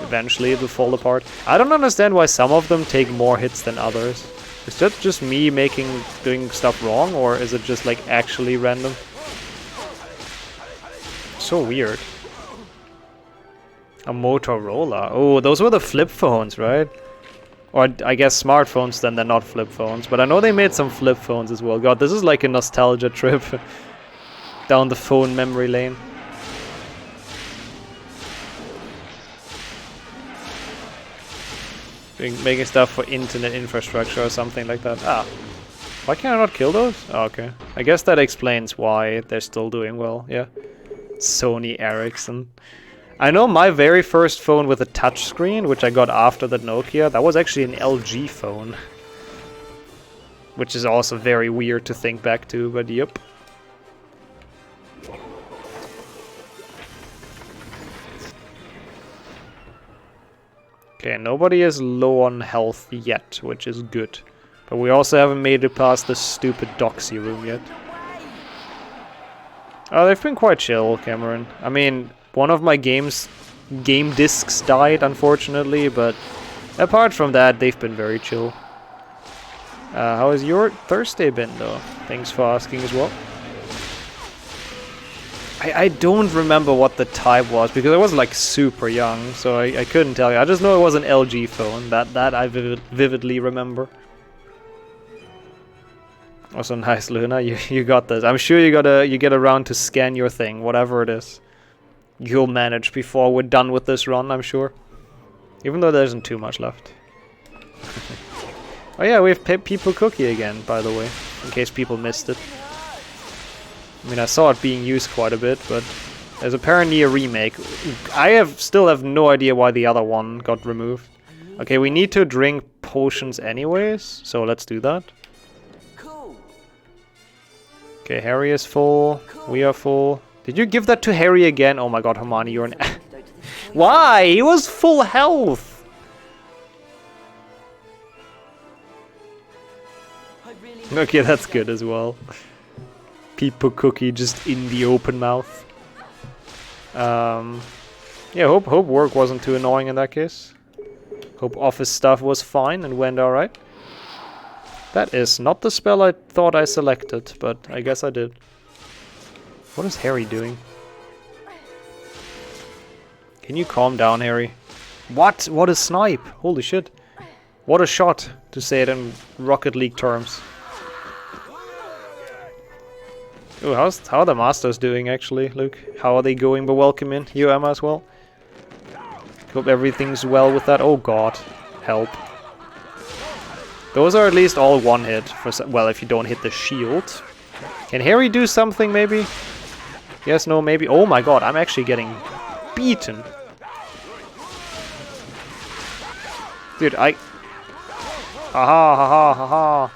Speaker 1: eventually it will fall apart. I don't understand why some of them take more hits than others. Is that just me doing stuff wrong, or is it just like actually random? So weird. A Motorola. Oh, those were the flip phones, right? Or I guess smartphones, then they're not flip phones. But I know they made some flip phones as well. God, this is like a nostalgia trip down the phone memory lane. Making stuff for internet infrastructure or something like that. Ah. Why can I not kill those? Oh, okay. I guess that explains why they're still doing well, yeah. Sony Ericsson. I know my very first phone with a touchscreen, which I got after the Nokia, that was actually an LG phone. Which is also very weird to think back to, but yep. Okay, nobody is low on health yet, which is good. But we also haven't made it past the stupid doxy room yet. Oh, they've been quite chill, Cameron. I mean, one of my game discs died, unfortunately, but apart from that, they've been very chill. How has your Thursday been, though? Thanks for asking as well. I don't remember what the type was, because I was like super young, so I couldn't tell you. I just know it was an LG phone, that I vividly remember. Also nice, Luna, you got this. I'm sure you get around to scan your thing, whatever it is. You'll manage before we're done with this run, I'm sure. Even though there isn't too much left. Oh yeah, we have People Cookie again, by the way, in case people missed it. I mean, I saw it being used quite a bit, but there's apparently a remake. I still have no idea why the other one got removed. Okay, we need to drink potions anyways, so let's do that. Okay, Harry is full. We are full. Did you give that to Harry again? Oh my god, Hermione, you're an... Why? He was full health! Okay, that's good as well. People Cookie just in the open mouth. Yeah, hope work wasn't too annoying in that case. Hope office stuff was fine and went alright. That is not the spell I thought I selected, but I guess I did. What is Harry doing? Can you calm down, Harry? What? What a snipe! Holy shit. What a shot, to say it in Rocket League terms. Ooh, how are the Masters doing, actually, Luke? How are they going? But welcome in. You, Emma, as well. Hope everything's well with that. Oh god. Help. Those are at least all one hit. Well, if you don't hit the shield. Can Harry do something, maybe? Yes, no, maybe. Oh my god, I'm actually getting beaten. Dude, ha ha ha ha ha.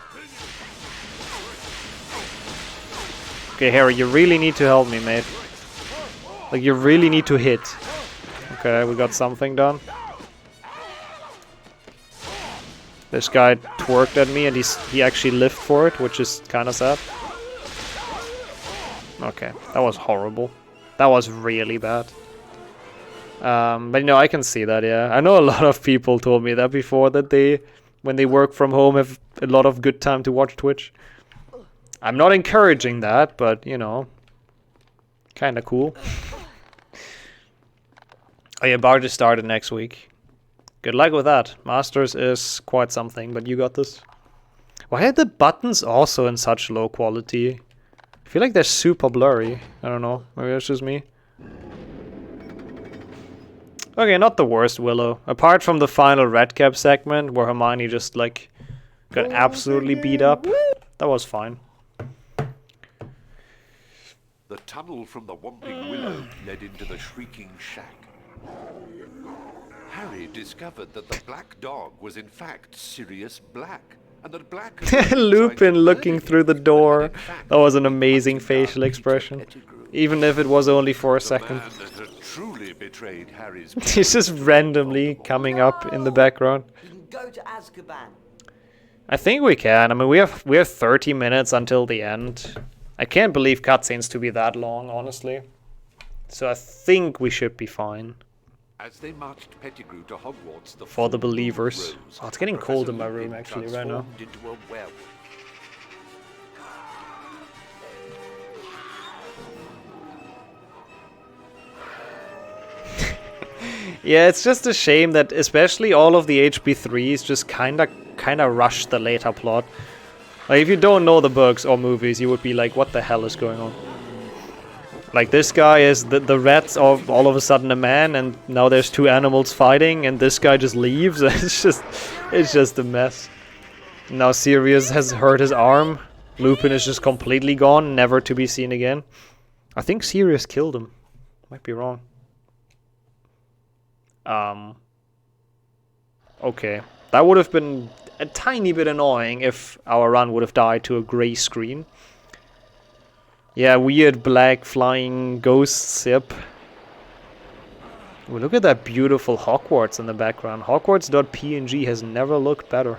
Speaker 1: Okay, Harry, you really need to help me, mate. Like, you really need to hit. Okay, we got something done. This guy twerked at me and he actually lived for it, which is kind of sad. Okay, that was horrible. That was really bad. But you know, I can see that, yeah. I know a lot of people told me that before, that they, when they work from home, have a lot of good time to watch Twitch. I'm not encouraging that, but, you know, kind of cool. Oh yeah, bar just started next week. Good luck with that. Masters is quite something, but you got this. Why are the buttons also in such low quality? I feel like they're super blurry. I don't know. Maybe that's just me. Okay, not the worst Willow. Apart from the final red cap segment where Hermione just like got absolutely beat up. That was fine.
Speaker 5: The tunnel from the Whomping Willow led into the Shrieking Shack. Harry discovered that the black dog was in fact Sirius Black, and that Black
Speaker 1: Lupin looking through the door. That was an amazing facial expression, even if it was only for a second.
Speaker 5: Truly betrayed Harry's.
Speaker 1: He's just randomly coming up in the background.
Speaker 3: You can go to Azkaban.
Speaker 1: I think we can. I mean, we have 30 minutes until the end. I can't believe cutscenes to be that long, honestly. So I think we should be fine.
Speaker 5: As they marched Pettigrew to Hogwarts,
Speaker 1: for the believers. Oh, it's getting cold in my room actually right now.
Speaker 5: Into a werewolf.
Speaker 1: Yeah, it's just a shame that especially all of the HB3s just kinda rush the later plot. Like, if you don't know the books or movies, you would be like, what the hell is going on? Like, this guy is the rats are all of a sudden a man, and now there's two animals fighting, and this guy just leaves. It's just a mess. Now Sirius has hurt his arm. Lupin is just completely gone, never to be seen again. I think Sirius killed him. Might be wrong. Okay. That would have been a tiny bit annoying if our run would have died to a grey screen. Yeah, weird black flying ghosts, yep. Ooh, look at that beautiful Hogwarts in the background. Hogwarts.png has never looked better.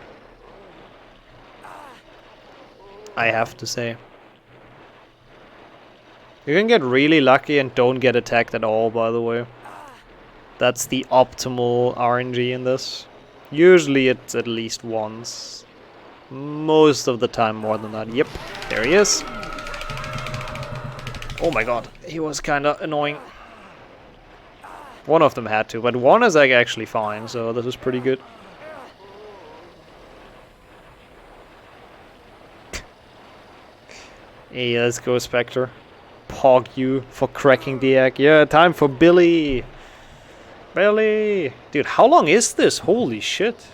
Speaker 1: I have to say. You can get really lucky and don't get attacked at all, by the way. That's the optimal RNG in this. Usually it's at least once. Most of the time more than that. Yep, there he is. Oh my god, he was kinda annoying. One of them had to, but one is like actually fine, so this is pretty good. Hey, let's go, Spectre. Pog you for cracking the egg. Yeah, time for Billy! Billy! Dude, how long is this? Holy shit.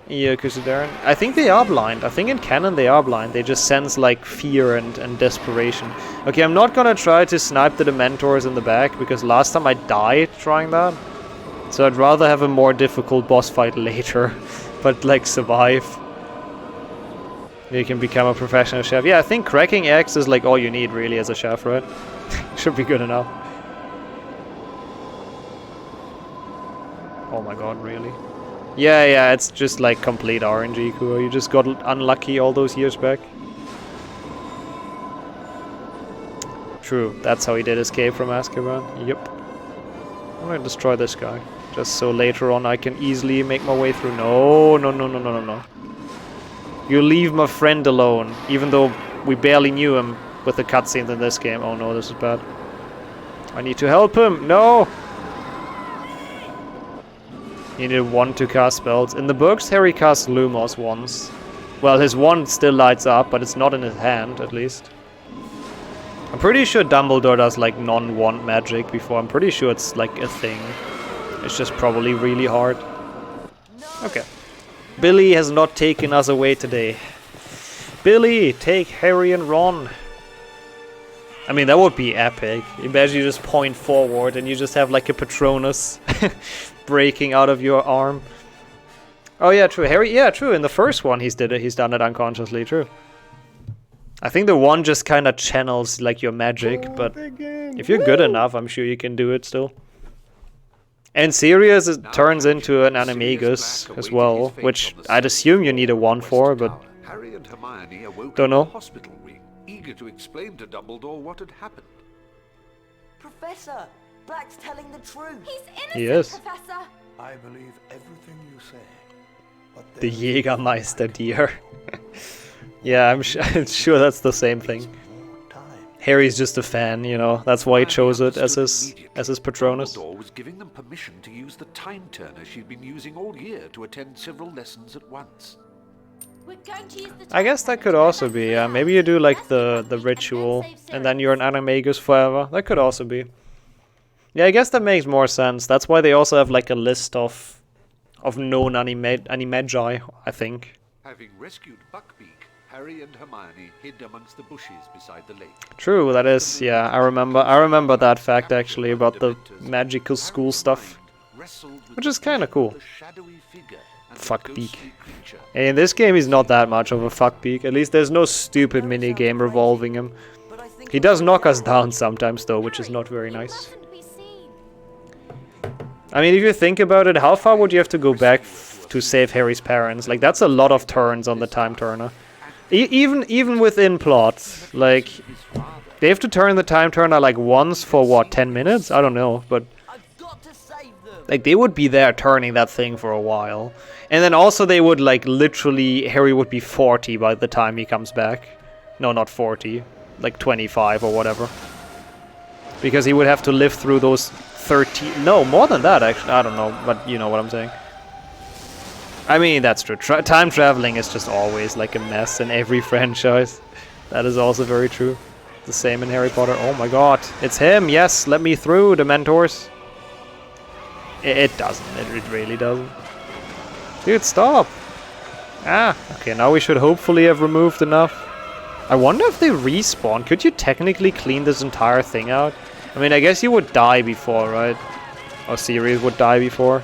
Speaker 1: Yeah, Kusudaran. I think they are blind. I think in canon they are blind. They just sense like fear and desperation. Okay, I'm not gonna try to snipe the Dementors in the back because last time I died trying that. So I'd rather have a more difficult boss fight later, but like survive. You can become a professional chef. Yeah, I think cracking eggs is like all you need really as a chef, right? Should be good enough. Oh my god, really? Yeah, it's just like complete RNG, Kuro. You just got unlucky all those years back. True, that's how he did escape from Azkaban. Yep. I'm gonna destroy this guy. Just so later on I can easily make my way through. No. You leave my friend alone, even though we barely knew him with the cutscenes in this game. Oh no, this is bad. I need to help him. No! He needed one to cast spells. In the books, Harry cast Lumos once. Well, his wand still lights up, but it's not in his hand, at least. I'm pretty sure Dumbledore does like non-wand magic before. I'm pretty sure it's like a thing. It's just probably really hard. Okay. Billy has not taken us away today. Billy, take Harry and Ron. I mean, that would be epic. Imagine you just point forward and you just have like a Patronus breaking out of your arm. Oh yeah, true. Harry, yeah, true. In the first one he's done it unconsciously, true. I think the one just kind of channels like your magic, but if you're good enough, I'm sure you can do it still. And Sirius turns into an animagus as well, which I'd assume you need a wand for, but
Speaker 5: Harry and Hermione awoke
Speaker 1: don't know.
Speaker 5: in the hospital wing, eager to explain to Dumbledore what had happened.
Speaker 3: Professor, Black's telling the truth.
Speaker 7: He's innocent,
Speaker 1: He is.
Speaker 7: Professor.
Speaker 11: I believe everything you say. But
Speaker 1: The Jägermeister deer. Yeah, I'm sure that's the same thing. Harry's just a fan, you know. That's why he chose it as his Patronus.
Speaker 5: Dumbledore was giving them permission to use the time turner she'd been using all year to attend several lessons at once.
Speaker 7: We're going to use the
Speaker 1: I guess that could also be, yeah. Maybe you do like the ritual and then you're an animagus forever. That could also be. Yeah, I guess that makes more sense. That's why they also have like a list of known animagi, I think.
Speaker 5: Having rescued Buckbeak, Harry and Hermione hid amongst the bushes beside the lake.
Speaker 1: True, that is, yeah, I remember that fact actually about the magical school stuff. Which is kinda cool. Fuckbeak. In this game he's not that much of a fuckbeak. At least there's no stupid minigame revolving him. He does knock us down sometimes though, which is not very nice. I mean, if you think about it, how far would you have to go back to save Harry's parents? Like, that's a lot of turns on the time turner. Even within plot, like, they have to turn the time turner like once for what, 10 minutes? I don't know, but like they would be there turning that thing for a while. And then also they would like literally, Harry would be 40 by the time he comes back. No, not 40, like 25 or whatever. Because he would have to live through those 30, no, more than that actually, I don't know, but you know what I'm saying. I mean, that's true. Time traveling is just always like a mess in every franchise. That is also very true. The same in Harry Potter. Oh my god, it's him! Yes, let me through, Dementors. It doesn't. It really doesn't. Dude, stop! Ah, okay, now we should hopefully have removed enough. I wonder if they respawn. Could you technically clean this entire thing out? I mean, I guess you would die before, right? Or Sirius would die before.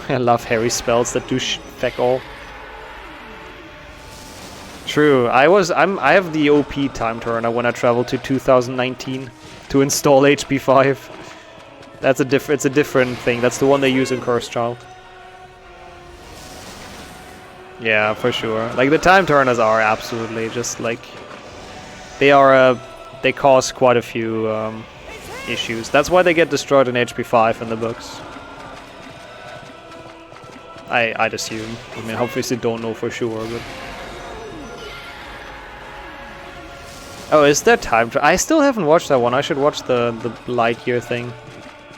Speaker 1: I love Harry's spells that do feck all. True, I have the OP time turner when I travel to 2019 to install HP5. That's it's a different thing. That's the one they use in Cursed Child. Yeah, for sure. Like the time turners are absolutely just like they cause quite a few issues. That's why they get destroyed in HP 5 in the books. I'd assume. I mean, obviously don't know for sure, but... Oh, is there time travel? I still haven't watched that one. I should watch the Lightyear thing.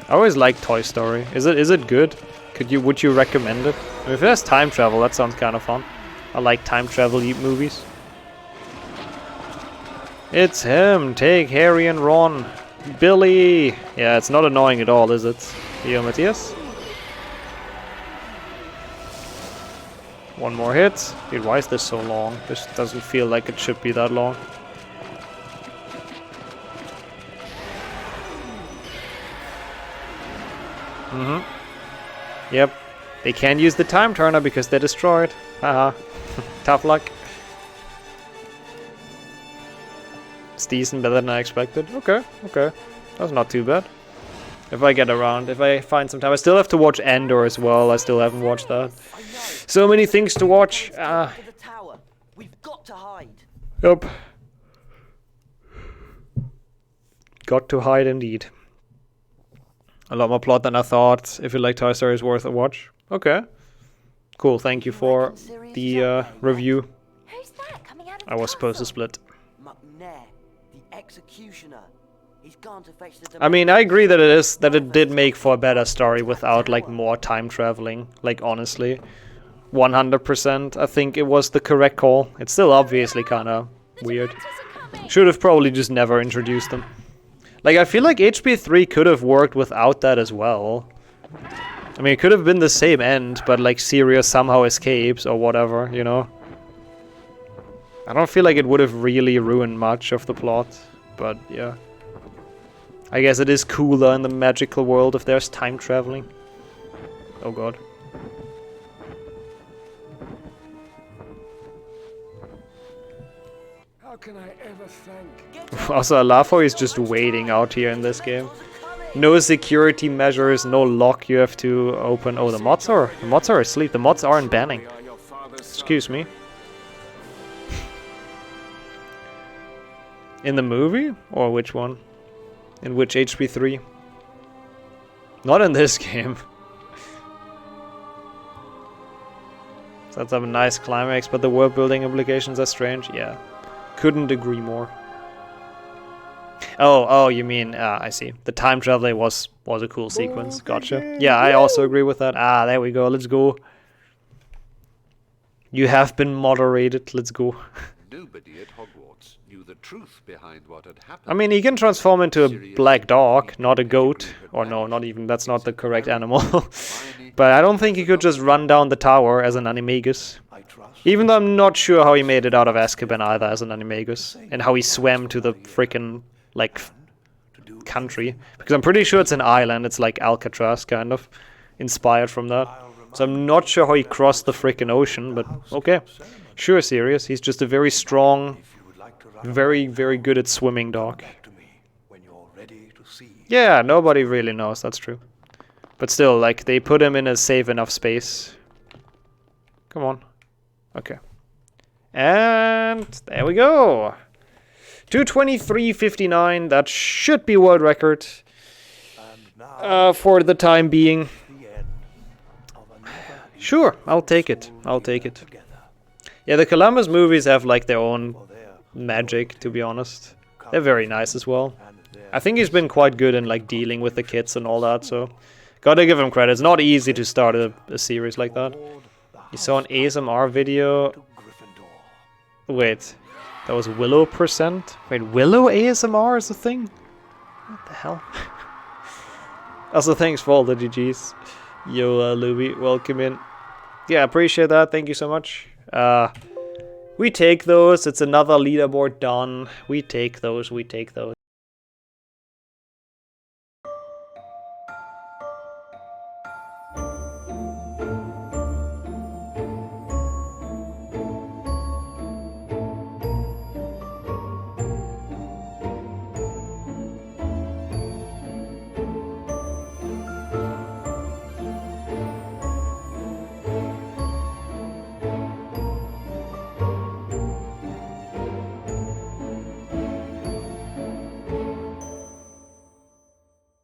Speaker 1: I always like Toy Story. Is it good? Would you recommend it? I mean, if there's time travel, that sounds kind of fun. I like time travel movies. It's him. Take Harry and Ron. Billy. Yeah, it's not annoying at all, is it? Yo, Matthias. One more hit. Dude, why is this so long? This doesn't feel like it should be that long. Yep. They can't use the time turner because they're destroyed. Haha. Tough luck. It's decent, better than I expected. Okay, okay. That's not too bad. If I get around, if I find some time. I still have to watch Endor as well. I still haven't watched that. So many things to watch.
Speaker 3: We've got to hide.
Speaker 1: Yep. Got to hide indeed. A lot more plot than I thought. If you like Toy Story, it's worth a watch. Okay. Cool, thank you for the review.
Speaker 7: Who's that coming out of
Speaker 1: I was supposed to split.
Speaker 3: McNair, the executioner. He's gone to fetch the
Speaker 1: I mean, I agree that it did make for a better story without like more time traveling. Like honestly, 100%. I think it was the correct call. It's still obviously kind of weird. Should have probably just never introduced them. Like, I feel like HP3 could have worked without that as well. I mean, it could have been the same end, but like Sirius somehow escapes or whatever, you know? I don't feel like it would have really ruined much of the plot, but yeah. I guess it is cooler in the magical world if there's time traveling. Oh god.
Speaker 11: How can I ever thank?
Speaker 1: Also, I love how he's just waiting out here in this game. No security measures, no lock you have to open. Oh, the mods are asleep. The mods aren't banning. Excuse me. In the movie? Or which one? In which HP3? Not in this game. So that's a nice climax, but the world building implications are strange. Yeah. Couldn't agree more. Oh, you mean, I see. The time traveling was a cool sequence. Gotcha. Yeah, I also agree with that. Ah, there we go. Let's go. You have been moderated. Let's go.
Speaker 5: Nobody at Hogwarts knew the truth behind what had happened.
Speaker 1: I mean, he can transform into a black dog, not a goat. Or no, not even. That's not the correct animal. But I don't think he could just run down the tower as an animagus. Even though I'm not sure how he made it out of Azkaban either as an animagus. And how he swam to the freaking, like, country. Because I'm pretty sure it's an island. It's like Alcatraz, kind of. Inspired from that. So I'm not sure how he crossed the freaking ocean, but okay. Sure, Sirius. He's just a very strong, very, very good at swimming dog. Yeah, nobody really knows. That's true. But still, like, they put him in a safe enough space. Come on. Okay. And there we go. 2:23:59. That should be world record. For the time being. Sure, I'll take it. I'll take it. Yeah, the Columbus movies have like their own magic, to be honest. They're very nice as well. I think he's been quite good in like dealing with the kids and all that, so gotta give him credit. It's not easy to start a series like that. You saw an ASMR video. Wait, that was Willow %? Wait, Willow ASMR is a thing? What the hell? Also, thanks for all the GGs. Yo, Luby, welcome in. Yeah, appreciate that. Thank you so much. We take those. It's another leaderboard done. We take those. We take those.